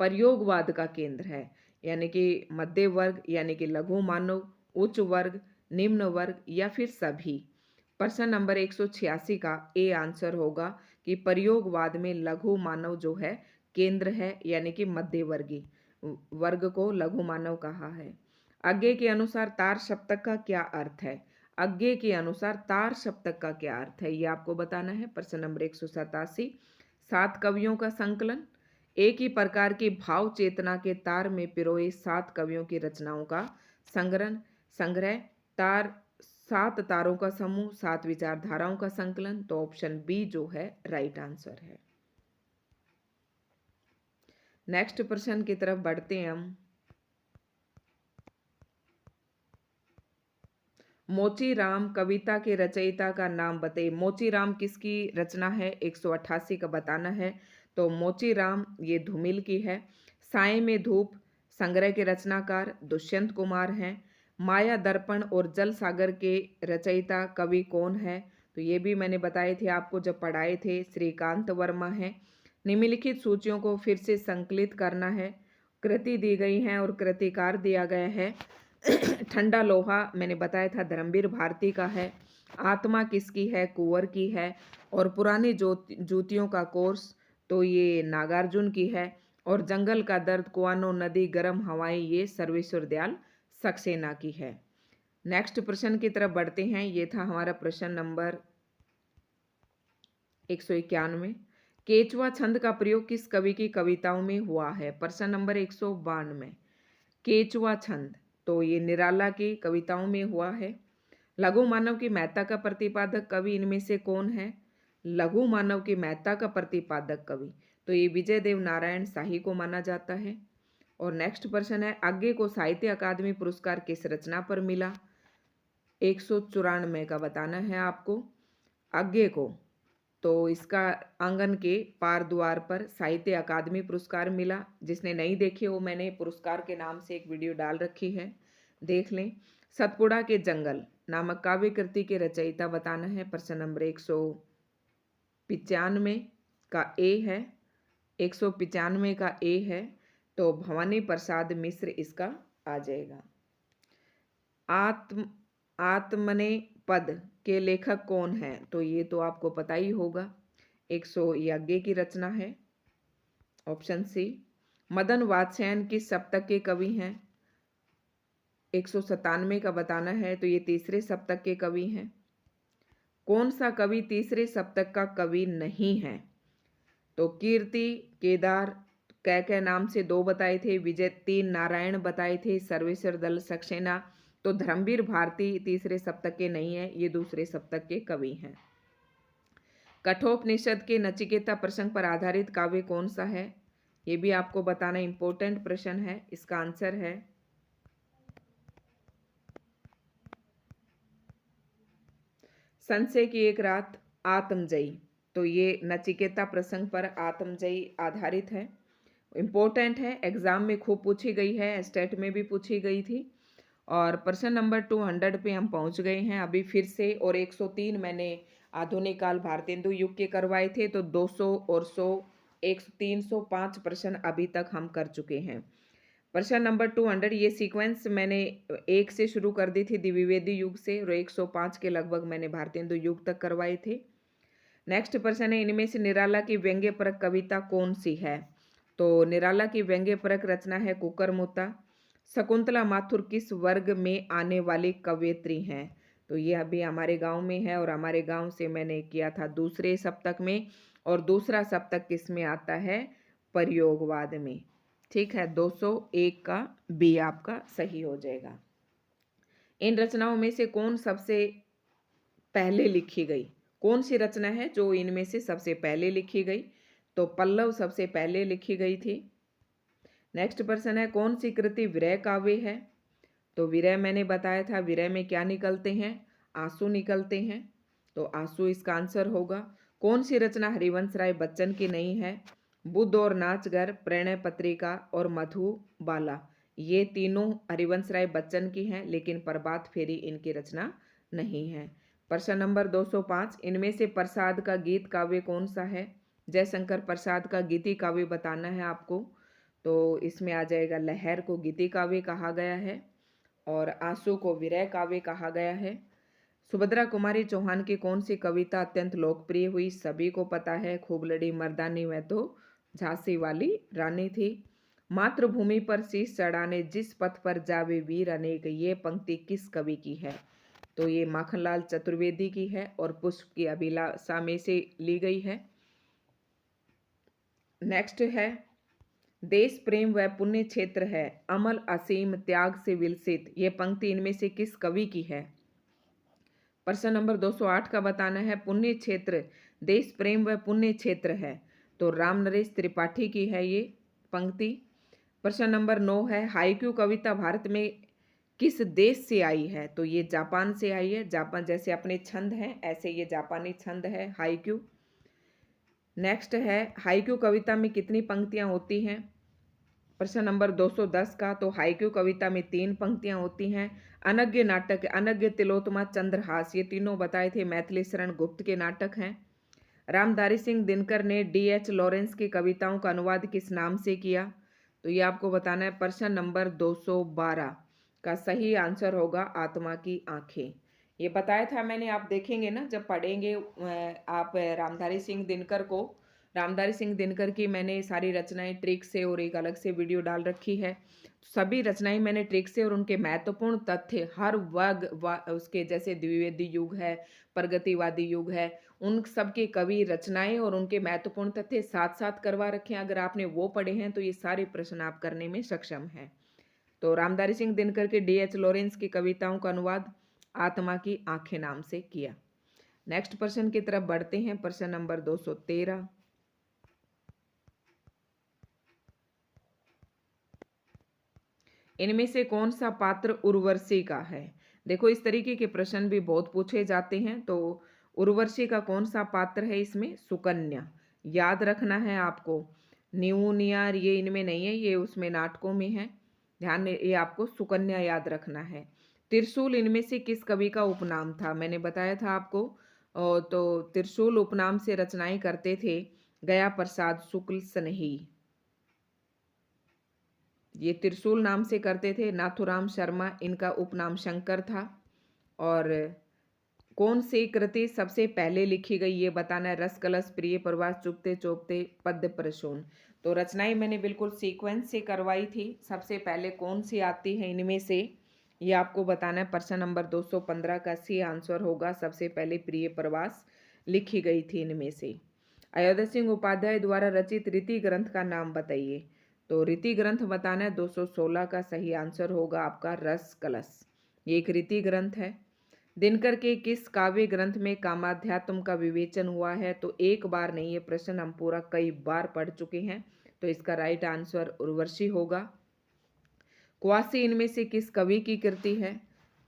प्रयोगवाद का केंद्र है? यानी कि मध्य वर्ग, यानी कि लघु मानव, उच्च वर्ग, निम्न वर्ग, या फिर सभी? प्रश्न नंबर 186 का ए आंसर होगा कि प्रयोगवाद में लघु मानव जो है केंद्र है, यानी कि मध्य वर्गी वर्ग को लघु मानव कहा है। आगे के अनुसार तार सप्तक का क्या अर्थ है? आगे के अनुसार तार सप्तक का क्या अर्थ है, ये आपको बताना है। प्रश्न नंबर 187। 7 कवियों का संकलन, एक ही प्रकार की भाव चेतना के तार में पिरोए 7 कवियों की रचनाओं का संग्रह। तार 7 तारों का समूह, 7 विचारधाराओं का संकलन। तो ऑप्शन बी जो है राइट आंसर है। नेक्स्ट प्रश्न की तरफ बढ़ते हैं हम। मोची राम कविता के रचयिता का नाम बताइए। मोची राम किसकी रचना है? 188 का बताना है। तो मोची राम ये धूमिल की है। साए में धूप संग्रह के रचनाकार दुष्यंत कुमार हैं। माया दर्पण और जल सागर के रचयिता कवि कौन है? तो ये भी मैंने बताए थे आपको जब पढ़ाए थे, श्रीकांत वर्मा है। निम्नलिखित सूचियों को फिर से संकलित करना है। कृति दी गई है और कृतिकार दिया गया है। ठंडा लोहा मैंने बताया था धर्मवीर भारती का है। आत्मा किसकी है? कुंवर की है। और पुरानी जूतियों का कोर्स तो ये नागार्जुन की है। और जंगल का दर्द, कुआनो नदी, गर्म हवाएं, ये सर्वेश्वर दयाल सक्सेना की है। नेक्स्ट प्रश्न की तरफ बढ़ते हैं। ये था हमारा प्रश्न नंबर 191। केचुआ छंद का प्रयोग किस कवि की कविताओं में हुआ है? प्रश्न नंबर 192। केचुआ छंद तो ये निराला की कविताओं में हुआ है। लघु मानव की महत्ता का प्रतिपादक कवि इनमें से कौन है? लघु मानव की महत्ता का प्रतिपादक कवि तो ये विजय देव नारायण शाही को माना जाता है। और नेक्स्ट प्रश्न है, आगे को साहित्य अकादमी पुरस्कार किस रचना पर मिला? 194 का बताना है आपको। आगे को तो इसका आंगन के पार द्वार पर साहित्य अकादमी पुरस्कार मिला। जिसने नहीं देखी हो, मैंने पुरस्कार के नाम से एक वीडियो डाल रखी है, देख लें। सतपुड़ा के जंगल नामक काव्य कृति के रचयिता बताना है। प्रश्न नंबर 195 का ए है। 195 का ए है तो भवानी प्रसाद मिश्र इसका आ जाएगा। आत्मने पद के लेखक कौन है? तो ये तो आपको पता ही होगा, 100 यज्ञ की रचना है, ऑप्शन सी। मदन वात्स्यायन किस सप्तक के कवि हैं? 197 का बताना है तो ये तीसरे सप्तक के कवि हैं। कौन सा कवि तीसरे सप्तक का कवि नहीं है? तो कीर्ति, केदार, कैके नाम से 2 बताए थे, विजय 3, नारायण बताए थे, सर्वेश्वर दल सक्सेना। तो धर्मवीर भारती तीसरे सप्तक के नहीं है, ये दूसरे सप्तक के कवि हैं। कठोपनिषद के नचिकेता प्रसंग पर आधारित काव्य कौन सा है? ये भी आपको बताना इंपॉर्टेंट प्रश्न है। इसका आंसर है संशय की एक रात, आत्मजयी। तो ये नचिकेता प्रसंग पर आत्मजयी आधारित है। इम्पोर्टेंट है, एग्जाम में खूब पूछी गई है, स्टेट में भी पूछी गई थी। और प्रश्न नंबर 200 पे हम पहुंच गए हैं अभी फिर से। और 103 मैंने आधुनिक काल भारतेंदु युग के करवाए थे, तो 200 और 100 305 प्रश्न अभी तक हम कर चुके हैं। प्रश्न नंबर 200 ये सीक्वेंस मैंने 1 से शुरू कर दी थी द्विवेदी युग से, और 105 के लगभग मैंने भारतेंदु युग तक करवाए थे। नेक्स्ट प्रश्न है, इनमें से निराला की व्यंग्यपरक कविता कौन सी है? तो निराला की व्यंग्यपरक रचना है कुकरमुत्ता। शकुंतला माथुर किस वर्ग में आने वाली कवयित्री हैं? तो ये अभी हमारे गांव में है, और हमारे गांव से मैंने किया था दूसरे सप्तक में। और दूसरा सप्तक किस में आता है? प्रयोगवाद में। ठीक है, 201 का बी आपका सही हो जाएगा। इन रचनाओं में से कौन सबसे पहले लिखी गई? कौन सी रचना है जो इनमें से सबसे पहले लिखी गई? तो पल्लव सबसे पहले लिखी गई थी। नेक्स्ट प्रश्न है, कौन सी कृति विरह काव्य है? तो विरह मैंने बताया था, विरह में क्या निकलते हैं? आंसू निकलते हैं, तो आंसू इसका आंसर होगा। कौन सी रचना हरिवंश राय बच्चन की नहीं है? बुद्ध और नाचगर, प्रणय पत्रिका और मधुबाला, ये तीनों हरिवंश राय बच्चन की हैं, लेकिन प्रभात फेरी इनकी रचना नहीं है। प्रश्न नंबर 205, इनमें से प्रसाद का गीत काव्य कौन सा है? जयशंकर प्रसाद का गीति काव्य बताना है आपको। तो इसमें आ जाएगा, लहर को गीति काव्य कहा गया है और आंसू को विरह काव्य कहा गया है। सुभद्रा कुमारी चौहान की कौन सी कविता अत्यंत लोकप्रिय हुई? सभी को पता है, खूब लड़ी मर्दानी वह तो झांसी वाली रानी थी। मातृभूमि पर शीश चढ़ाने जिस पथ पर जावे वीर अनेक, ये पंक्ति किस कवि की है? तो ये माखनलाल चतुर्वेदी की है और पुष्प की अभिलाषा में से ली गई है। नेक्स्ट है, देश प्रेम वह पुण्य क्षेत्र है, अमल असीम त्याग से विलसित, ये पंक्ति इनमें से किस कवि की है? प्रश्न नंबर 208 का बताना है, पुण्य क्षेत्र, देश प्रेम वह पुण्य क्षेत्र है, तो राम नरेश त्रिपाठी की है ये पंक्ति। प्रश्न नंबर 9 है, हाइक्यू कविता भारत में किस देश से आई है? तो ये जापान से आई है। जापान जैसे अपने छंद हैं, ऐसे ये जापानी छंद है हाइक्यू। नेक्स्ट है हाइकू कविता में कितनी पंक्तियां होती हैं? प्रश्न नंबर 210 का, तो हाइकू कविता में 3 पंक्तियां होती हैं। अनज्ञ नाटक, अनज्ञ, तिलोत्तमा, चंद्रहास, ये तीनों बताए थे मैथिली शरण गुप्त के नाटक हैं। रामधारी सिंह दिनकर ने D.H. लॉरेंस की कविताओं का अनुवाद किस नाम से किया? तो ये आपको बताना है। प्रश्न नंबर 212 का सही आंसर होगा आत्मा की आंखें। ये बताया था मैंने, आप देखेंगे ना जब पढ़ेंगे आप रामधारी सिंह दिनकर की मैंने सारी रचनाएं ट्रिक से और एक अलग से वीडियो डाल रखी है। सभी रचनाएं मैंने ट्रिक से और उनके महत्वपूर्ण तथ्य हर उसके, जैसे द्विवेदी युग है, प्रगतिवादी युग है, उन सब के कवि रचनाएं और उनके महत्वपूर्ण तथ्य साथ साथ करवा रखे हैं। अगर आपने वो पढ़े हैं तो ये सारे प्रश्न आप करने में सक्षम हैं। तो रामधारी सिंह दिनकर के D.H. लॉरेंस की कविताओं का अनुवाद आत्मा की आंखें नाम से किया। नेक्स्ट प्रश्न की तरफ बढ़ते हैं। प्रश्न नंबर 213, इनमें से कौन सा पात्र उर्वशी का है? देखो इस तरीके के प्रश्न भी बहुत पूछे जाते हैं। तो उर्वशी का कौन सा पात्र है इसमें? सुकन्या। याद रखना है आपको। न्यूनियार ये इनमें नहीं है, ये उसमें नाटकों में है। ये आपको सुकन्या याद रखना है। त्रिशूल इनमें से किस कवि का उपनाम था? मैंने बताया था आपको। तो त्रिशूल उपनाम से रचनाएं करते थे गया प्रसाद शुक्ल स्नेही। ये त्रिशूल नाम से करते थे। नाथुराम शर्मा इनका उपनाम शंकर था। और कौन सी कृति सबसे पहले लिखी गई ये बताना है। रस कलश, प्रिय प्रवास, चुपते चोपते, पद्य प्रसून। तो रचनाएं मैंने बिल्कुल सीक्वेंस से करवाई थी। सबसे पहले कौन सी आती है इनमें से ये आपको बताना है। प्रश्न नंबर 215 का सी आंसर होगा सबसे पहले प्रिय प्रवास लिखी गई थी इनमें से। अयोध्या सिंह उपाध्याय द्वारा रचित रीति ग्रंथ का नाम बताइए। तो रीति ग्रंथ बताना है। 216 का सही आंसर होगा आपका रस कलश। ये एक रीति ग्रंथ है। दिनकर के किस काव्य ग्रंथ में कामाध्यात्म का विवेचन हुआ है? तो एक बार नहीं, ये प्रश्न हम पूरा कई बार पढ़ चुके हैं। तो इसका राइट आंसर उर्वशी होगा। क्वासी इनमें से किस कवि की कृति है?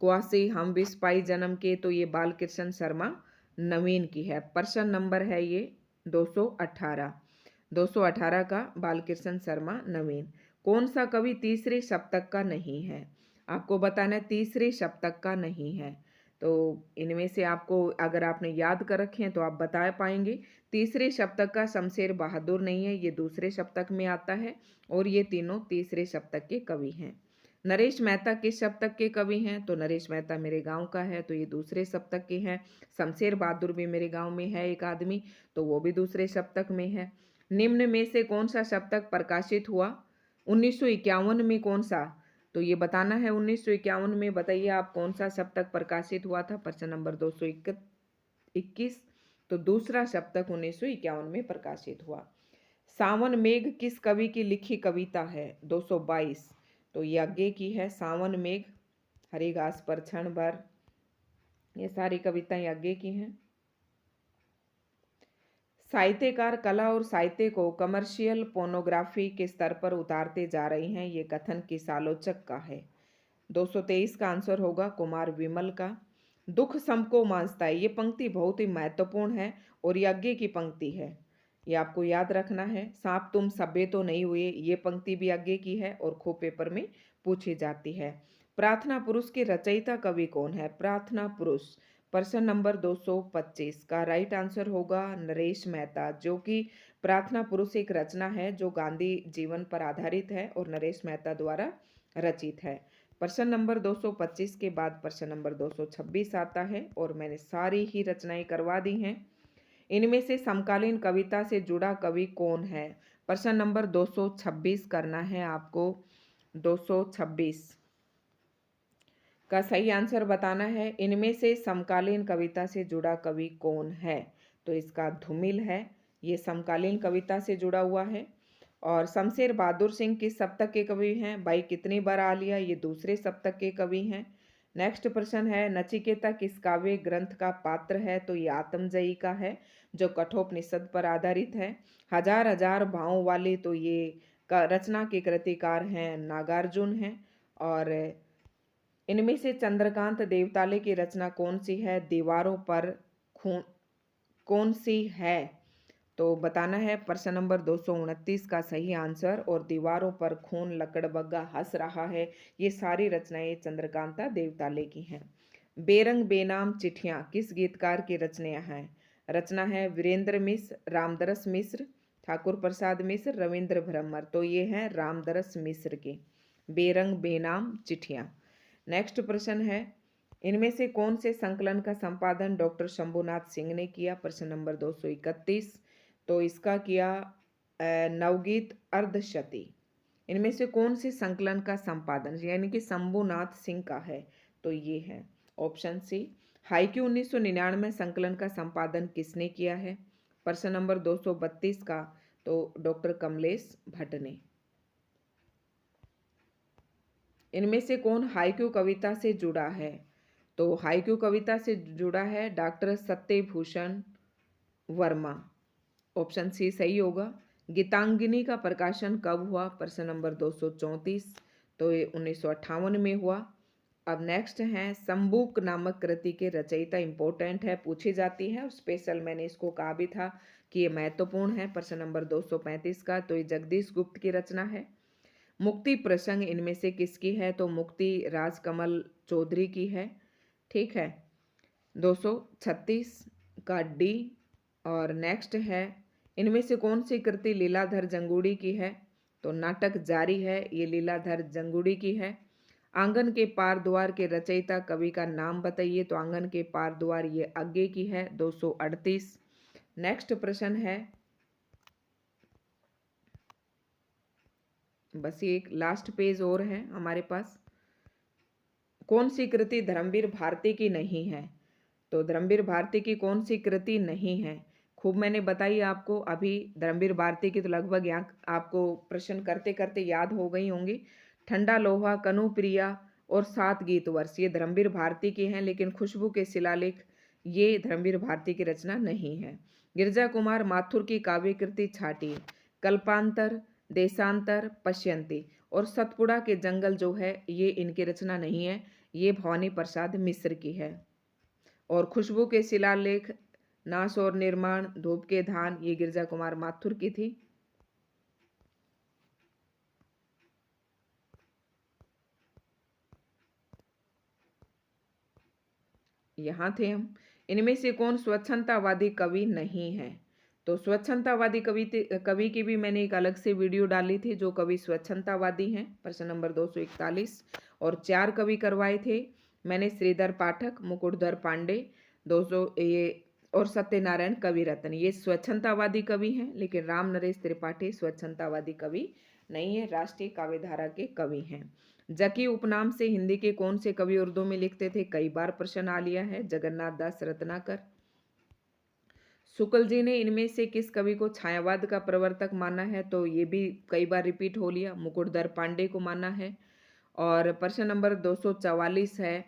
क्वासी हम विष पाई जन्म के, तो ये बालकृष्ण शर्मा नवीन की है। प्रश्न नंबर है ये 218, 218 का बालकृष्ण शर्मा नवीन। कौन सा कवि तीसरे सप्तक का नहीं है? आपको बताना है तीसरे सप्तक का नहीं है। तो इनमें से आपको अगर आपने याद कर रखे हैं तो आप बता पाएंगे। तीसरे सप्तक का शमशेर बहादुर नहीं है, ये दूसरे सप्तक में आता है। और ये तीनों तीसरे सप्तक के कवि हैं। नरेश मेहता किस सप्तक के कवि हैं? तो नरेश मेहता मेरे गांव का है, तो ये दूसरे सप्तक के हैं। शमशेर बहादुर भी मेरे गांव में है एक आदमी, तो वो भी दूसरे सप्तक में है। निम्न में से कौन सा सप्तक प्रकाशित हुआ 1951 में? कौन सा? तो ये बताना है 1951 में। बताइए आप कौन सा सप्तक प्रकाशित हुआ था? प्रश्न नंबर 221। तो दूसरा सप्तक 1951 में प्रकाशित हुआ। सावन मेघ किस कवि की लिखी कविता है? 222। तो यज्ञ की है सावन मेघ। हरी घास पर क्षण भर, ये सारी कविताएं यज्ञ की हैं। साहित्यकार कला और साहित्य को कमर्शियल पोर्नोग्राफी के स्तर पर उतारते जा रहे हैं, ये कथन किस आलोचक का है? 223 का आंसर होगा कुमार विमल का। दुख सबको मांजता है, ये पंक्ति बहुत ही महत्वपूर्ण है और यज्ञ की पंक्ति है, ये आपको याद रखना है। सांप तुम सभ्य तो नहीं हुए, ये पंक्ति भी यज्ञ की है और खो पेपर में पूछी जाती है। प्रार्थना पुरुष के रचयिता कवि कौन है? प्रार्थना पुरुष प्रश्न नंबर 225 का राइट आंसर होगा नरेश मेहता, जो कि प्रार्थना पुरुष एक रचना है जो गांधी जीवन पर आधारित है और नरेश मेहता द्वारा रचित है। प्रश्न नंबर 225 के बाद प्रश्न नंबर 226 आता है और मैंने सारी ही रचनाएं करवा दी हैं। इनमें से समकालीन कविता से जुड़ा कवि कौन है? प्रश्न नंबर 226 करना है आपको। 226 का सही आंसर बताना है। इनमें से समकालीन कविता से जुड़ा कवि कौन है? तो इसका धूमिल है, ये समकालीन कविता से जुड़ा हुआ है। और शमशेर बहादुर सिंह किस सप्तक के कवि हैं? भाई कितनी बार आ लिया, ये दूसरे सप्तक के कवि हैं। नेक्स्ट प्रश्न है नचिकेता किस काव्य ग्रंथ का पात्र है? तो ये आत्मजयी का है जो कठोपनिषद पर आधारित है। हजार हजार भावों वाली, तो ये रचना के कृतिकार हैं नागार्जुन हैं। और इनमें से चंद्रकांत देवताले की रचना कौन सी है? दीवारों पर खून कौन सी है? तो बताना है प्रश्न नंबर 229 का सही आंसर। और दीवारों पर खून लकड़बग्गा हंस रहा है, ये सारी रचनाएं चंद्रकांता देवताले की हैं। बेरंग बेनाम चिट्ठियां किस गीतकार की रचनाएं हैं? रचना है वीरेंद्र मिश्र, रामदरस मिश्र, ठाकुर प्रसाद मिश्र, रविंद्र भ्रमर। तो ये हैं रामदरस मिश्र की बेरंग बेनाम चिट्ठियां। नेक्स्ट प्रश्न है, इनमें से कौन से संकलन का संपादन डॉक्टर शंभुनाथ सिंह ने किया? प्रश्न नंबर 231। तो इसका किया नवगीत अर्धशती। इनमें से कौन से संकलन का संपादन यानी कि शंभुनाथ सिंह का है? तो ये है ऑप्शन सी। हाईक्यू 1999 संकलन का संपादन किसने किया है? प्रश्न नंबर 232 का तो डॉक्टर कमलेश भट्ट ने। इनमें से कौन हाईक्यू कविता से जुड़ा है? तो हाईक्यू कविता से जुड़ा है doctor Satyabhushan Varma. Option C सही होगा। गीतांगिनी का प्रकाशन कब हुआ? प्रश्न नंबर 234। तो ये 1958 में हुआ। अब नेक्स्ट है, संबूक नामक कृति के रचयिता। इंपॉर्टेंट है, पूछी जाती है और स्पेशल मैंने इसको कहा भी था कि ये महत्वपूर्ण है। प्रश्न नंबर 235 का तो ये जगदीश गुप्त की रचना है। मुक्ति प्रसंग इनमें से किसकी है? तो मुक्ति राजकमल चौधरी की है। ठीक है, 236 का डी। और नेक्स्ट है, इनमें से कौन सी कृति लीलाधर जंगूड़ी की है? तो नाटक जारी है, ये लीलाधर जंगूड़ी की है। आंगन के पार द्वार के रचयिता कवि का नाम बताइए? तो आंगन के पार द्वार ये आगे की है, 238। नेक्स्ट प्रश्न है, बस ये एक लास्ट पेज और है हमारे पास। कौन सी कृति धर्मवीर भारती की नहीं है? तो धर्मवीर भारती की कौन सी कृति नहीं है? खूब मैंने बताई आपको अभी। धर्मवीर भारती की तो लगभग यहाँ आपको प्रश्न करते करते याद हो गई होंगी। ठंडा लोहा, कनुप्रिया और 7 गीत वर्ष ये धर्मवीर भारती के हैं, लेकिन खुशबू के शिलालेख ये धर्मवीर भारती की रचना नहीं है। गिरजा कुमार माथुर की काव्य कृति छाटी, कल्पांतर, देशांतर, पश्यंती और सतपुड़ा के जंगल जो है ये इनकी रचना नहीं है, ये भवानी प्रसाद मिश्र की है। और खुशबू के शिलालेख, नाश और निर्माण, धूप के धान ये गिरजा कुमार माथुर की थी। यहाँ थे हम। इनमें से कौन स्वच्छंदतावादी कवि नहीं है? तो स्वच्छंदतावादी कवि की भी मैंने एक अलग से वीडियो डाली थी, जो कवि स्वच्छंदतावादी हैं। प्रश्न नंबर 241। और 4 कवि करवाए थे मैंने, श्रीधर पाठक, मुकुटधर पांडे, 200 ये और सत्यनारायण कविरत्न ये स्वच्छंदतावादी कवि हैं, लेकिन राम नरेश त्रिपाठी स्वच्छंदतावादी कवि नहीं है, राष्ट्रीय काव्यधारा के कवि हैं। जकी उपनाम से हिंदी के कौन से कवि उर्दू में लिखते थे? कई बार प्रश्न आ लिया है, जगन्नाथ दास रत्नाकर। शुक्ल जी ने इनमें से किस कवि को छायावाद का प्रवर्तक माना है? तो ये भी कई बार रिपीट हो लिया, मुकुटधर पांडे को माना है। और प्रश्न नंबर 244 है,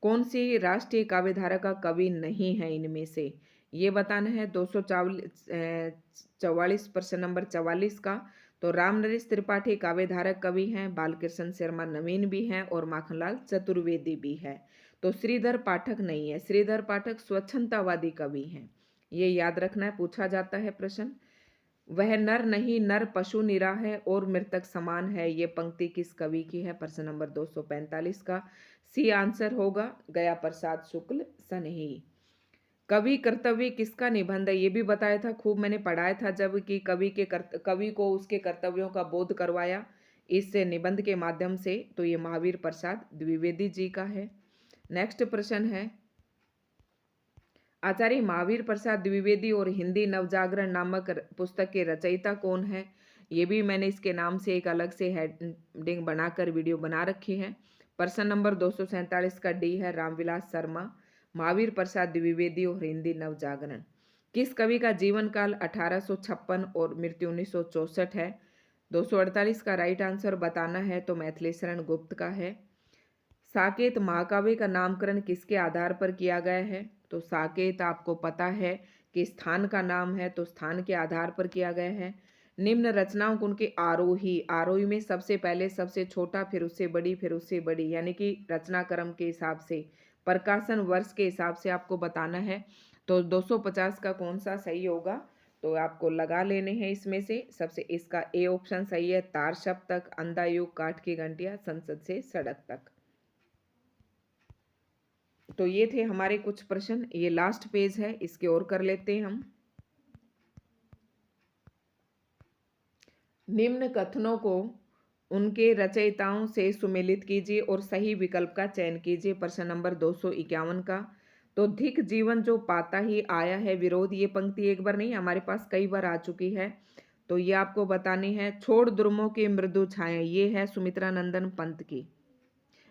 कौन सी राष्ट्रीय काव्यधारा का कवि नहीं है इनमें से? ये बताना है 244 प्रश्न नंबर 44 का। तो राम नरेश त्रिपाठी काव्यधारक कवि हैं, बालकृष्ण शर्मा नवीन भी हैं और माखनलाल चतुर्वेदी भी है। तो श्रीधर पाठक नहीं है, श्रीधर पाठक स्वच्छंदतावादी कवि हैं, ये याद रखना है, पूछा जाता है प्रश्न। वह नर नहीं नर पशु निरा है और मृतक समान है, ये पंक्ति किस कवि की है? प्रश्न नंबर 245 का सी आंसर होगा गया प्रसाद शुक्ल सनेही। कवि कर्तव्य किसका निबंध है? ये भी बताया था, खूब मैंने पढ़ाया था जब कि कवि को उसके कर्तव्यों का बोध करवाया इस निबंध के माध्यम से। तो ये महावीर प्रसाद द्विवेदी जी का है। नेक्स्ट प्रश्न है, आचार्य महावीर प्रसाद द्विवेदी और हिंदी नवजागरण नामक पुस्तक के रचयिता कौन है? ये भी मैंने इसके नाम से एक अलग से हेडिंग बनाकर वीडियो बना रखी है। प्रश्न नंबर 247 का डी है, रामविलास शर्मा। महावीर प्रसाद द्विवेदी और हिंदी नवजागरण। किस कवि का जीवन काल 1856 और मृत्यु 1964 है? 248 का राइट आंसर बताना है, तो मैथिली शरण गुप्त का है। साकेत महाकाव्य का नामकरण किसके आधार पर किया गया है? तो साकेत आपको पता है कि स्थान का नाम है, तो स्थान के आधार पर किया गया है। निम्न रचनाओं को उनके आरोही, आरोही में सबसे पहले सबसे छोटा, फिर उससे बड़ी, फिर उससे बड़ी, यानी कि रचना क्रम के हिसाब से, प्रकाशन वर्ष के हिसाब से आपको बताना है। तो 250 का कौन सा सही होगा? तो आपको लगा लेने हैं इसमें से। सबसे इसका ए ऑप्शन सही है, तार शब्द तक, अंधा युग, काठ की घंटियां, संसद से सड़क तक। तो ये थे हमारे कुछ प्रश्न। ये लास्ट पेज है, इसके और कर लेते हैं हम। निम्न कथनों को उनके रचयिताओं से सुमेलित कीजिए और सही विकल्प का चयन कीजिए। प्रश्न नंबर 251 का। तो धिक जीवन जो पाता ही आया है विरोध, ये पंक्ति एक बार नहीं, हमारे पास कई बार आ चुकी है। तो ये आपको बतानी है। छोड़ द्रुमों की मृदु छाया, ये है सुमित्रा नंदन पंत की।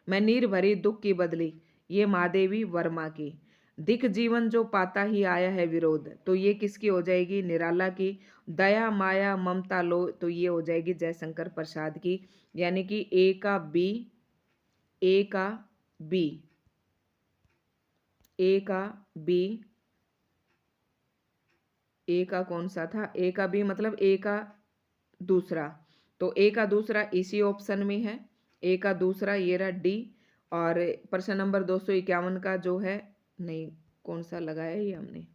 मैं नीर भरी दुख की बदली, ये महादेवी वर्मा की। दिख जीवन जो पाता ही आया है विरोध, तो ये किसकी हो जाएगी? निराला की। दया माया ममता लो, तो ये हो जाएगी जयशंकर प्रसाद की। यानी कि ए का बी, ए का बी, ए का बी, ए का कौन सा था? ए का बी मतलब ए का दूसरा। तो ए का दूसरा इसी ऑप्शन में है। ए का दूसरा ये रहा डी। और प्रश्न नंबर 251 का जो है, नहीं कौन सा लगाया ये हमने,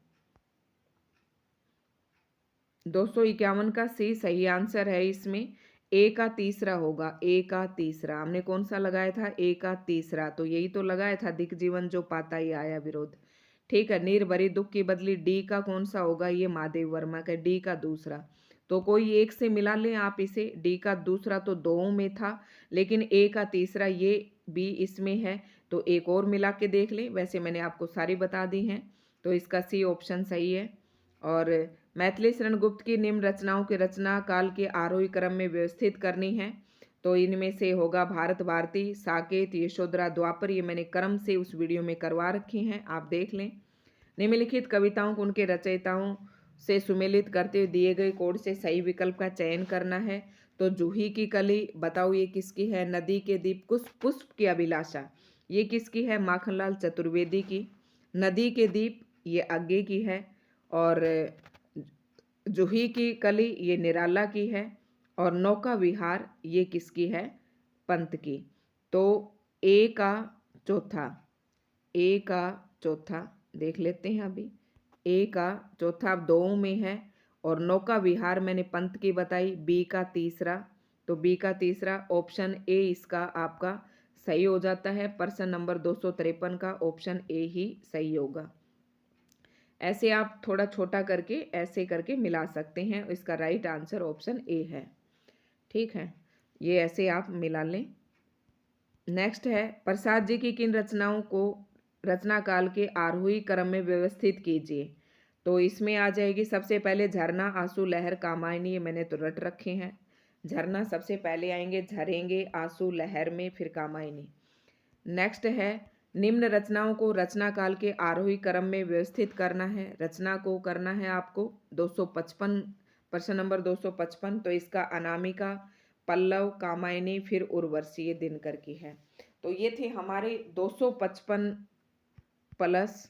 251 का सी सही आंसर है। इसमें ए का तीसरा होगा, ए का तीसरा हमने कौन सा लगाया था? ए का तीसरा। तो यही तो लगाया था, दिख जीवन जो पाता ही आया विरोध। ठीक है, नीर भरी दुख की बदली, डी का कौन सा होगा? ये महादेव वर्मा का, डी का दूसरा। तो कोई एक से मिला लें आप इसे। डी का दूसरा तो दो में था, लेकिन ए का तीसरा ये बी इसमें है, तो एक और मिला के देख लें। वैसे मैंने आपको सारी बता दी हैं, तो इसका सी ऑप्शन सही है। और मैथिली शरण गुप्त की निम्न रचनाओं के रचना काल के आरोही क्रम में व्यवस्थित करनी है। तो इनमें से होगा भारत भारती, साकेत, यशोधरा, द्वापर। ये मैंने क्रम से उस वीडियो में करवा रखी हैं, आप देख लें। निम्नलिखित कविताओं को उनके रचयिताओं से सुमेलित करते हुए दिए गए कोड से सही विकल्प का चयन करना है। तो जूही की कली, बताओ ये किसकी है? नदी के दीप, पुष्प की अभिलाषा, ये किसकी है? माखनलाल चतुर्वेदी की। नदी के दीप ये आगे की है। और जूही की कली ये निराला की है। और नौका विहार ये किसकी है? पंत की। तो ए का चौथा, ए का चौथा देख लेते हैं अभी। ए का चौथा दो में है, और नौका विहार मैंने पंत की बताई। बी का तीसरा, तो बी का तीसरा ऑप्शन ए इसका आपका सही हो जाता है। प्रश्न नंबर 253 का ऑप्शन ए ही सही होगा। ऐसे आप थोड़ा छोटा करके ऐसे करके मिला सकते हैं। इसका राइट आंसर ऑप्शन ए है। ठीक है, ये ऐसे आप मिला लें। नेक्स्ट है, प्रसाद जी की किन रचनाओं को रचना काल के आरोही क्रम में व्यवस्थित कीजिए। तो इसमें आ जाएगी सबसे पहले झरना, आंसू, लहर, कामायनी। ये मैंने तो रट रखे हैं। झरना सबसे पहले आएंगे, झरेंगे, आंसू, लहर में, फिर कामायनी। नेक्स्ट है, निम्न रचनाओं को रचना काल के आरोही क्रम में व्यवस्थित करना है। रचना को करना है आपको 255, प्रश्न नंबर 255। तो इसका अनामिका, पल्लव, कामायनी, फिर उर्वशी, ये दिनकर की है। तो ये थे हमारे 255 प्लस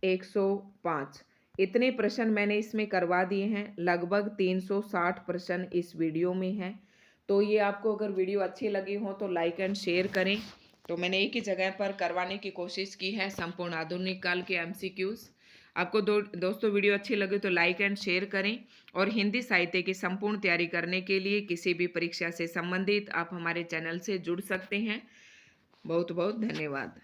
105, इतने प्रश्न मैंने इसमें करवा दिए हैं। लगभग 360 प्रश्न इस वीडियो में हैं। तो ये आपको अगर वीडियो अच्छी लगी हो तो लाइक एंड शेयर करें। तो मैंने एक ही जगह पर करवाने की कोशिश की है संपूर्ण आधुनिक काल के एमसीक्यूज। आपको दोस्तों वीडियो अच्छी लगे तो लाइक एंड शेयर करें। और हिंदी साहित्य की संपूर्ण तैयारी करने के लिए किसी भी परीक्षा से संबंधित आप हमारे चैनल से जुड़ सकते हैं। बहुत बहुत धन्यवाद।